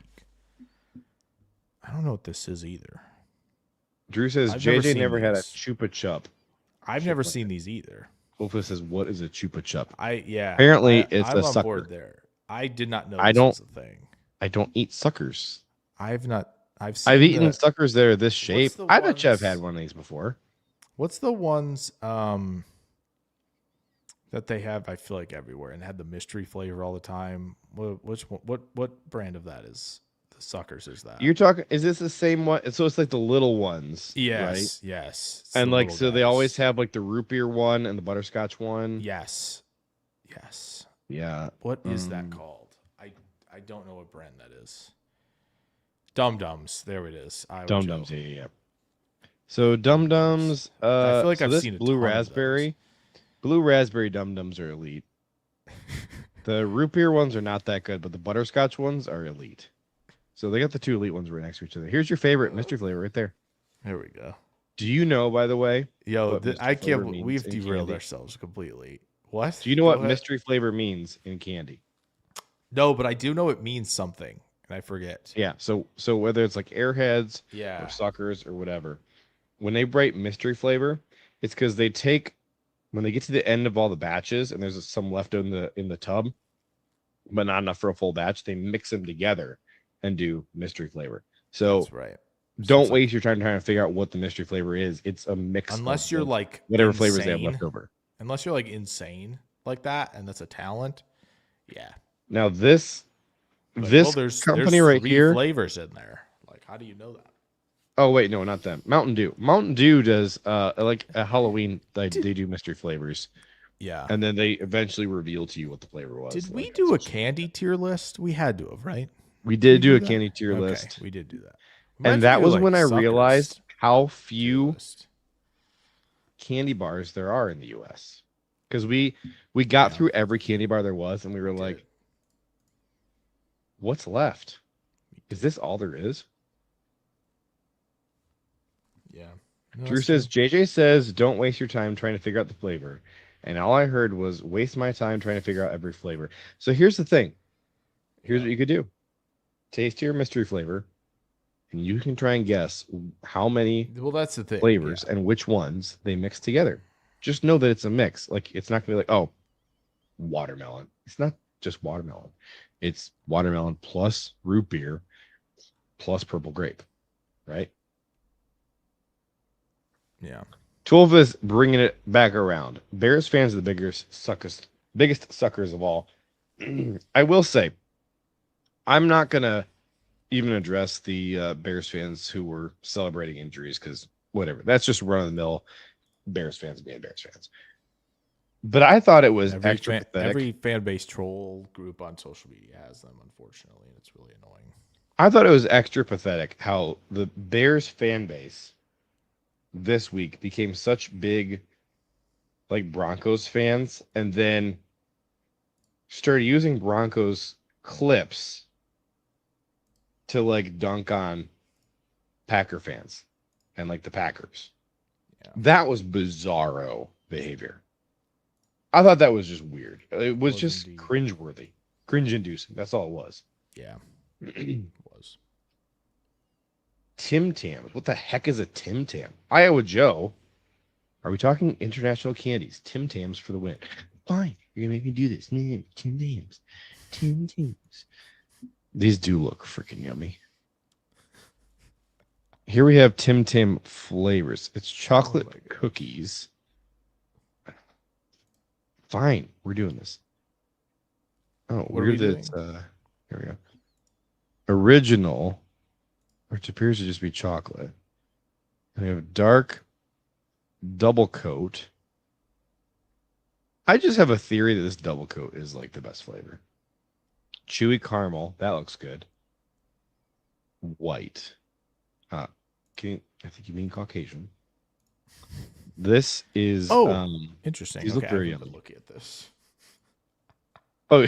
D: I don't know what this is either.
C: Drew says
D: I've never
C: JJ
D: seen
C: never had a
D: these.
C: Chupa Chup.
D: I've never seen these either.
C: Wolfus says, what is a Chupa Chup?
D: Apparently
C: it's
D: I'm
C: a
D: on
C: sucker.
D: board there. I did not know
C: I
D: this
C: don't-
D: was a thing.
C: I don't eat suckers.
D: I've seen
C: I've eaten
D: the-
C: suckers that are this shape.
D: the
C: I bet you I've
D: ones-
C: had one of these before.
D: What's the ones that they have? I feel like everywhere and had the mystery flavor all the time. Which one? What brand of that is the suckers? Is that?
C: You're talking, is this the same one? So it's like the little ones. Right?
D: Yes. It's
C: And
D: the
C: like,
D: little
C: so they
D: guys.
C: always have like the root beer one and the butterscotch one.
D: Yes.
C: Yeah.
D: What is that called? I don't know what brand that is. Dum Dums. There it is. Iowa
C: Dum
D: Joe.
C: Dums. Yeah. So Dum Dums.
D: I feel like
C: so
D: I've
C: this
D: seen a
C: blue
D: ton of
C: raspberry. Blue raspberry Dum Dums are elite. The root beer ones are not that good, but the butterscotch ones are elite. So they got the 2 elite ones right next to each other. Here's your favorite mystery flavor right there.
D: There we go.
C: Do you know, by the way?
D: Yo,
C: what mystery
D: I
C: flavor
D: can't.
C: means
D: We've
C: in
D: derailed
C: candy?
D: ourselves completely. What?
C: Do you know
D: Go
C: what
D: ahead.
C: mystery flavor means in candy?
D: No, but I do know it means something, and I forget.
C: Yeah. So whether it's like Airheads
D: Yeah.
C: or suckers or whatever, when they write mystery flavor, it's because they take when they get to the end of all the batches and there's some left in the tub, but not enough for a full batch. They mix them together and do mystery flavor. So
D: That's right.
C: don't waste your time trying to figure out what the mystery flavor is. It's a mix.
D: Unless
C: of
D: you're
C: the-
D: like
C: whatever flavors they have
D: insane.
C: left over.
D: Unless you're like insane like that, and that's a talent. Yeah,
C: Now this
D: Like,
C: this
D: there's
C: company right
D: 3
C: here.
D: flavors in there. Like, how do you know that?
C: Oh wait, no, not them. Mountain Dew. Mountain Dew does like a Halloween. They do mystery flavors,
D: Yeah.
C: and then they eventually reveal to you what the flavor was.
D: Did we
C: like,
D: do a candy tier list? We had to have, right?
C: We did do a
D: that?
C: candy tier
D: Okay,
C: list,
D: we did do that. We might have
C: and
D: to
C: that
D: do,
C: was
D: like,
C: when I
D: Suckers
C: realized how
D: tier
C: few
D: list.
C: candy bars there are in the U.S. Because we got
D: Yeah.
C: through every candy bar there was, and we were
D: We
C: like,
D: did.
C: "What's left? Is this all there is?"
D: Yeah. No,
C: Drew
D: that's
C: says,
D: true.
C: JJ says, don't waste your time trying to figure out the flavor. And all I heard was waste my time trying to figure out every flavor. So here's the thing. Here's what you could do. Taste your mystery flavor, and you can try and guess how many
D: Well, that's the thing.
C: flavors and which ones they mix together. Just know that it's a mix. Like, it's not going to be like, oh, watermelon. It's not just watermelon. It's watermelon plus root beer plus purple grape, right?
D: Yeah.
C: 12 is bringing it back around. Bears fans are the biggest suckers of all. I will say, I'm not going to even address the Bears fans who were celebrating injuries because whatever. That's just run-of-the-mill Bears fans being Bears fans. But I thought it was extra pathetic.
D: Every fan base troll group on social media has them, unfortunately, and it's really annoying.
C: I thought it was extra pathetic how the Bears fan base this week became such big like Broncos fans and then started using Broncos clips to like dunk on Packer fans and like the Packers.
D: Yeah.
C: That was bizarro behavior. I thought that was just weird. It was just
D: indeed.
C: cringeworthy, cringe-inducing. That's all it was.
D: Yeah. It was.
C: Tim Tams. What the heck is a Tim Tam? Iowa Joe. Are we talking international candies? Tim Tams for the win. Fine. You're going to make me do this. No, Tim Tams. Tim Tams. These do look freaking yummy. Here we have Tim Tam flavors. It's chocolate cookies. Fine. We're doing this. Oh,
D: What are
C: weird
D: we
C: that here we go. Original, which appears to just be chocolate. And we have dark double coat. I just have a theory that this double coat is like the best flavor. Chewy caramel, that looks good. White. I think you mean Caucasian. This is
D: interesting.
C: These look very
D: I've been
C: yummy.
D: looking at this.
C: Oh,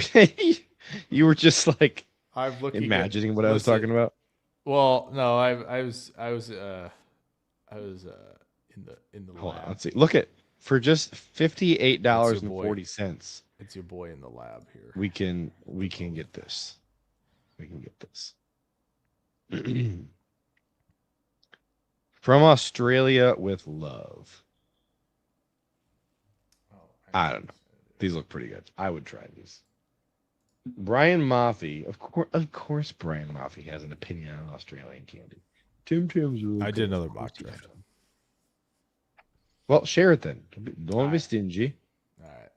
C: you were just like
D: I'm looking
C: imagining what I was talking about.
D: Well, no, I was in the
C: Hold on,
D: lab.
C: let's see. Look at for just $58.40.
D: It's your boy in the lab here.
C: We can get this. We can get this. From Australia with love. I don't know. These look pretty good. I would try these. Brian Maffey, of course, Brian Maffey has an opinion on Australian candy. Tim Tam's really
D: I
C: good.
D: did another mock draft.
C: Well, share it then. Don't be stingy.
D: All right.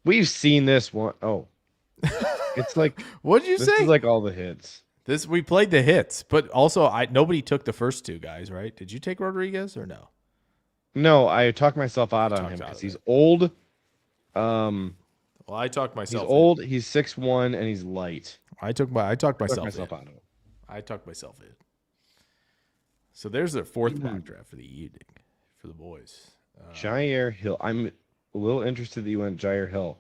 C: We've seen this one. Oh, it's like
D: What did you
C: this
D: say?
C: is like all the hits.
D: We played the hits, but also nobody took the first two guys, right? Did you take Rodriguez or no?
C: No, I talked myself out on him because he's old.
D: Well, I talked myself.
C: He's old. He's 6'1", and he's light.
D: I talked myself
C: out
D: in.
C: of him.
D: I talked myself in. So there's their fourth mock draft for the evening for the boys.
C: Jair Hill. I'm a little interested that you went Jair Hill.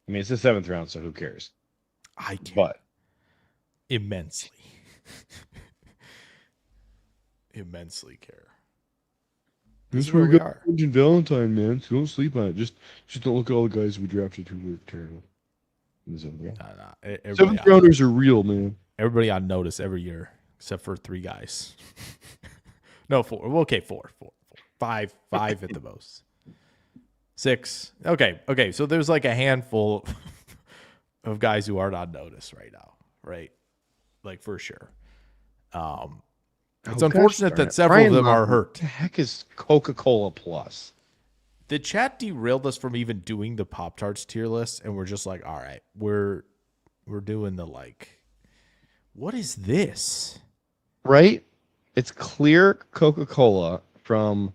C: I mean, it's the 7th round, so who cares?
D: I care
C: But
D: immensely. Immensely care.
C: this is
D: where
C: where
D: we
C: we
D: are.
C: got Valentine, man. So don't sleep on it. Just don't look at all the guys we drafted who were terrible. In the 7th round.
D: Everybody
C: 7th rounders are real, man.
D: Everybody on notice every year, except for 3 guys. No, 4. Well, okay, 4. 5 at the most. 6. Okay. So there's like a handful of guys who aren't on notice right now, right? Like for sure. It's unfortunate that several of them are hurt.
C: What the heck is Coca-Cola Plus?
D: The chat derailed us from even doing the Pop-Tarts tier list, and we're just like, all right, we're doing the like, what is this?
C: Right? It's clear Coca-Cola from.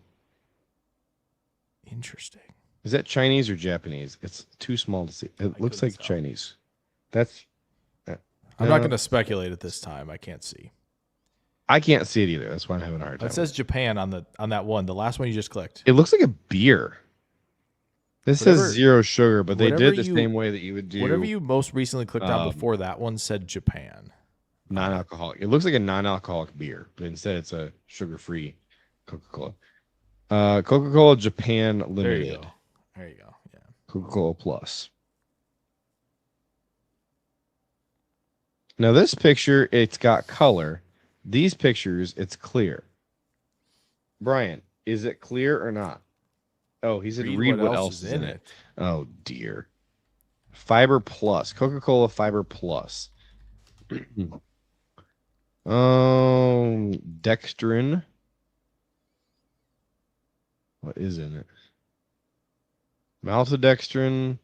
D: Interesting.
C: Is that Chinese or Japanese? It's too small to see. It looks like
D: tell.
C: Chinese. That's.
D: I'm not going to speculate at this time. I can't see.
C: I can't see it either. That's why I'm having a hard time.
D: It says Japan on that one, the last one you just clicked.
C: It looks like a beer. This says 0 sugar, but they did the same way that you would do.
D: Whatever you most recently clicked on before that one said Japan.
C: Non-alcoholic. It looks like a non-alcoholic beer, but instead it's a sugar-free Coca-Cola. Coca-Cola Japan Limited.
D: There you go. Yeah.
C: Coca-Cola Plus. Now this picture, it's got color. These pictures, it's clear. Brian, is it clear or not? Oh, he said read what else is in it. Oh, dear. Fiber Plus. Coca-Cola Fiber Plus. Dextrin. What is in it? Maltodextrin.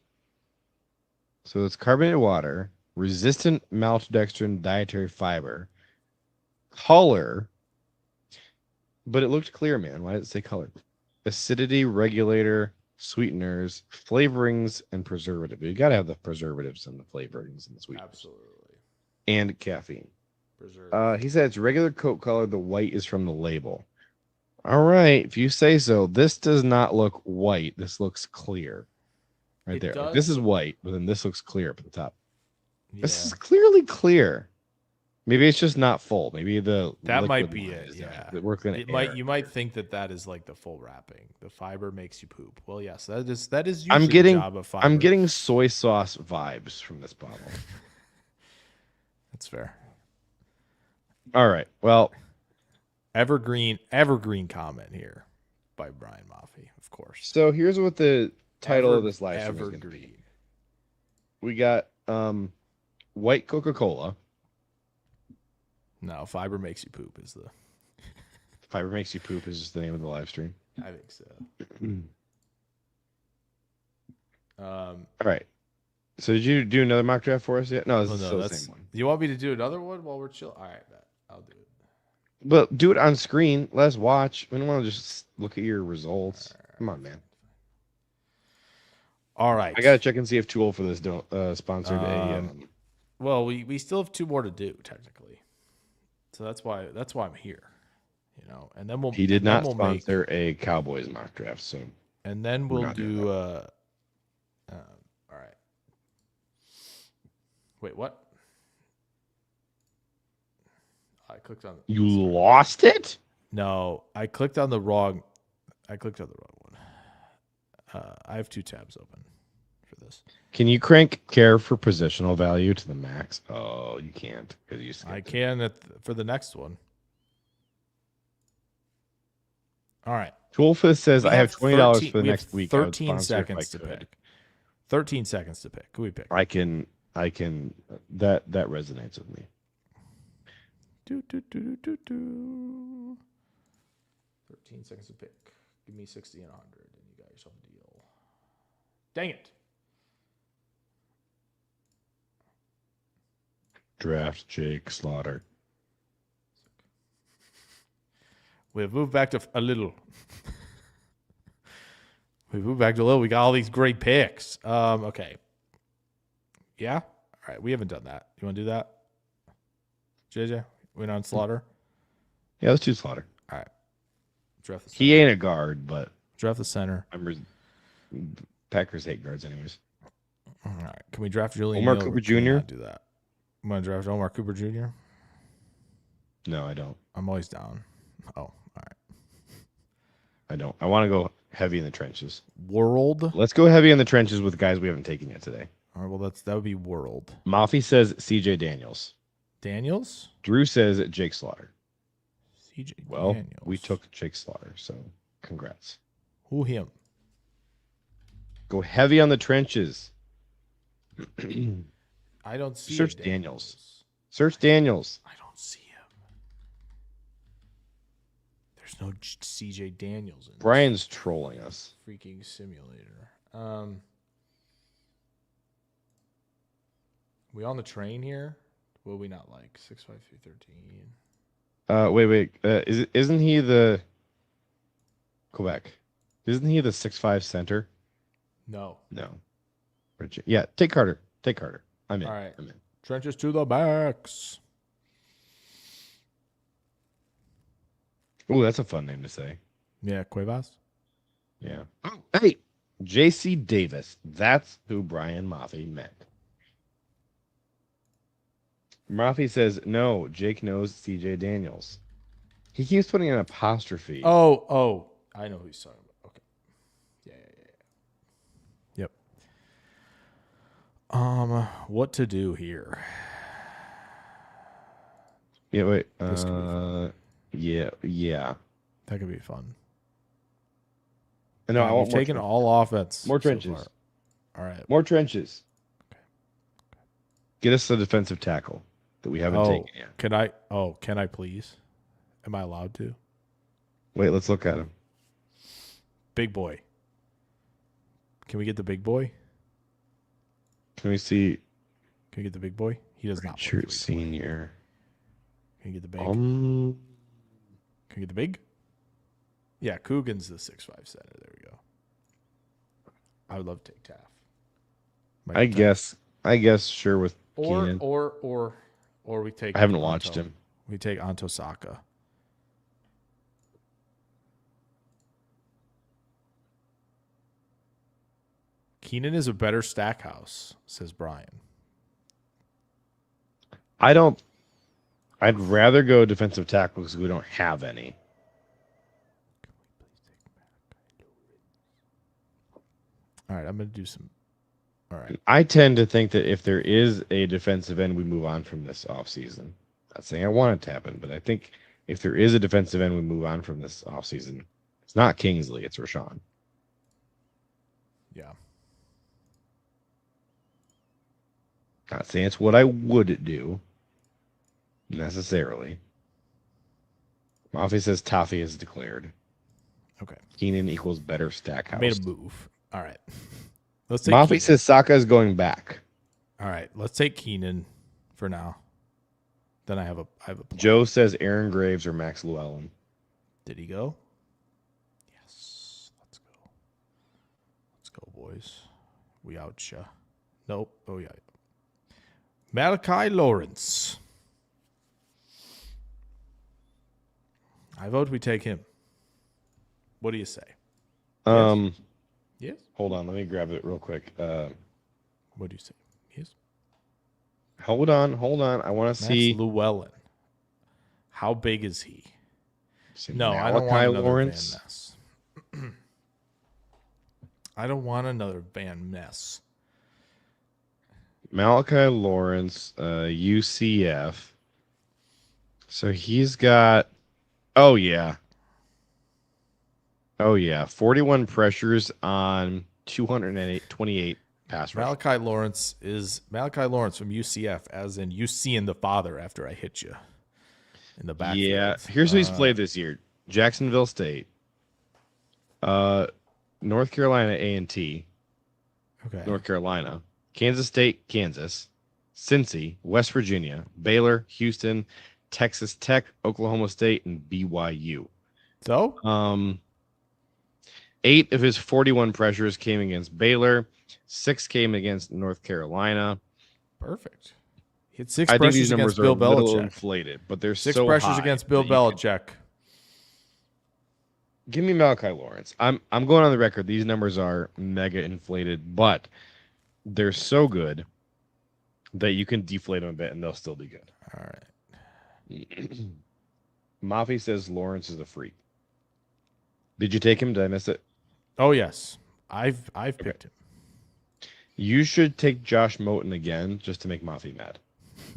C: So it's carbonated water. Resistant maltodextrin dietary fiber. Color. But it looked clear, man. Why did it say color? Acidity regulator, sweeteners, flavorings, and preservative. You got to have the preservatives and the flavorings and the sweeteners.
D: Absolutely.
C: And caffeine. He said it's regular Coke color. The white is from the label. All right, if you say so. This does not look white. This looks clear. Right there. Like, this is white, but then this looks clear up at the top. Yeah. This is clearly clear. Maybe it's just not full. Maybe
D: that might be it. Yeah,
C: you
D: might think that is like the full wrapping. The fiber makes you poop. Well, yes, that is usually
C: I'm getting
D: the job of fiber.
C: I'm getting soy sauce vibes from this bottle.
D: That's fair.
C: All right. Well,
D: evergreen comment here by Brian Maffey, of course.
C: So here's what the title of this live stream is going to be. We got white Coca-Cola.
D: No, fiber makes you poop is the.
C: Fiber makes you poop is just the name of the live stream.
D: I think so.
C: All right. So did you do another mock draft for us yet? No, this is the same one.
D: You want me to do another one while we're chill? All right, I'll do it.
C: But do it on screen. Let us watch. We don't want to just look at your results. Come on, man.
D: All right.
C: I gotta check and see if Tool for this sponsored a.
D: Well, we still have 2 more to do technically. So that's why I'm here, And then
C: He did not sponsor a Cowboys mock draft, so.
D: And then we'll do. All right. Wait, what? I clicked on.
C: You lost it?
D: No, I clicked on the wrong. one. I have 2 tabs open for this.
C: Can you crank care for positional value to the max? Oh, you can't.
D: I can for the next one. All right.
C: Toolfist says I have $20 for the next week.
D: 13 seconds to pick. 13 seconds to pick. Who we pick?
C: I can. That resonates with me.
D: 13 seconds to pick. Give me 60 and 100, and you got yourself a deal. Dang it.
C: Draft Jake Slaughter.
D: We have moved back to a little. We got all these great picks. Okay. Yeah? All right. We haven't done that. You want to do that? JJ? We're on Slaughter?
C: Yeah, let's do Slaughter.
D: All right. Draft the center.
C: He ain't a guard, but.
D: Draft the center.
C: Packers hate guards, anyways.
D: All right. Can we draft Julian?
C: Omar Cooper Jr.?
D: Do that. I'm going to draft Omar Cooper Jr.?
C: No, I don't.
D: I'm always down. Oh, all right.
C: I don't. I want to go heavy in the trenches.
D: World?
C: Let's go heavy in the trenches with guys we haven't taken yet today.
D: All right, well, that would be World.
C: Mafi says CJ Daniels.
D: Daniels?
C: Drew says Jake Slaughter.
D: CJ
C: Well,
D: Daniels.
C: we took Jake Slaughter, so congrats.
D: Who him?
C: Go heavy on the trenches.
D: I don't see
C: Search Daniels. Search Daniels.
D: I don't see him. There's no CJ Daniels in
C: Brian's trolling us.
D: freaking simulator. We on the train here? What we not like? 6'5", 313.
C: Isn't he the Quebec? Isn't he the 6'5" center?
D: No.
C: No. Yeah, take Carter. Take Carter. I'm in.
D: All right.
C: I'm in.
D: Trenches to the backs.
C: Ooh, that's a fun name to say.
D: Yeah, Cuevas.
C: Yeah. Oh, hey, J.C. Davis. That's who Brian Maffey meant. Maffey says, no, Jake knows C.J. Daniels. He keeps putting an apostrophe.
D: Oh, I know who he's talking about. Okay. Yeah. Yep. What to do here?
C: Yeah, wait.
D: This could be fun.
C: Yeah.
D: That could be fun.
C: No, I want
D: We've taken all offense.
C: more
D: so
C: trenches.
D: far. All right.
C: More trenches.
D: Okay.
C: Get us the defensive tackle that we haven't taken yet.
D: Can I please? Am I allowed to?
C: Wait, let's look at him.
D: Big boy. Can we get the big boy?
C: Can we see?
D: Can we get the big boy? He does not. play for
C: Richard
D: big boy.
C: Senior.
D: Can you get the big?
C: Um,
D: Can you get the big? Yeah, Coogan's the 6'5" center. There we go. I would love to take Taff.
C: I guess. Sure with Keenan.
D: Or we take.
C: I haven't watched him.
D: We take Antosaka. Keenan is a better stack house, says Brian.
C: I'd rather go defensive tackle because we don't have any.
D: All right, I'm going to do some. All right.
C: I tend to think that if there is a defensive end, we move on from this offseason. Not saying I want it to happen, but I think if there is a defensive end, we move on from this offseason. It's not Kingsley, it's Rashan.
D: Yeah.
C: Not saying it's what I would do necessarily. Mafi says Toffee is declared.
D: Okay.
C: Keenan equals better stack house.
D: Made a move. All right. Let's take
C: Mafi says Saka is going back.
D: All right. Let's take Keenan for now. Then I have a plan.
C: Joe says Aaron Graves or Max Llewellyn.
D: Did he go? Yes. Let's go. Let's go, boys. We outcha. Nope. Oh, yeah. Malachi Lawrence. I vote we take him. What do you say?
C: Yes. Hold on, let me grab it real quick.
D: What do you say? Yes.
C: Hold on. I want to see
D: Llewellyn. How big is he? No,
C: Malachi
D: I don't want another
C: Lawrence.
D: Van Ness. I don't want another Van Ness.
C: Malachi Lawrence, UCF. So he's got. Oh yeah. 41 pressures on 228 pass rush.
D: Malachi Lawrence from UCF, as in you seeing the father after I hit you in the back.
C: Yeah, here's who he's played this year: Jacksonville State, North Carolina A&T,
D: Okay.
C: North Carolina, Kansas State, Kansas, Cincy, West Virginia, Baylor, Houston, Texas Tech, Oklahoma State, and BYU.
D: So,
C: 8 of his 41 pressures came against Baylor. 6 came against North Carolina.
D: perfect. He had 6
C: I think
D: pressures
C: these
D: against
C: numbers are
D: Bill
C: a little
D: Belichick.
C: inflated, but they're
D: 6
C: so
D: pressures
C: high
D: against Bill
C: that you can-
D: Belichick.
C: Give me Malachi Lawrence. I'm going on the record. These numbers are mega inflated, but they're so good that you can deflate them a bit and they'll still be good.
D: All right.
C: Mafi says Lawrence is a freak. Did you take him? Did I miss it?
D: Oh yes, I've picked him.
C: You should take Josh Moten again just to make Mafi mad.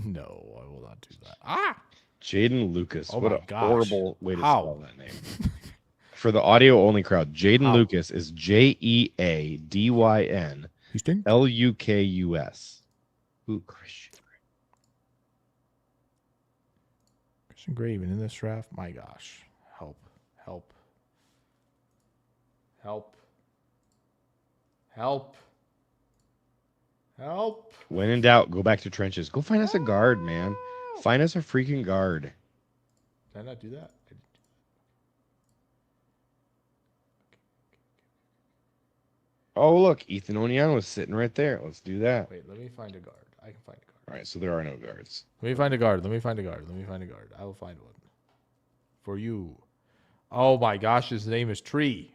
D: No, I will not do that.
C: Jayden Lukas.
D: Oh
C: What
D: my
C: a
D: gosh.
C: horrible way to
D: How?
C: spell that name. For the audio only crowd, Jayden
D: How?
C: Lukas is Jeadyn
D: Houston.
C: Lukus. Ooh, Christian.
D: Christian Gray even in this draft. My gosh, help. Help. Help. Help. Help.
C: When in doubt, go back to trenches. Go find us a guard, man. Find us a freaking guard.
D: Did I not do that?
C: Oh, look. Ethan Onion was sitting right there. Let's do that.
D: Wait, let me find a guard. I can find a guard.
C: All right, so there are no guards.
D: Let me find a guard. Let me find a guard. Let me find a guard. I will find one. For you. Oh my gosh, his name is Tree.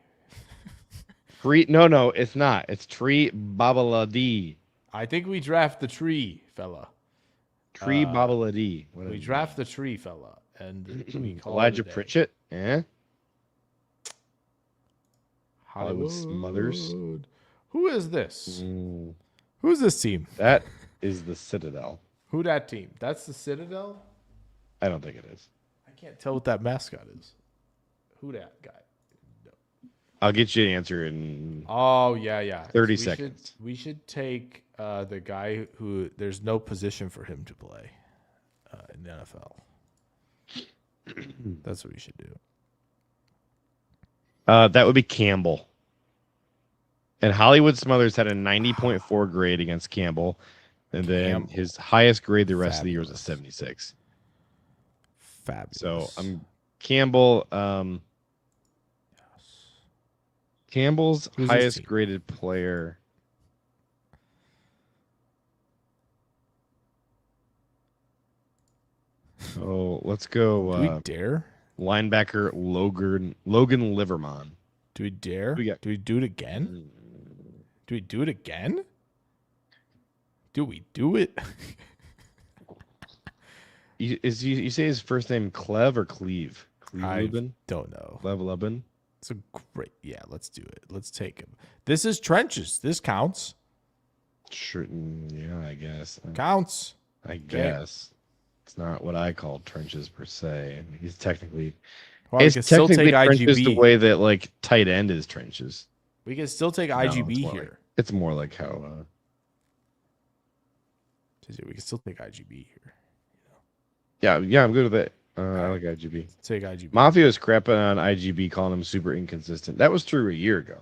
C: Tree? No, it's not. It's Tree Babaladi.
D: I think we draft the Tree, fella.
C: Tree Babaladi.
D: We draft the Tree, fella. And we call
C: Elijah
D: it a day.
C: Pritchett? Eh? Hollywood Smothers.
D: Who is this?
C: Mm,
D: Who's this team?
C: that is the Citadel.
D: Who that team? That's the Citadel?
C: I don't think it is.
D: I can't tell what that mascot is. Who that guy? No.
C: I'll get you an answer in
D: Oh, yeah.
C: 30 seconds.
D: We should take the guy who there's no position for him to play in the NFL. That's what we should do.
C: That would be Campbell. And Hollywood Smothers had a 90.4 grade against Campbell. And then
D: Campbell.
C: his highest grade the rest of the year was a 76.
D: Fabulous.
C: So Campbell. Campbell's
D: Who's his
C: highest
D: team?
C: graded player. So let's go
D: do we dare?
C: linebacker Logan Livermon.
D: Do we dare?
C: Who we got?
D: Do we do it again? Do we do it again? Do we do it?
C: You say his first name Clev or Cleve?
D: I
C: Lubin?
D: don't know.
C: Clev Lubin?
D: It's a great. Yeah, let's do it. Let's take him. This is trenches. This counts.
C: Sure, yeah, I guess.
D: Counts.
C: I guess. It's not what I call trenches per se. He's technically
D: Well, we
C: it's
D: can still
C: technically
D: take
C: trenches the
D: IGB.
C: way that like tight end is trenches.
D: We can still take
C: No, it's
D: IGB
C: more
D: here.
C: like- it's more like how
D: We can still take IGB here.
C: yeah, I'm good with it. I like IGB.
D: Take IGB.
C: Mafia is crapping on IGB, calling him super inconsistent. That was true a year ago.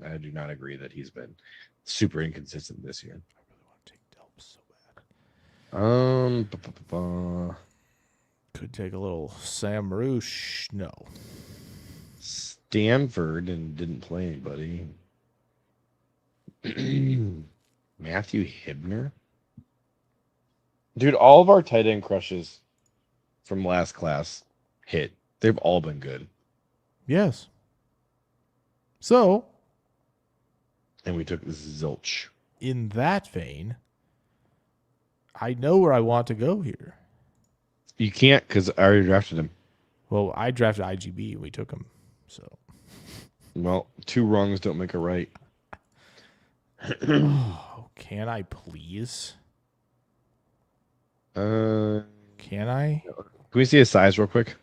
C: I do not agree that he's been super inconsistent this year.
D: I really want to take Doubs so bad. Could take a little Sam Roosh. No.
C: Stanford and didn't play anybody. Matthew Hibner. Dude, all of our tight end crushes from last class hit. They've all been good.
D: Yes. So,
C: And we took Zilch.
D: in that vein, I know where I want to go here.
C: You can't because I already drafted him.
D: Well, I drafted IGB and we took him. So,
C: Well, two wrongs don't make a right.
D: can I please?
C: Can
D: Can I?
C: we see his size real quick?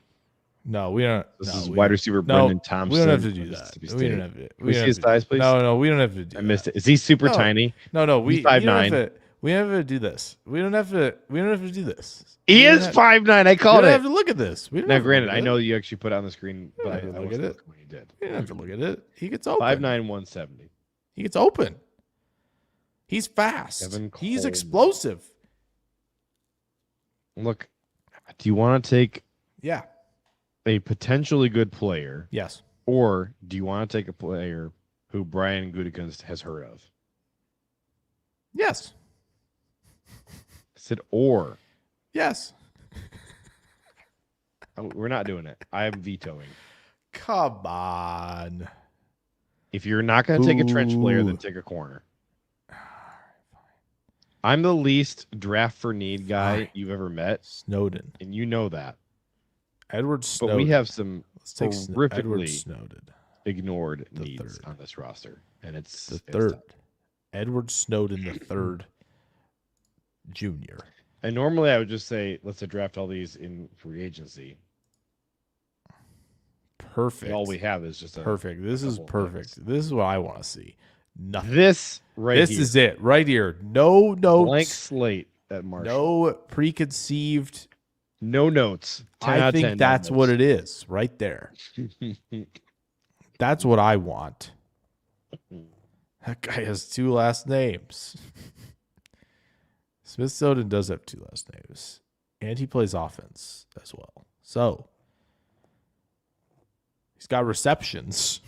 D: No, we don't.
C: This
D: no,
C: is
D: we
C: wide
D: don't-
C: receiver
D: No,
C: Brendan Thompson.
D: we don't have to do
C: from
D: that.
C: Mississippi
D: We
C: State.
D: don't have to.
C: Can we see his size, please?
D: No, we don't have to do
C: I missed
D: that.
C: it. Is he super
D: No.
C: tiny?
D: No, we
C: He's 5'9".
D: we don't have to. We don't have to do this. We don't have to. We don't have to do this.
C: He
D: We don't
C: is
D: have-
C: 5'9". I
D: We
C: called
D: don't
C: it.
D: have to look at this. We don't
C: Now,
D: have to
C: granted,
D: look
C: I
D: at
C: know
D: it.
C: you actually put it on the screen, but I
D: have to look
C: wasn't
D: at it.
C: looking when you did.
D: We don't have to look at it. He gets open.
C: 5'9", 170.
D: He gets open. He's fast.
C: Kevin
D: He's
C: Coleman.
D: explosive.
C: Look, do you want to take
D: Yeah.
C: a potentially good player,
D: Yes.
C: or do you want to take a player who Brian Gutekunst has heard of?
D: Yes.
C: I said, or.
D: Yes.
C: We're not doing it. I am vetoing.
D: Come on.
C: If you're not going to take a trench player,
D: Ooh.
C: then take a corner. I'm the least draft for need guy
D: Fine.
C: you've ever met,
D: Snowden.
C: and you know that.
D: Edward Snowden.
C: But we have some
D: Let's take Edward
C: horrifically
D: Snowden.
C: ignored
D: The
C: needs
D: third.
C: on this roster, and it's
D: The
C: it's
D: third.
C: tough.
D: Edward Snowden the third. Junior.
C: And normally I would just say let's draft all these in free agency.
D: Perfect.
C: And all we have is just a
D: Perfect. This is
C: couple of
D: perfect.
C: things.
D: This is what I want to see. Nothing.
C: This right
D: This
C: here.
D: is it right here. No notes.
C: Blank slate at Marshall.
D: No preconceived
C: No notes. 10 out
D: I
C: of 10,
D: think that's what it is right there. That's what I want. That guy has 2 last names. Smith Soden does have 2 last names. And he plays offense as well. So he's got receptions.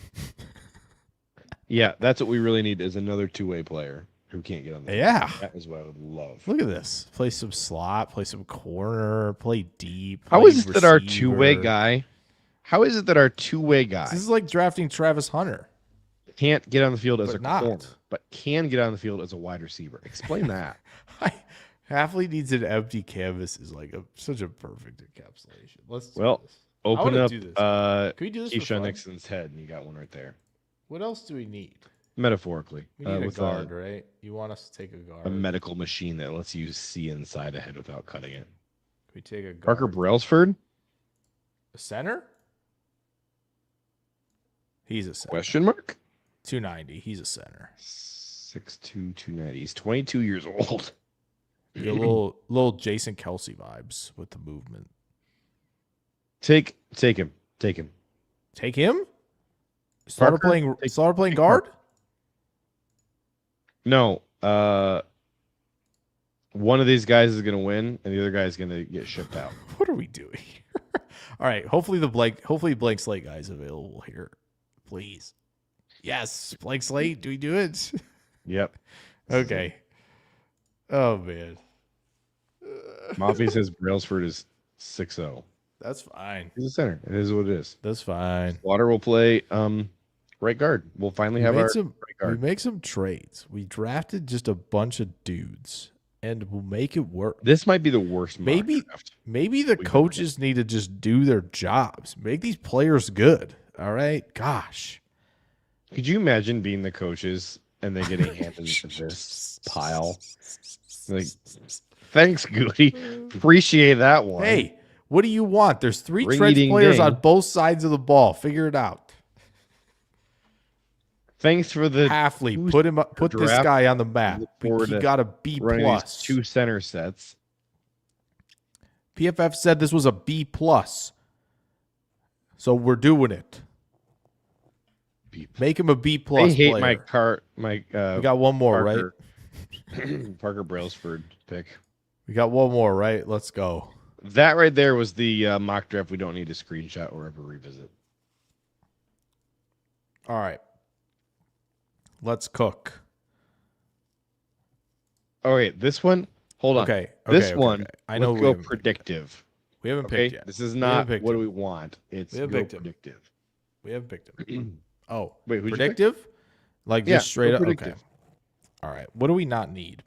C: Yeah, that's what we really need is another two-way player who can't get on the
D: Yeah.
C: That is what I would love.
D: Look at this. Play some slot, play some corner, play deep.
C: How
D: play
C: is it that our
D: receiver.
C: two-way guy? How is it that our two-way guy
D: This is like drafting Travis Hunter.
C: can't get on the field as
D: But
C: a
D: not.
C: corner, but can get on the field as a wide receiver? Explain that.
D: Halfley needs an empty canvas is like such a perfect encapsulation. Let's do
C: Well,
D: this.
C: Open
D: wanna
C: up
D: do this. Can we do this for
C: Keisean
D: fun?
C: Nixon's head, and you got one right there.
D: What else do we need?
C: Metaphorically,
D: We need a
C: with
D: guard, right? You want us to take a guard.
C: a medical machine that lets you see inside a head without cutting it.
D: Can we take a guard?
C: Parker Brailsford?
D: A center? He's a center.
C: Question mark?
D: 290. He's a center.
C: 6'2", 290. He's 22 years old.
D: You get a little Jason Kelsey vibes with the movement.
C: Take him. Take him.
D: Take him? Started playing guard?
C: No. One of these guys is gonna win, and the other guy is gonna get shipped out.
D: What are we doing? All right. Hopefully blank slate guy is available here. Please. Yes. Blank slate. Do we do it?
C: Yep.
D: Okay. Oh man.
C: Mafia says Brailsford is 6'0".
D: That's fine.
C: He's a center. It is what it is.
D: That's fine.
C: Water will play right guard. We'll finally have our right
D: We
C: guard.
D: make some trades. We drafted just a bunch of dudes, and we'll make it work.
C: This might be the worst mock
D: Maybe
C: draft.
D: the coaches need to just do their jobs. Make these players good. All right? Gosh.
C: Could you imagine being the coaches and then getting handed this pile? Like, thanks, Goody. Appreciate that one.
D: Hey, what do you want? There's 3 trench
C: Ring-a-ding
D: players
C: ding.
D: on both sides of the ball. Figure it out.
C: Thanks for the
D: Halfley, put him up. Put this
C: draft.
D: guy on the map.
C: Look forward
D: He
C: to
D: got a B
C: running
D: plus.
C: these 2 center sets.
D: PFF said this was a B plus, so we're doing it. Make him a B plus.
C: I hate
D: player.
C: my
D: We got one more,
C: Parker,
D: right?
C: Parker Brailsford pick.
D: We got one more, right? Let's go.
C: That right there was the mock draft we don't need to screenshot or ever revisit.
D: All right. Let's cook.
C: Oh wait, this one. Hold on.
D: Okay.
C: This one.
D: I know
C: Let's
D: we
C: go
D: haven't picked
C: predictive.
D: We haven't
C: Okay.
D: picked yet.
C: This is
D: We
C: not
D: haven't picked
C: what
D: him.
C: do we want. It's
D: We haven't
C: go
D: picked him.
C: predictive.
D: We haven't picked him. Oh,
C: Wait, who'd you pick?
D: predictive? Like
C: Yeah,
D: just straight
C: go
D: up. Okay.
C: predictive.
D: All right. What do we not need?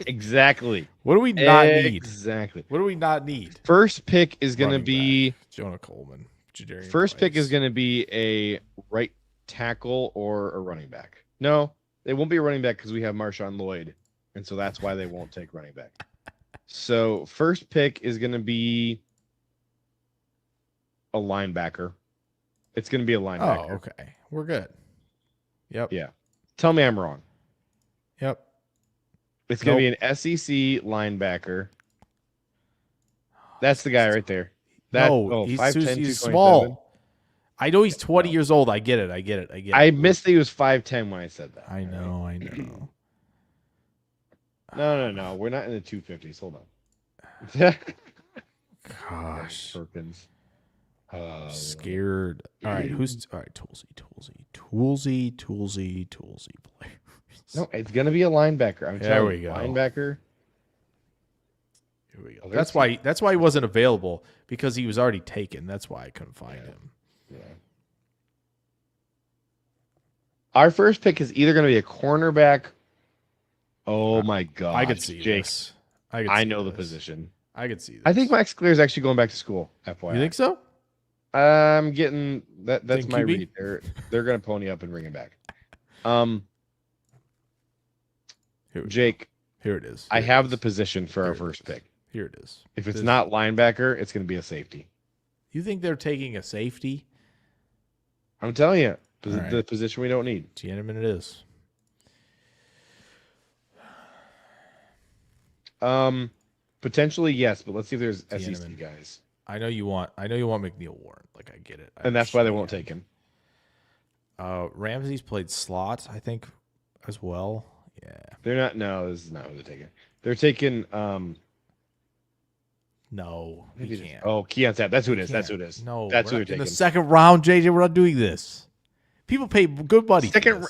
C: Exactly.
D: What do we not need?
C: Exactly.
D: What do we not need?
C: First pick is going to
D: Running
C: be
D: back. Jonah Coleman. Jadarian
C: first pick
D: Price.
C: is going to be a right tackle or a running back. No, it won't be a running back because we have MarShawn Lloyd, and so that's why they won't take running back. So first pick is going to be a linebacker. It's going to be a linebacker.
D: Oh, okay. We're good. Yep.
C: Yeah. Tell me I'm wrong.
D: Yep.
C: It's going to be an SEC linebacker. That's the guy right there. That,
D: No, he's
C: 5'10",
D: he's
C: 227.
D: small. I know he's 20 years old. I get it.
C: I missed that he was 5'10" when I said that.
D: I know.
C: No. We're not in the 250s. Hold on.
D: Gosh.
C: Perkins.
D: Scared. All right. Toolsy players.
C: No, it's gonna be a linebacker. I'm
D: There
C: telling
D: we
C: you,
D: go.
C: linebacker.
D: Here we go.
C: Oh,
D: That's why he wasn't available, because he was already taken. That's why I couldn't find him.
C: Yeah. Our first pick is either gonna be a cornerback. Oh my god!
D: I could see
C: Jake.
D: this.
C: I know the position.
D: I could see this.
C: I think Max Clear is actually going back to school. FYI.
D: You think so?
C: I'm getting that. That's
D: Think
C: my
D: QB?
C: read. They're gonna pony up and bring him back. Jake,
D: Here it is.
C: I have the position for our first pick.
D: Here it is.
C: If it's not linebacker, it's going to be a safety.
D: You think they're taking a safety?
C: I'm telling you,
D: All right.
C: the position we don't need.
D: Tiananmen it is.
C: Potentially, yes, but let's see if there's
D: Tiananmen.
C: SEC guys.
D: I know you want McNeil Warren. Like, I get it.
C: And that's why they won't take him.
D: Ramsey's played slot, I think, as well. Yeah.
C: They're not. No, this is not what they're taking. They're taking.
D: No,
C: Maybe
D: he can't.
C: Oh, Keisean Sapp. That's who it is.
D: He
C: That's who
D: can't.
C: it is.
D: No,
C: that's who
D: we're
C: they're
D: in the
C: taking.
D: second round, JJ. We're not doing this. People pay good money.
C: Second,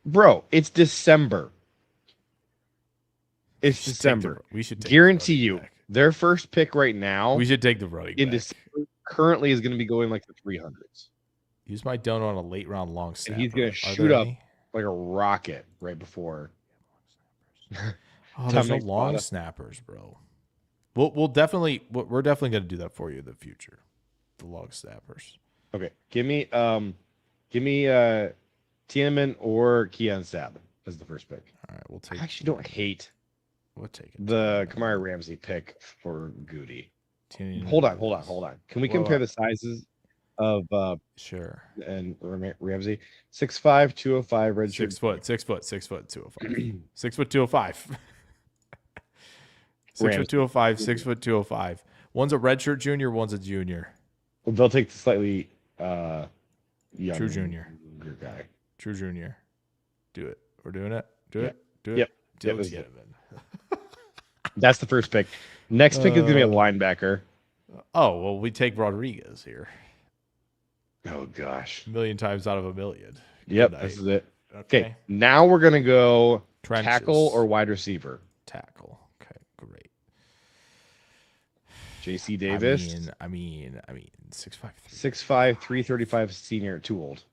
C: bro. It's December. It's December.
D: We should
C: guarantee you back. Their first pick right now.
D: We should take the running
C: in
D: back.
C: December. Currently, is going to be going like the 300s.
D: Use my donut on a late round long snapper.
C: And he's going to shoot up like a rocket right before.
D: There's no long snappers, bro. We're definitely going to do that for you in the future. The long snappers.
C: Okay, give me Tiananmen or Keisean Sapp as the first pick.
D: All right, we'll take.
C: I actually don't hate.
D: We'll take it.
C: The Kamari Ramsey pick for Goody.
D: Tiananmen.
C: Hold on. Can we compare the sizes of
D: sure
C: and Ramsey? 6'5", 205, red shirt.
D: 6 foot, 205. 6 foot 205. 6 foot 205, 6 foot 205. One's a redshirt junior, one's a junior.
C: Well, they'll take the slightly young
D: True junior
C: guy.
D: True junior. Do it. We're doing it. Do it.
C: Yep.
D: Let's get him in.
C: That's the first pick. Next pick is gonna be a linebacker.
D: Oh well, we take Rodriguez here.
C: Oh gosh,
D: 1,000,000 times out of 1,000,000.
C: Yep, this is it. Okay, now we're gonna go
D: Trenches.
C: Tackle or wide receiver.
D: Tackle. Okay, great.
C: JC Davis.
D: I mean, 6'5".
C: 6'5", 335 senior. Too old.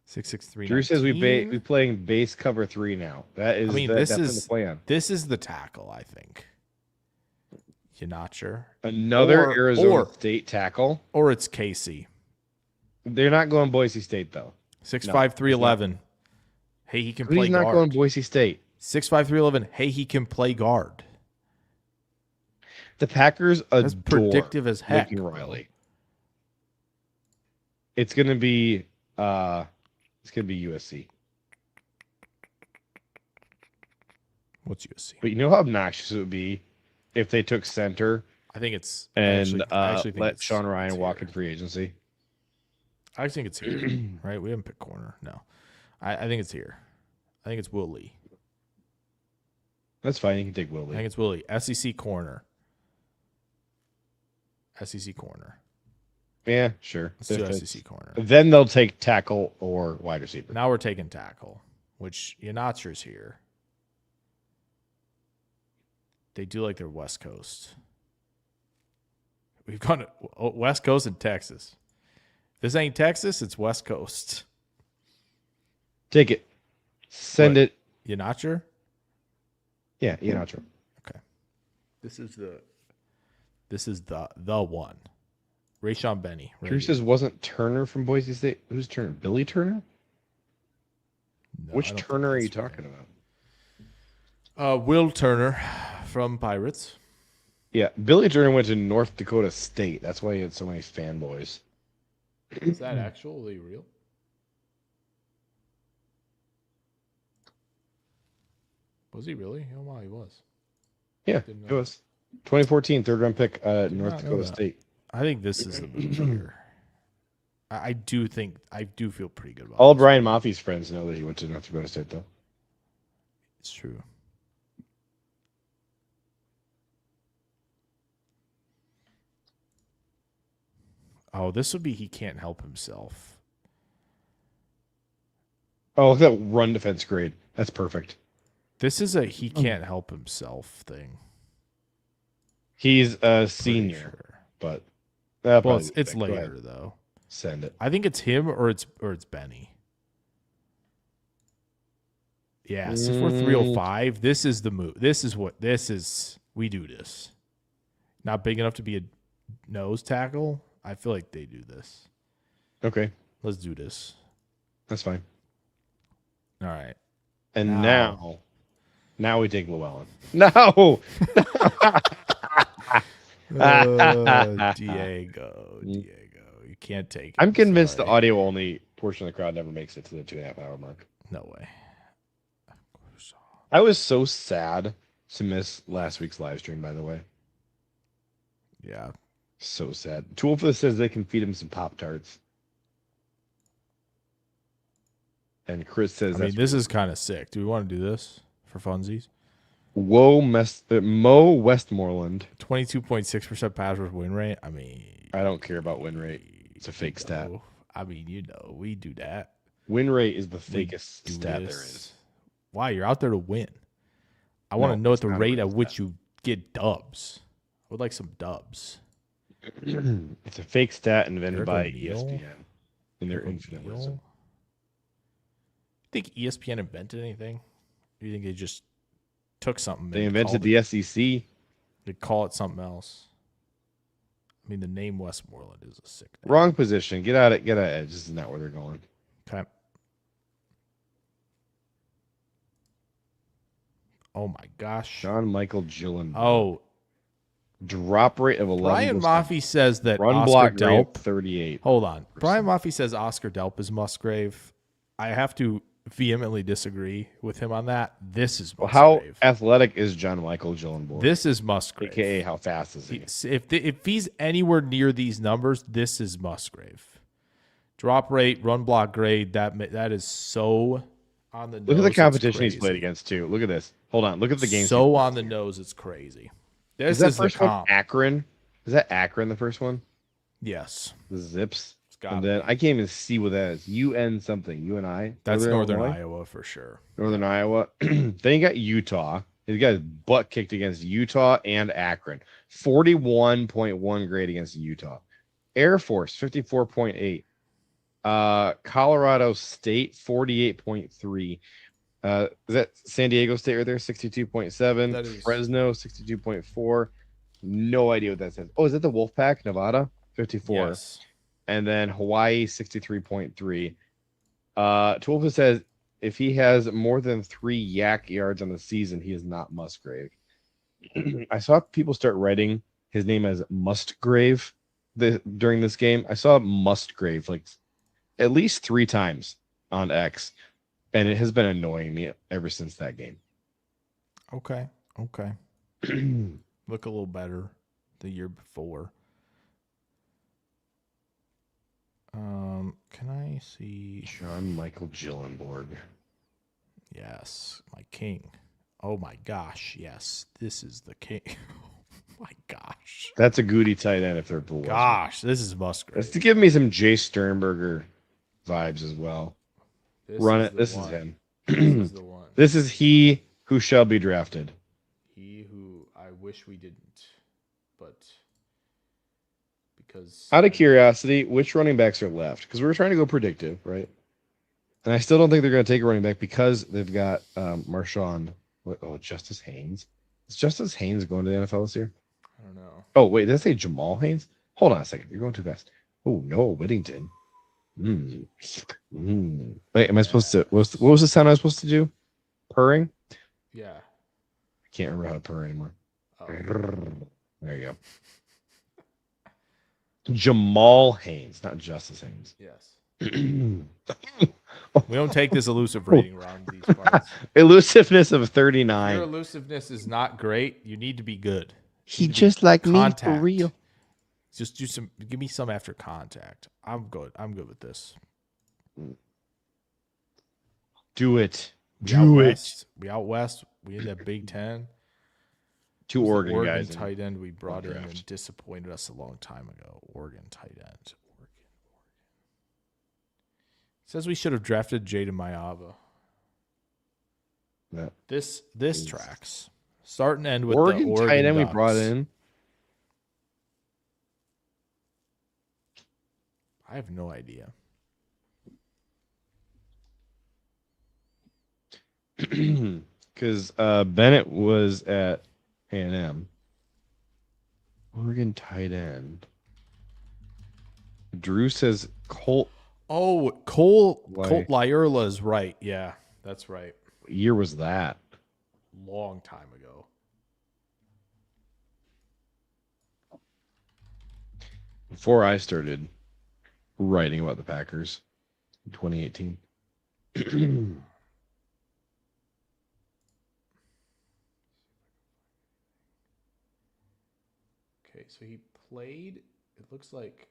D: 6'6",
C: Drew says we playing base cover 3 now. That is
D: this is
C: the plan.
D: This is the tackle, I think. You're not sure?
C: Another Arizona State tackle,
D: or it's Casey.
C: They're not going Boise State though.
D: 6'5", 311. Hey, he can play
C: guard. He's not going Boise State.
D: 6'5", 311. Hey, he can play guard.
C: The Packers
D: That's
C: adore
D: predictive as heck.
C: Lincoln Riley. It's gonna be USC.
D: What's USC?
C: But you know how obnoxious it would be if they took center.
D: I think it's
C: let Sean Ryan walk in free agency.
D: I think it's here, right? We haven't picked corner. No, I think it's here. I think it's Will Lee.
C: That's fine. You can take Will Lee.
D: I think it's Will Lee. SEC corner. SEC corner.
C: Yeah, sure.
D: Let's do SEC corner.
C: Then they'll take tackle or wide receiver.
D: Now we're taking tackle, which Yanacher's here. They do like their West Coast. We've gone to West Coast and Texas. If this ain't Texas, it's West Coast.
C: Take it. Send it.
D: Yanacher?
C: Yeah, Yanacher.
D: Okay. This is the one. Rashan Benny.
C: Drew says wasn't Turner from Boise State. Who's Turner? Billy Turner?
D: No,
C: which Turner are you talking
D: about? Will Turner from Pirates.
C: Yeah, Billy Turner went to North Dakota State. That's why he had so many fanboys.
D: Is that actually real? Was he really? Oh wow, he was.
C: Yeah, it was. 2014 third round pick, North Dakota State.
D: I think this is the move here. I do feel pretty good about
C: all
D: this.
C: Brian Maffey's friends know that he went to North Dakota State, though.
D: It's true. Oh, this would be he can't help himself.
C: Oh, look at that run defense grade. That's perfect.
D: This is a he can't help himself thing.
C: He's a senior, but
D: well, it's later though.
C: Send it.
D: I think it's him or it's Benny. Yeah, 6'4", 305. This is the move. We do this. Not big enough to be a nose tackle. I feel like they do this.
C: Okay.
D: Let's do this.
C: That's fine.
D: All right.
C: And now we take Llewellyn. No.
D: Diego. You can't take it.
C: I'm convinced the audio only portion of the crowd never makes it to the 2.5 hour mark.
D: No way.
C: I was so sad to miss last week's live stream, by the way.
D: Yeah.
C: So sad. Toolful says they can feed him some Pop-Tarts. And Chris says,
D: I mean, this is kind of sick. Do we want to do this for funsies?
C: Mo Westmoreland.
D: 22.6% pass rush win rate. I mean,
C: I don't care about win rate. It's a fake stat.
D: I mean, we do that.
C: Win rate is the fakest stat there is.
D: Why? You're out there to win. I want to know at the rate at which you get dubs. I would like some dubs.
C: It's a fake stat invented by
D: O'Neal?
C: ESPN in their infinite wisdom.
D: Think ESPN invented anything? Or you think they just took something?
C: They invented the SEC.
D: They call it something else. I mean, the name Westmoreland is a sick name.
C: Wrong position. Get out of edge. This is not where they're going.
D: Okay. Oh my gosh.
C: John Michael Gillen.
D: Oh.
C: Drop rate of 11%.
D: Brian Maffey says that
C: Run
D: Oscar
C: block
D: Delp.
C: 38.
D: Hold on. Brian Maffey says Oscar Delp is Musgrave. I have to vehemently disagree with him on that. This is Musgrave.
C: How athletic is John Michael Gillenborg?
D: This is Musgrave.
C: AKA how fast is he?
D: If he's anywhere near these numbers, this is Musgrave. Drop rate, run block grade, that is so on the nose.
C: Look at the competition he's played against, too. Look at this. Hold on. Look at the game.
D: So on the nose, it's crazy. This is the comp.
C: Akron? Is that Akron, the first one?
D: Yes.
C: The Zips? And then I can't even see what that is. UN something. UNI?
D: That's Northern Iowa for sure.
C: Northern Iowa. Then you got Utah. He got his butt kicked against Utah and Akron. 41.1 grade against Utah. Air Force, 54.8. Colorado State, 48.3. Is that San Diego State right there? 62.7. Fresno, 62.4. No idea what that says. Oh, is that the Wolfpack, Nevada? 54.
D: Yes.
C: And then Hawaii, 63.3. Tulpa says if he has more than 3 yak yards on the season, he is not Musgrave. I saw people start writing his name as Mustgrave during this game. I saw Mustgrave like at least 3 times on X, and it has been annoying me ever since that game.
D: Okay. Look a little better the year before. Can I see
C: John Michael Gillenborg?
D: Yes, my king. Oh my gosh, yes, this is the king. Oh my gosh,
C: that's a Goody tight end if they're blue.
D: Gosh, this is Musgrave.
C: It's to give me some Jay Sternberger vibes as well. Run it. This is him.
D: This is the one.
C: This is he who shall be drafted.
D: He who I wish we didn't, but because
C: out of curiosity, which running backs are left? Because we were trying to go predictive, right? And I still don't think they're going to take a running back because they've got MarShawn. Justice Haynes. Is Justice Haynes going to the NFL this year?
D: I don't know.
C: Oh, wait. Did I say Jamal Haynes? Hold on a second. You're going too fast. Oh, Noah Whittington. Wait, am I supposed to? What was the sound I was supposed to do? Purring?
D: Yeah.
C: I can't remember how to purr anymore.
D: Oh.
C: There you go. Jamal Haynes, not Justice Haynes.
D: Yes. We don't take this elusive rating around these parts.
C: Elusiveness of 39.
D: Your elusiveness is not great. You need to be good.
C: He just like
D: contact.
C: me for real.
D: Just give me some after contact. I'm good with this.
C: Do it.
D: We out west. We in that Big Ten.
C: 2 Oregon guys.
D: Tight end we brought in and disappointed us a long time ago. Oregon tight end. Oregon. Says we should have drafted Jayden Mayava.
C: Yeah.
D: This tracks. Start and end with
C: Oregon
D: the Oregon
C: tight end
D: Ducks.
C: we brought in.
D: I have no idea.
C: Because Bennett was at A&M. Oregon tight end. Drew says Colt.
D: Oh, Colt Lyerla is right. Yeah, that's right.
C: What year was that?
D: Long time ago.
C: Before I started writing about the Packers in 2018.
D: Wait, so he played, it looks like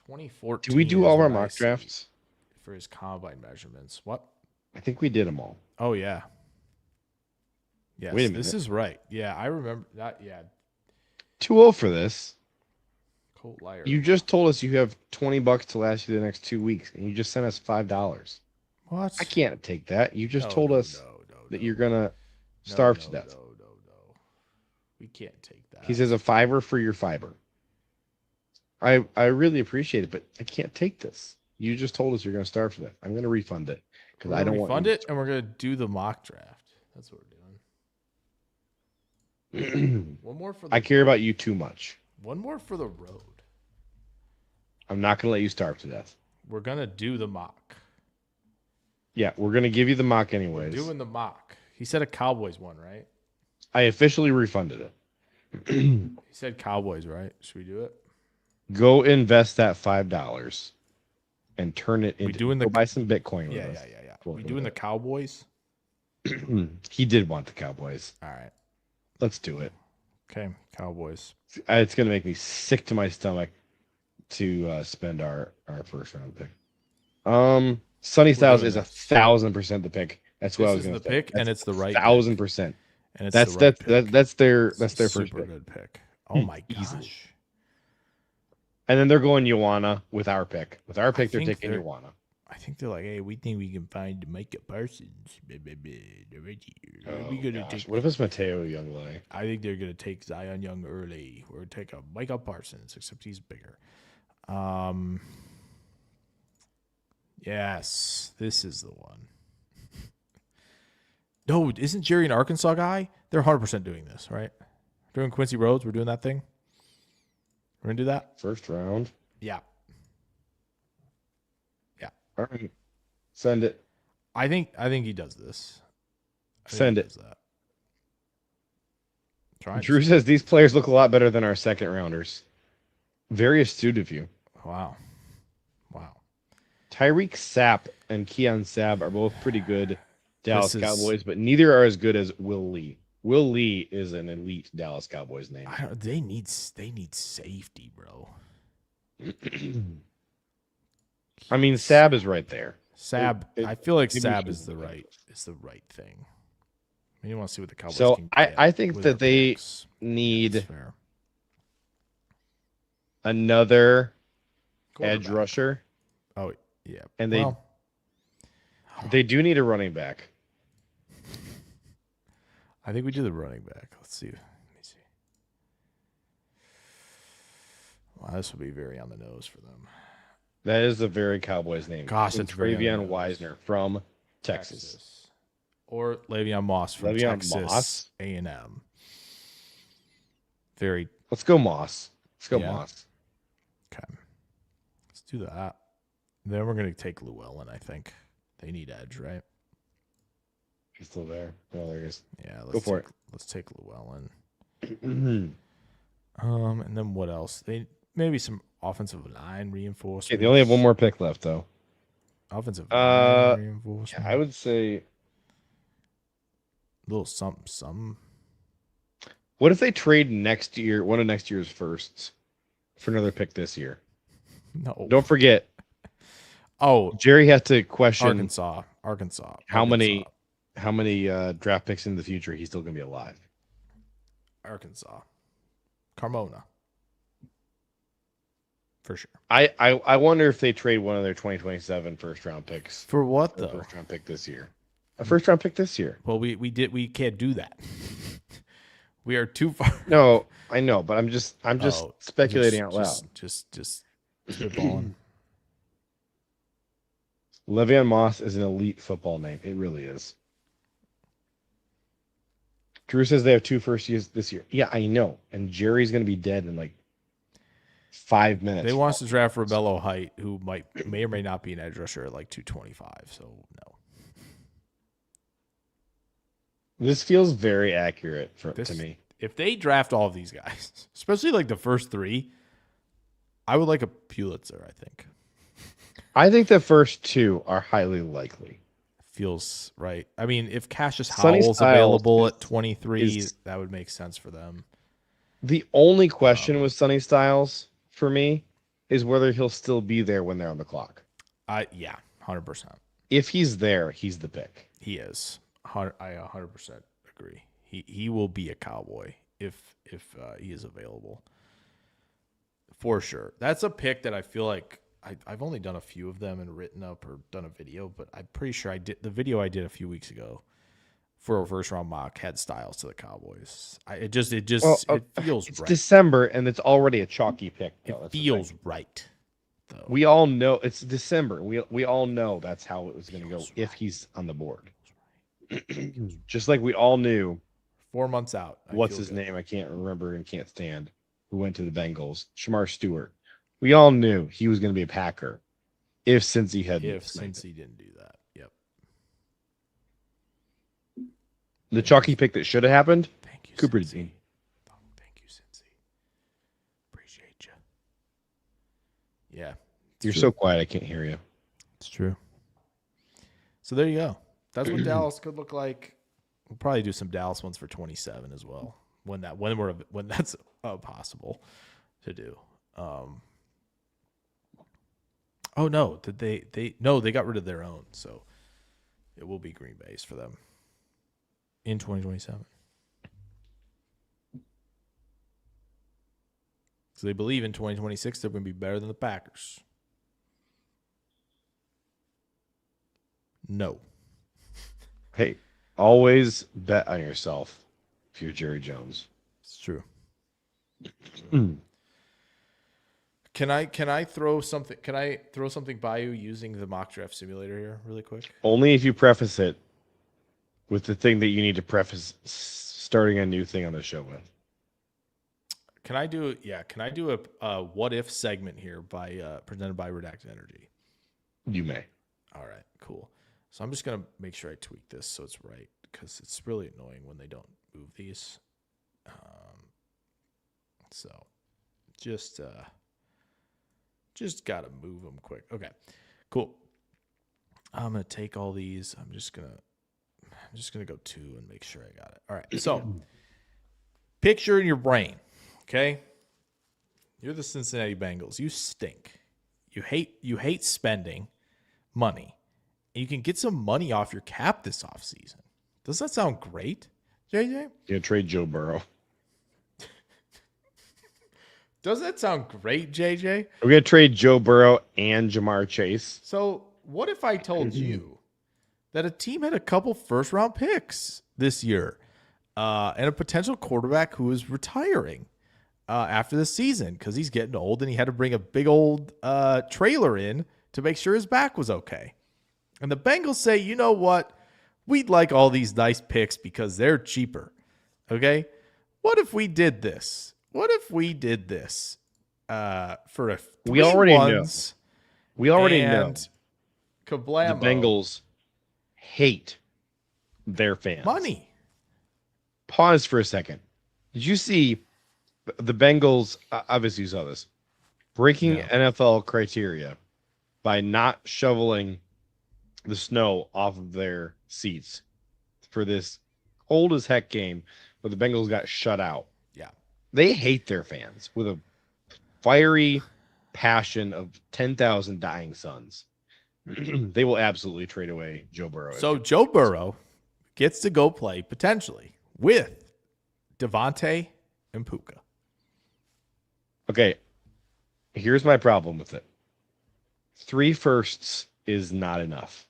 D: 2014.
C: Do we do all
D: is
C: our
D: what I
C: mock
D: see
C: drafts?
D: for his combine measurements? What?
C: I think we did them all.
D: Oh, yeah. Yes,
C: Wait a
D: this
C: minute.
D: is right. Yeah, I remember that. Yeah,
C: Too old for this.
D: Colt liar.
C: You just told us you have $20 to last you the next 2 weeks, and you just sent us $5.
D: What?
C: I can't take that. You just
D: No,
C: told
D: no,
C: us
D: no,
C: that you're gonna starve to death.
D: No. We can't take that.
C: He says a $5 for your fiber. I really appreciate it, but I can't take this. You just told us you're gonna starve to death. I'm gonna refund it because I don't want
D: refund
C: you
D: it, and we're gonna do the mock draft. That's what we're doing.
C: to-
D: One more for the.
C: I care about you too much.
D: One more for the road.
C: I'm not gonna let you starve to death.
D: We're gonna do the mock.
C: Yeah, we're gonna give you the mock
D: We're
C: anyways.
D: doing the mock. He said a Cowboys one, right?
C: I officially refunded it.
D: He said Cowboys, right? Should we do it?
C: Go invest that $5 and turn it into.
D: doing the-
C: Go buy some Bitcoin. With
D: Yeah.
C: us. Cool.
D: We doing the Cowboys?
C: He did want the Cowboys.
D: All right.
C: Let's do it.
D: Okay, Cowboys.
C: It's gonna make me sick to my stomach to spend our first round pick. Sunny Styles
D: doing
C: is
D: this.
C: 1,000% the pick. That's what I
D: This
C: was
D: is
C: gonna
D: the
C: say.
D: pick, and it's the right pick.
C: 1,000%.
D: And it's
C: That's
D: the right pick.
C: that's their
D: It's
C: that's
D: a
C: their first
D: super
C: pick.
D: good pick. Oh my
C: Easily.
D: gosh.
C: And then they're going Ioana with our pick. With our pick, they're
D: think
C: taking
D: they're-
C: Ioana.
D: I think they're like, hey, we think we can find Micah Parsons. They're right here.
C: Oh,
D: we gonna
C: gosh.
D: take.
C: What if it's Mateo Youngley?
D: I think they're gonna take Zion Young early. We're gonna take a Micah Parsons, except he's bigger. Yes, this is the one. No, isn't Jerry an Arkansas guy? They're 100% doing this, right? We're doing Quincy Rhodes. We're doing that thing. We're gonna do that.
C: First round.
D: Yeah,
C: All right. Send it.
D: I think he does this. I think
C: Send
D: he
C: it.
D: does that. Try and
C: Drew says these players look a lot better than our second rounders. Very astute of you.
D: Wow.
C: Tyreek Sapp and Keon Sabb are both pretty good Dallas
D: This is-
C: Cowboys, but neither are as good as Will Lee. Will Lee is an elite Dallas Cowboys name.
D: They need safety, bro.
C: I mean, Sabb is right there.
D: Sab,
C: It-
D: I feel like
C: maybe
D: Sab
C: we
D: is
C: should
D: the
C: look at
D: right thing. I mean, you want to see what the Cowboys
C: So
D: can
C: I think
D: with
C: that
D: their
C: they
D: picks.
C: need
D: That's fair.
C: another edge
D: Quarterback.
C: rusher.
D: Oh yeah,
C: And they-
D: well,
C: They do need a running back.
D: I think we do the running back. Let's see. Let me see. Wow, this would be very on the nose for them.
C: That is a very Cowboys name.
D: Gosh,
C: It's
D: that's very
C: Travion
D: on the nose.
C: Wisner from Texas.
D: Or Le'Veon Moss from
C: Le'Veon
D: Texas
C: Moss?
D: A&M. Very
C: Let's go Moss. Let's go
D: Yeah.
C: Moss.
D: okay. Let's do that. Then we're gonna take Llewellyn. I think they need edge, right?
C: He's still there. Oh, there he is.
D: Yeah.
C: Go for
D: Let's take Llewellyn.
C: it.
D: And then what else? They maybe some offensive line reinforcements.
C: Okay, they only have one more pick left, though.
D: offensive
C: Uh,
D: line reinforcements.
C: Yeah, I would say.
D: little something.
C: What if they trade next year, one of next year's firsts, for another pick this year?
D: No.
C: Don't forget,
D: Oh,
C: Jerry has to question
D: Arkansas.
C: how many draft picks in the future he's still going to be alive.
D: Arkansas. Carmona. For sure.
C: I wonder if they trade one of their 2027 first round picks
D: For what
C: for a
D: though?
C: first round pick this year. A first round pick this year.
D: Well, we can't do that. We are too far.
C: No, I know, but I'm just
D: Oh,
C: speculating out loud.
D: Just spitballing.
C: Le'Veon Moss is an elite football name. It really is. Drew says they have 2 first years this year. Yeah, I know. And Jerry's going to be dead in like 5 minutes.
D: They want us to draft Rebello Height, who may or may not be an edge rusher at like 225. So no.
C: This feels very accurate to me.
D: If they draft all of these guys, especially like the first 3, I would like a Pulitzer. I think
C: I think the first 2 are highly likely.
D: feels right. I mean, if Cassius
C: Sonny
D: Howell's
C: Styles
D: available
C: is-
D: at 23,
C: is-
D: that would make sense for them.
C: The only question with Sonny Styles for me is whether he'll still be there when they're on the clock.
D: Yeah, 100%.
C: If he's there, he's the pick.
D: He is. I 100% agree. He will be a Cowboy if he is available. For sure. That's a pick that I feel like I've only done a few of them and written up or done a video, but I'm pretty sure I did the video I did a few weeks ago for a first round mock had Styles to the Cowboys. It feels
C: it's
D: right.
C: December and it's already a chalky pick.
D: It feels right. Though.
C: We all know it's December. We all know that's how it was going to go if he's on the board. Just like we all knew
D: 4 months out.
C: What's his name? I can't remember and can't stand. Who went to the Bengals? Shamar Stewart. We all knew he was going to be a Packer if Cincy
D: didn't do that. Yep.
C: The chalky pick that should have happened.
D: Thank you,
C: Cooper
D: Cincy.
C: Dean.
D: Thank you, Cincy. Appreciate you. Yeah.
C: You're so quiet. I can't hear you.
D: It's true. So there you go. That's what Dallas could look like. We'll probably do some Dallas ones for 27 as well when that's possible to do. Oh no, they got rid of their own, so it will be Green Bay's for them in 2027. So they believe in 2026 they're going to be better than the Packers. No.
C: Hey, always bet on yourself if you're Jerry Jones.
D: It's true. Can I throw something? Can I throw something by you using the mock draft simulator here, really quick?
C: Only if you preface it with the thing that you need to preface starting a new thing on the show with.
D: Can I do a what if segment here by presented by Redacted Energy?
C: You may.
D: All right, cool. So I'm just gonna make sure I tweak this so it's right because it's really annoying when they don't move these. So just gotta move them quick. Okay, cool. I'm gonna take all these. I'm just gonna go 2 and make sure I got it. All right. So picture in your brain. Okay, you're the Cincinnati Bengals. You stink. You hate spending money. You can get some money off your cap this offseason. Does that sound great, JJ?
C: Yeah, trade Joe Burrow.
D: Does that sound great, JJ?
C: We're going to trade Joe Burrow and Jamar Chase.
D: So what if I told you that a team had a couple first-round picks this year and a potential quarterback who is retiring after the season because he's getting old and he had to bring a big old trailer in to make sure his back was okay? And the Bengals say, you know what? We'd like all these nice picks because they're cheaper. Okay? What if we did this? What if we did this for a
C: We already know. We already know. The
D: Kablamo.
C: Bengals hate their fans.
D: Money.
C: Pause for a second. Did you see the Bengals? Obviously, you saw this. Breaking NFL criteria by not shoveling the snow off of their seats for this cold as heck game where the Bengals got shut out.
D: Yeah.
C: They hate their fans with a fiery passion of 10,000 dying suns. They will absolutely trade away Joe Burrow.
D: So Joe Burrow gets to go play potentially with Devontae and Puka.
C: Okay. Here's my problem with it. 3 firsts is not enough.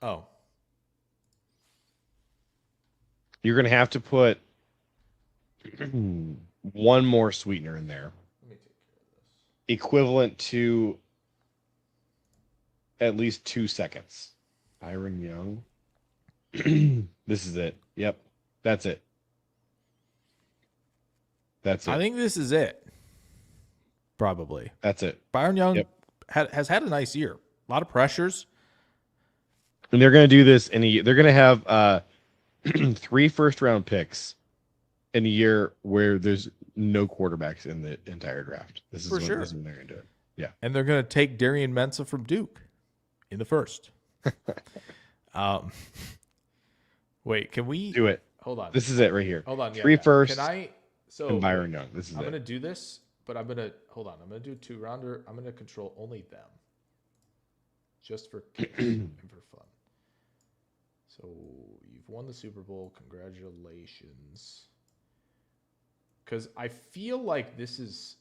D: Oh.
C: You're going to have to put one more sweetener in there.
D: Let me take care of this.
C: Equivalent to at least 2 seconds. Byron Young. This is it. Yep. That's it. That's it.
D: I think this is it. Probably.
C: That's it.
D: Byron Young has had a nice year. A lot of pressures.
C: And they're going to do this in a year. They're going to have 3 first-round picks in a year where there's no quarterbacks in the entire draft. This is when they're going to do it. Yeah.
D: And they're going to take Darian Mensah from Duke in the first. Wait, can we
C: do it?
D: Hold on.
C: This is it right here.
D: Hold on.
C: 3 firsts.
D: Can I So
C: and Byron Young. This is
D: I'm
C: it.
D: gonna do this, but I'm gonna hold on. I'm gonna do 2-rounder. I'm gonna control only them, just for kicks and for fun. So you've won the Super Bowl. Congratulations. Because I feel like this is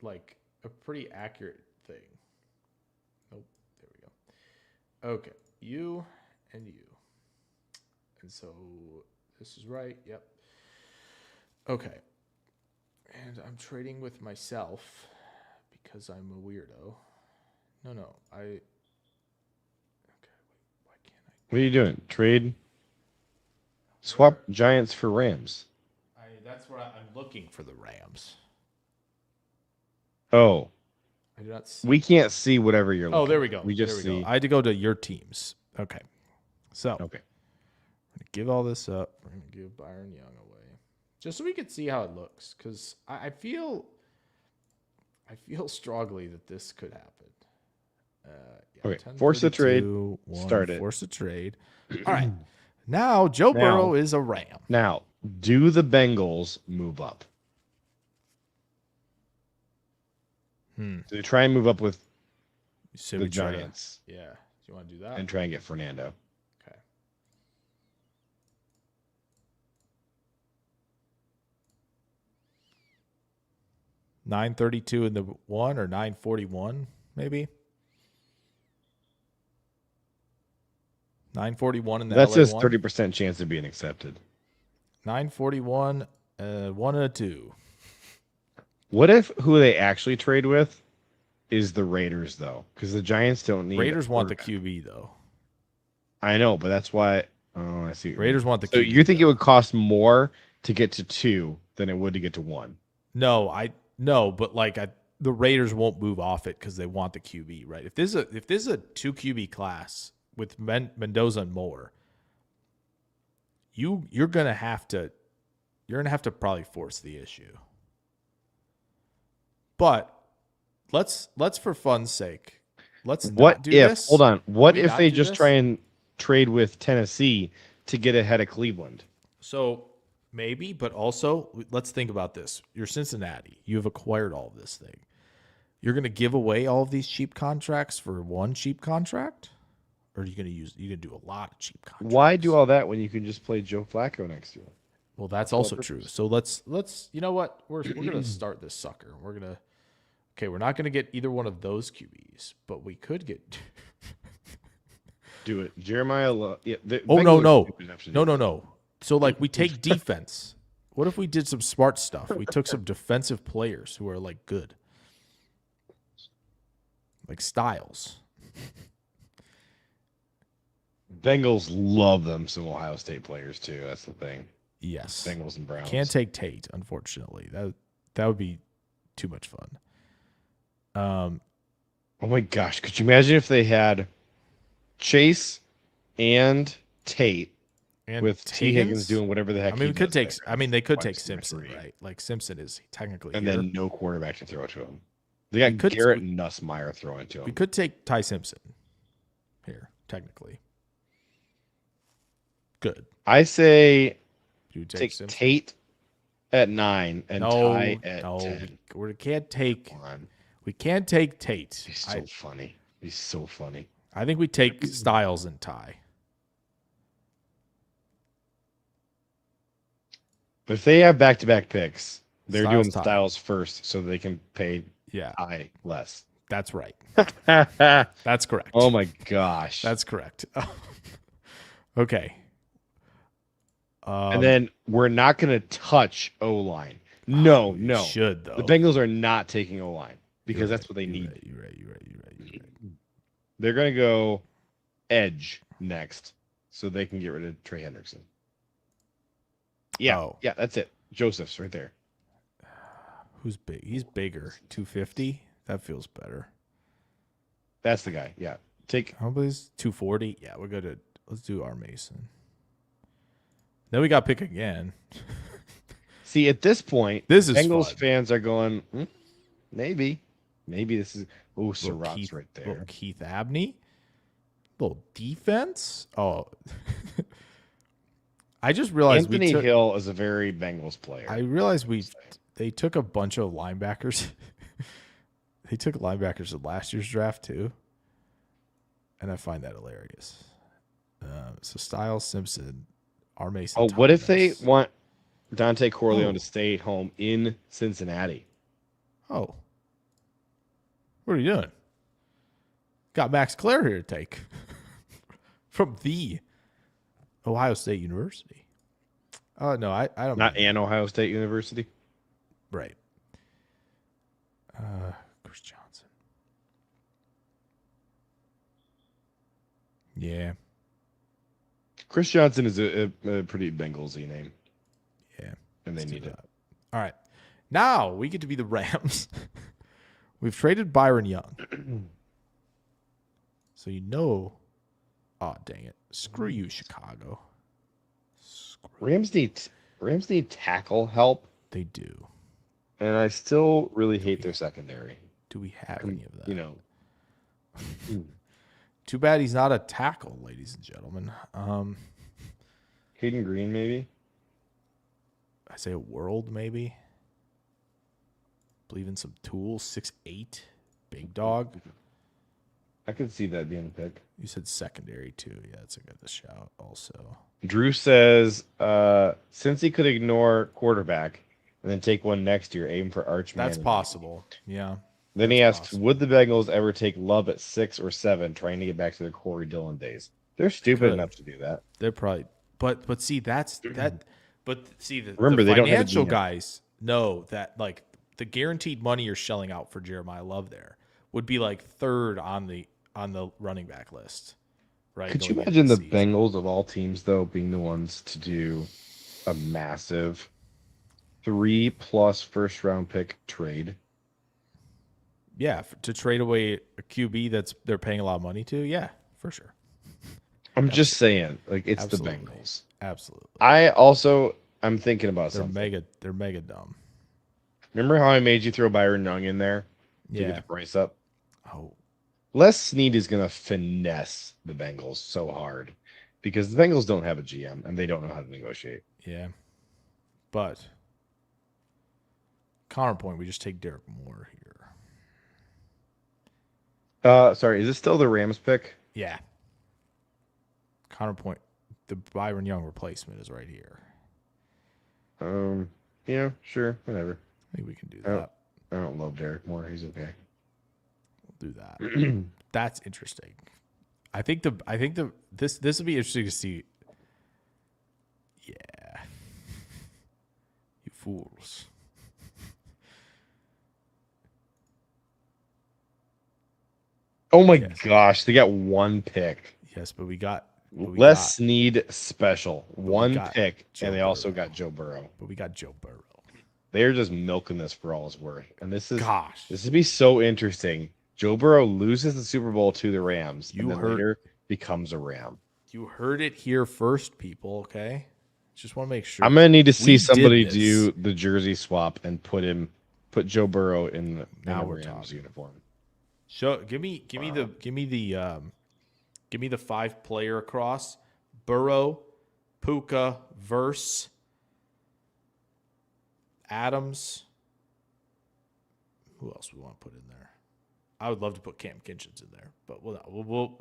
D: like a pretty accurate thing. Nope. There we go. Okay. You and you. And so this is right. Yep. Okay. And I'm trading with myself because I'm a weirdo. No. Okay. Wait. Why can't I?
C: What are you doing? Trade? Swap Giants for Rams.
D: That's where I'm looking for the Rams.
C: Oh.
D: I do not see.
C: We can't see whatever you're looking
D: Oh, there we go.
C: We just see.
D: I had to go to your teams. Okay. So,
C: Okay.
D: I'm going to give all this up. We're going to give Byron Young away. Just so we can see how it looks. Because I feel strongly that this could happen.
C: Okay. Force the trade. Start it.
D: Force a trade. All right. Now, Joe Burrow is a Ram.
C: Now, do the Bengals move up? Do they try and move up with
D: So
C: the
D: we try
C: Giants?
D: Yeah. Do you want to do that?
C: And try and get Fernando.
D: Okay. $932 in the one or $941 maybe. $941 in the
C: That
D: LA
C: says
D: one.
C: 30% chance of being accepted.
D: $941, 1 and a 2.
C: What if who they actually trade with is the Raiders, though? Because the Giants don't need.
D: Raiders want the QB though.
C: I know, but that's why. Oh, I see.
D: Raiders want the
C: So
D: QB.
C: you think it would cost more to get to 2 than it would to get to 1?
D: No, but like the Raiders won't move off it because they want the QB, right? If this is a 2 QB class with Mendoza and Moore, you're gonna have to probably force the issue. But let's for fun's sake, let's not do this.
C: Hold on. What
D: Can we
C: if
D: not
C: they
D: do
C: just
D: this?
C: try and trade with Tennessee to get ahead of Cleveland?
D: So maybe, but also let's think about this. You're Cincinnati. You've acquired all of this thing. You're going to give away all of these cheap contracts for one cheap contract, or are you going to do a lot of cheap contracts?
C: Why do all that when you can just play Joe Flacco next year?
D: Well, that's also true. So let's you know what? We're going to start this sucker. We're not going to get either one of those QBs, but we could get
C: Do it, Jeremiah. No.
D: So like we take defense. What if we did some smart stuff? We took some defensive players who are like good, like Styles.
C: Bengals love them some Ohio State players too. That's the thing.
D: Yes,
C: Bengals and Browns.
D: Can't take Tate, unfortunately. That would be too much fun.
C: Oh my gosh, could you imagine if they had Chase and Tate
D: And
C: with T. Higgins doing whatever the heck?
D: I mean,
C: he
D: they
C: does
D: could
C: there.
D: take
C: Wide
D: Simpson,
C: receiver.
D: right? Like Simpson is technically
C: And
D: here.
C: then no quarterback to throw it to him. They got
D: could-
C: Garrett Nussmeier throwing it to
D: we
C: him.
D: could take Ty Simpson here, technically. Good.
C: I say
D: You
C: take
D: Simpson?
C: Tate at 9 and Ty at 10.
D: We can't take.
C: Come on.
D: We can't take Tate.
C: He's so funny. He's so funny.
D: I think we take Styles and Ty.
C: But if they have back-to-back picks, they're
D: Styles,
C: doing
D: Ty.
C: Styles first so they can pay
D: Yeah,
C: Ty less.
D: that's right.
C: Oh
D: That's correct.
C: my gosh.
D: That's correct. Okay.
C: And then we're not going to touch O-line. No.
D: We should though.
C: The Bengals are not taking O-line because that's what they need.
D: You're right.
C: They're going to go edge next so they can get rid of Trey Hendrickson. Yeah,
D: Oh.
C: yeah, that's it. Joseph's right there.
D: Who's big? He's bigger. 250. That feels better.
C: That's the guy. Yeah.
D: How about is 240? Yeah, we're good at. Let's do our Mason. Then we got pick again.
C: See, at this point,
D: This is
C: Bengals
D: fun.
C: fans are going, maybe this is. Oh,
D: Little
C: Surratt's
D: Keith,
C: right
D: little
C: there.
D: Keith Abney. Little defense. Oh. I just realized
C: Anthony Hill is a very Bengals player.
D: I realized they took a bunch of linebackers. They took linebackers in last year's draft too, and I find that hilarious. So Styles, Simpson, R. Mason.
C: Oh, what if they
D: Thomas.
C: want Dante Corleone to stay home in Cincinnati?
D: Oh, what are you doing? Got Max Clare here to take from the Ohio State University. Oh no, I don't.
C: Not an Ohio State University.
D: Right. Chris Johnson. Yeah.
C: Chris Johnson is a pretty Bengalsy name.
D: Yeah.
C: And they need it.
D: All right. Now we get to be the Rams. We've traded Barryn Young. So oh, dang it. Screw you, Chicago.
C: Rams need tackle help.
D: They do.
C: And I still really hate their secondary.
D: Do we have any of that?
C: You know.
D: Too bad he's not a tackle, ladies and gentlemen.
C: Hayden Green, maybe?
D: Isaiah World, maybe? Believe in some tools. 6'8", big dog.
C: I could see that being a pick.
D: You said secondary, too. Yeah, that's a good shout also.
C: Drew says, since he could ignore quarterback and then take one next year, aim for Archman.
D: That's possible. Yeah.
C: Then he asks, would the Bengals ever take Love at 6 or 7, trying to get back to their Corey Dillon days? They're stupid enough to do that.
D: They're probably, but see, that's that. But see,
C: Remember,
D: the
C: they don't have a
D: financial
C: GM.
D: guys know that like the guaranteed money you're shelling out for Jeremiah Love there would be like third on the running back list, right?
C: Could you
D: going
C: imagine
D: into
C: the
D: season.
C: Bengals of all teams, though, being the ones to do a massive 3+ first-round pick trade?
D: Yeah, to trade away a QB they're paying a lot of money to. Yeah, for sure.
C: I'm just saying, like, it's
D: Absolutely.
C: the Bengals.
D: Absolutely.
C: I'm thinking about
D: They're
C: something.
D: they're mega dumb.
C: Remember how I made you throw Barryn Young in there to
D: Yeah.
C: get the price up?
D: Oh,
C: Les Snead is going to finesse the Bengals so hard because the Bengals don't have a GM and they don't know how to negotiate.
D: yeah. But counterpoint, we just take Derek Moore here.
C: Sorry, is this still the Rams pick?
D: Yeah. Counterpoint, the Barryn Young replacement is right here.
C: Yeah, sure, whatever.
D: I think we can do
C: Oh.
D: that.
C: I don't love Derek Moore. He's okay.
D: We'll do that. That's interesting. I think this will be interesting to see. Yeah. You fools.
C: Oh my
D: Yes.
C: gosh, they got one pick.
D: Yes, but we got
C: Les Snead special. One
D: got
C: pick,
D: Joe
C: and they also
D: Burrow.
C: got Joe Burrow.
D: But we got Joe Burrow.
C: They're just milking this for all it's worth. And this
D: Gosh.
C: would be so interesting. Joe Burrow loses the Super Bowl to the Rams, and then later becomes a Ram.
D: You heard it here first, people, okay? Just want to make sure.
C: I'm gonna need to see
D: We
C: somebody
D: did
C: do
D: this.
C: the jersey swap and put Joe Burrow in a
D: we're
C: Rams
D: talking.
C: uniform.
D: Give me the 5-player across. Burrow, Puka, Verse, Adams. Who else we want to put in there? I would love to put Cam Kinchins in there, but we'll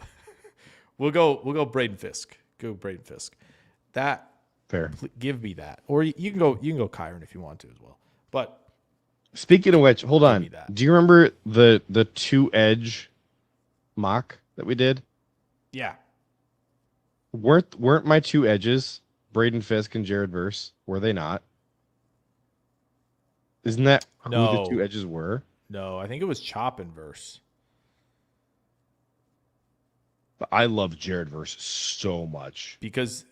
D: go Braden Fisk. Go Braden Fisk. That
C: Fair.
D: give me that, or you can go Kyron if you want to as well. But
C: Speaking of which, hold on.
D: me that.
C: Do you remember the 2-edge mock that we did?
D: yeah,
C: Weren't my 2 edges Braden Fisk and Jared Verse? Were they not? Isn't that who
D: No.
C: the 2 edges were?
D: no, I think it was Chop and Verse.
C: But I love Jared Verse so much.
D: Because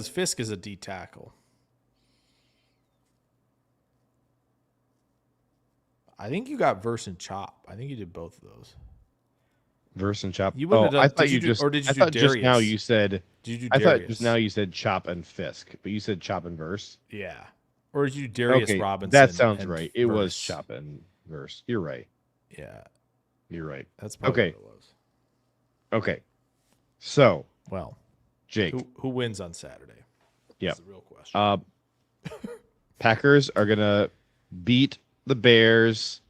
D: Fisk is a D tackle. I think you got Verse and Chop. I think you did both of those.
C: Verse and Chop.
D: You wouldn't have done-
C: I thought
D: did you do-
C: just.
D: or did you
C: I
D: do
C: thought just now
D: Darius?
C: you said.
D: Did you do
C: I
D: Darius?
C: thought just now you said Chop and Fisk, but you said Chop and Verse.
D: Yeah. Or did you do Darius
C: Okay,
D: Robinson?
C: that sounds
D: and
C: right. It was
D: Verse?
C: Chop and Verse. You're right.
D: Yeah,
C: You're right.
D: that's probably
C: Okay.
D: what it was.
C: Okay. So,
D: Well,
C: Jake,
D: who wins on Saturday? That's the real question.
C: Packers are going to beat the Bears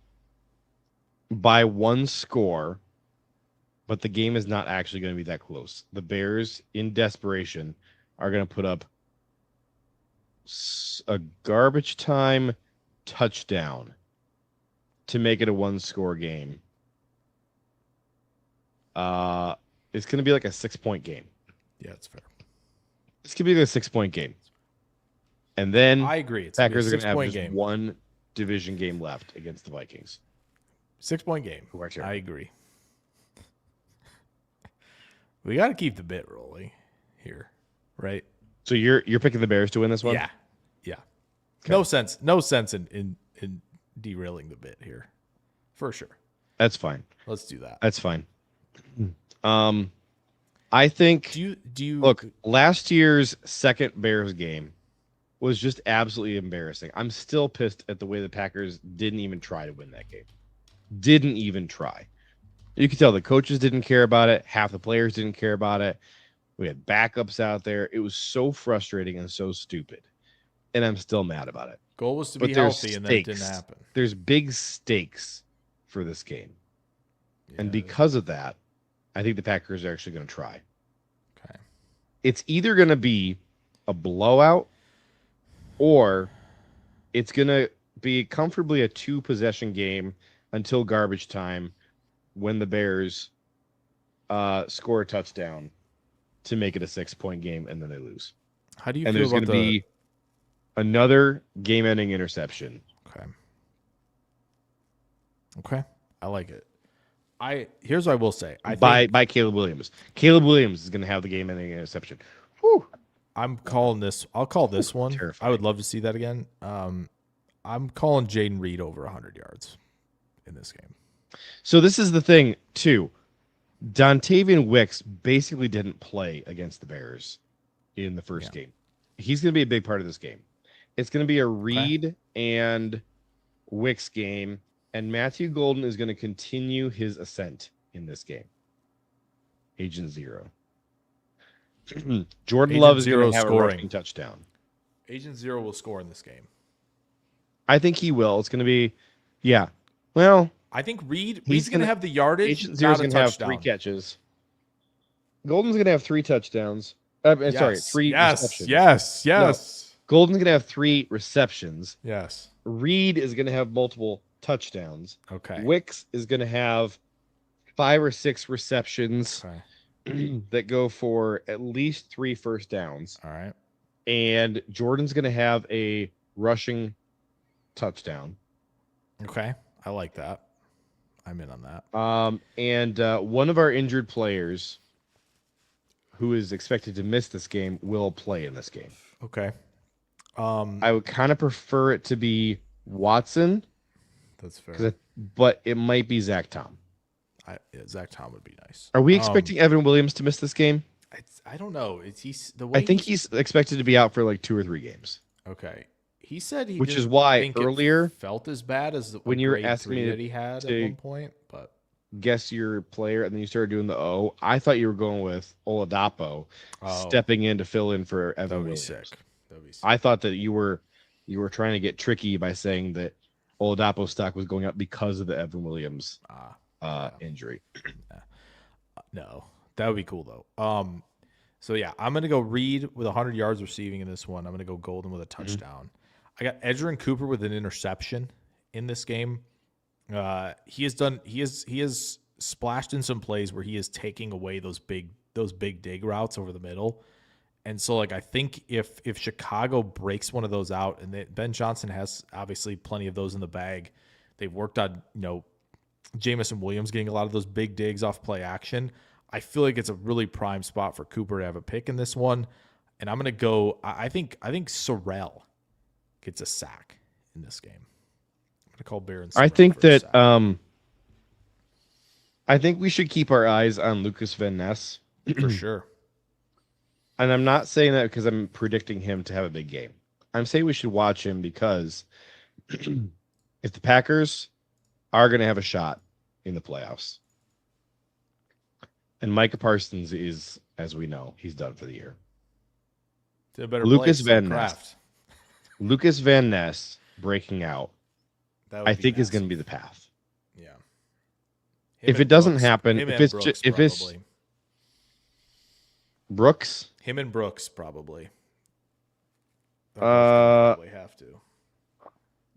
C: by 1 score, but the game is not actually going to be that close. The Bears, in desperation, are going to put up a garbage time touchdown to make it a 1-score game. It's going to be like a 6-point game.
D: Yeah, it's fair.
C: This could be like a 6-point game. And then
D: I agree.
C: Packers are going to have just
D: game.
C: one division game left against the Vikings.
D: 6-point game. I agree. We got to keep the bit rolling here, right?
C: So you're picking the Bears to win this one?
D: Yeah. Okay. No sense in derailing the bit here, for sure.
C: That's fine.
D: Let's do that.
C: That's fine. I think.
D: Do you
C: look? Last year's second Bears game was just absolutely embarrassing. I'm still pissed at the way the Packers didn't even try to win that game. Didn't even try. You could tell the coaches didn't care about it. Half the players didn't care about it. We had backups out there. It was so frustrating and so stupid. And I'm still mad about it.
D: Goal was to be healthy, and that didn't happen.
C: There's big stakes for this game.
D: Yeah.
C: And because of that, I think the Packers are actually going to try.
D: Okay.
C: It's either going to be a blowout or it's going to be comfortably a 2-possession game until garbage time when the Bears score a touchdown to make it a 6-point game, and then they lose.
D: How do you
C: and
D: feel
C: there's going to be another game-ending interception.
D: Okay. I like it. Here's what I will say.
C: By Caleb Williams. Caleb Williams is going to have the game-ending interception. Whew.
D: I'm calling this. I'll call this one.
C: Terrifying.
D: I would love to see that again. I'm calling Jayden Reed over 100 yards in this game.
C: So this is the thing, too. Dontayvion Wicks basically didn't play against the Bears in the first game. He's going to be a big part of this game. It's going to be a Reed and Wicks game, and Matthew Golden is going to continue his ascent in this game. Agent Zero. Jordan Love is going to have a rushing touchdown.
D: Agent Zero will score in this game.
C: I think he will. It's going to be, well,
D: I think Reed's going to have the yardage.
C: Agent Zero's going to have 3 catches. Golden's going to have 3 touchdowns. Sorry, 3 receptions.
D: Yes.
C: No, Golden's going to have 3 receptions.
D: Yes.
C: Reed is going to have multiple touchdowns.
D: Okay.
C: Wicks is going to have 5 or 6 receptions that go for at least 3 first downs.
D: All right.
C: And Jordan's going to have a rushing touchdown.
D: Okay. I like that. I'm in on that.
C: And one of our injured players who is expected to miss this game will play in this game.
D: Okay.
C: I would kind of prefer it to be Watson.
D: That's fair.
C: But it might be Zach Tom.
D: Zach Tom would be nice.
C: Are we expecting Evan Williams to miss this game?
D: I don't know. I
C: think he's expected to be out for like 2 or 3 games.
D: Okay. He said
C: which is why earlier
D: felt as bad as
C: when you were asking me
D: that he had at one point, but
C: guess your player, and then you started doing the O. I thought you were going with Oladapo stepping in to fill in for Evan Williams.
D: That'd be sick.
C: I thought that you were trying to get tricky by saying that Oladapo's stock was going up because of the Evan Williams injury.
D: No, that would be cool though. So yeah, I'm gonna go Reed with 100 yards receiving in this one. I'm gonna go Golden with a touchdown. I got Edgerrin Cooper with an interception in this game. He has splashed in some plays where he is taking away those big dig routes over the middle. And so I think if Chicago breaks one of those out, and Ben Johnson has obviously plenty of those in the bag, they've worked on, Jamison Williams getting a lot of those big digs off play action. I feel like it's a really prime spot for Cooper to have a pick in this one. And I'm going to go, I think Sorrell gets a sack in this game. I'm going to call Barryn.
C: I think that I think we should keep our eyes on Lukas Van Ness.
D: For sure.
C: And I'm not saying that because I'm predicting him to have a big game. I'm saying we should watch him because if the Packers are going to have a shot in the playoffs, and Micah Parsons is, as we know, he's done for the year.
D: To a better
C: Lucas
D: place, like
C: Van Ness.
D: Kraft.
C: Lucas Van Ness breaking out,
D: That would
C: I
D: be
C: think is going to
D: massive.
C: be the path.
D: Yeah.
C: If
D: Him
C: it
D: and
C: doesn't
D: Brooks.
C: happen,
D: Him
C: if
D: and
C: it's
D: Brooks,
C: if it's
D: probably.
C: Brooks,
D: Him and Brooks probably. They'll both probably have to.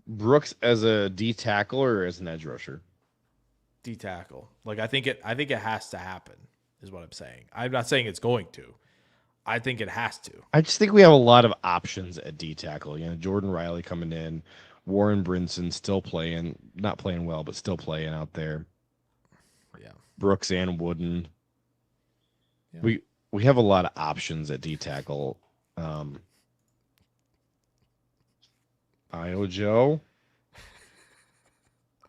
C: Brooks as a D tackle or as an edge rusher.
D: D tackle. Like I think it has to happen, is what I'm saying. I'm not saying it's going to. I think it has to.
C: I just think we have a lot of options at D tackle. You know, Jordan Riley coming in, Warren Brinson still playing, not playing well, but still playing out there.
D: Yeah.
C: Brooks and Wooden.
D: Yeah.
C: We have a lot of options at D tackle. Iowa Joe.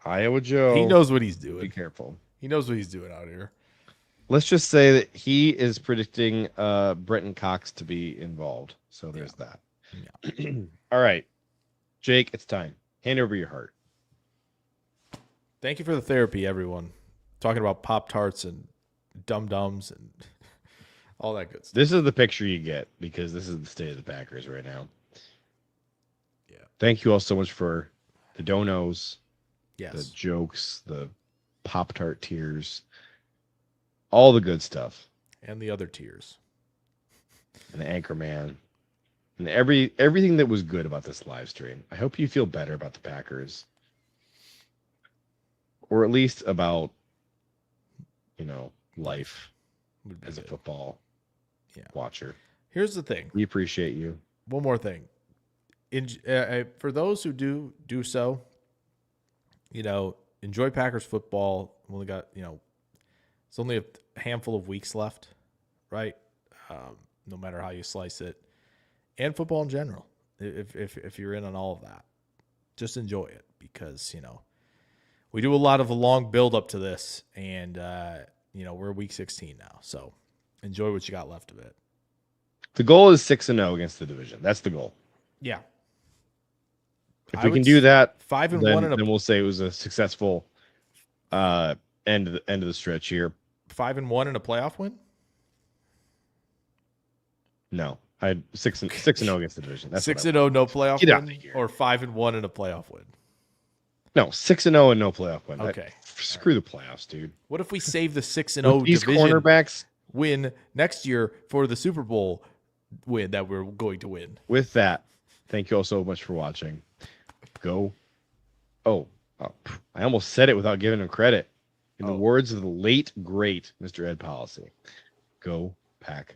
D: He knows what he's doing.
C: Be careful.
D: He knows what he's doing out here.
C: Let's just say that he is predicting Brenton Cox to be involved. So there's that.
D: Yeah.
C: All right. Jake, it's time. Hand over your heart.
D: Thank you for the therapy, everyone. Talking about Pop-Tarts and Dum-Dums and all that good stuff.
C: This is the picture you get because this is the state of the Packers right now.
D: Yeah.
C: Thank you all so much for the donos, the
D: Yes.
C: jokes, the Pop-Tart tears, all the good stuff.
D: And the other tiers.
C: And the Anchorman. And everything that was good about this live stream. I hope you feel better about the Packers. Or at least about, life
D: Would be
C: as a
D: good.
C: football watcher.
D: Here's the thing.
C: We appreciate you.
D: One more thing. For those who do so, enjoy Packers football. We only got, it's only a handful of weeks left, right? No matter how you slice it. And football in general. If you're in on all of that, just enjoy it because, we do a lot of a long build up to this and, we're week 16 now. So enjoy what you got left of it.
C: The goal is 6-0 against the division. That's the goal.
D: Yeah.
C: If we can do that,
D: 5-1
C: then we'll say it was a successful end of the stretch here.
D: 5-1 and a playoff win?
C: No, I had 6-0 against the division. That's
D: 6-0, no playoff
C: Get out
D: win,
C: of here.
D: or 5-1 and a playoff win.
C: No, 6-0 and no playoff win.
D: Okay.
C: Screw the playoffs, dude.
D: What if we save the 6-0
C: These
D: division
C: cornerbacks.
D: win next year for the Super Bowl win that we're going to win?
C: With that, thank you all so much for watching. Go. Oh, I almost said it without giving him credit. In the words of the late great Mr. Ed Policy, go Pack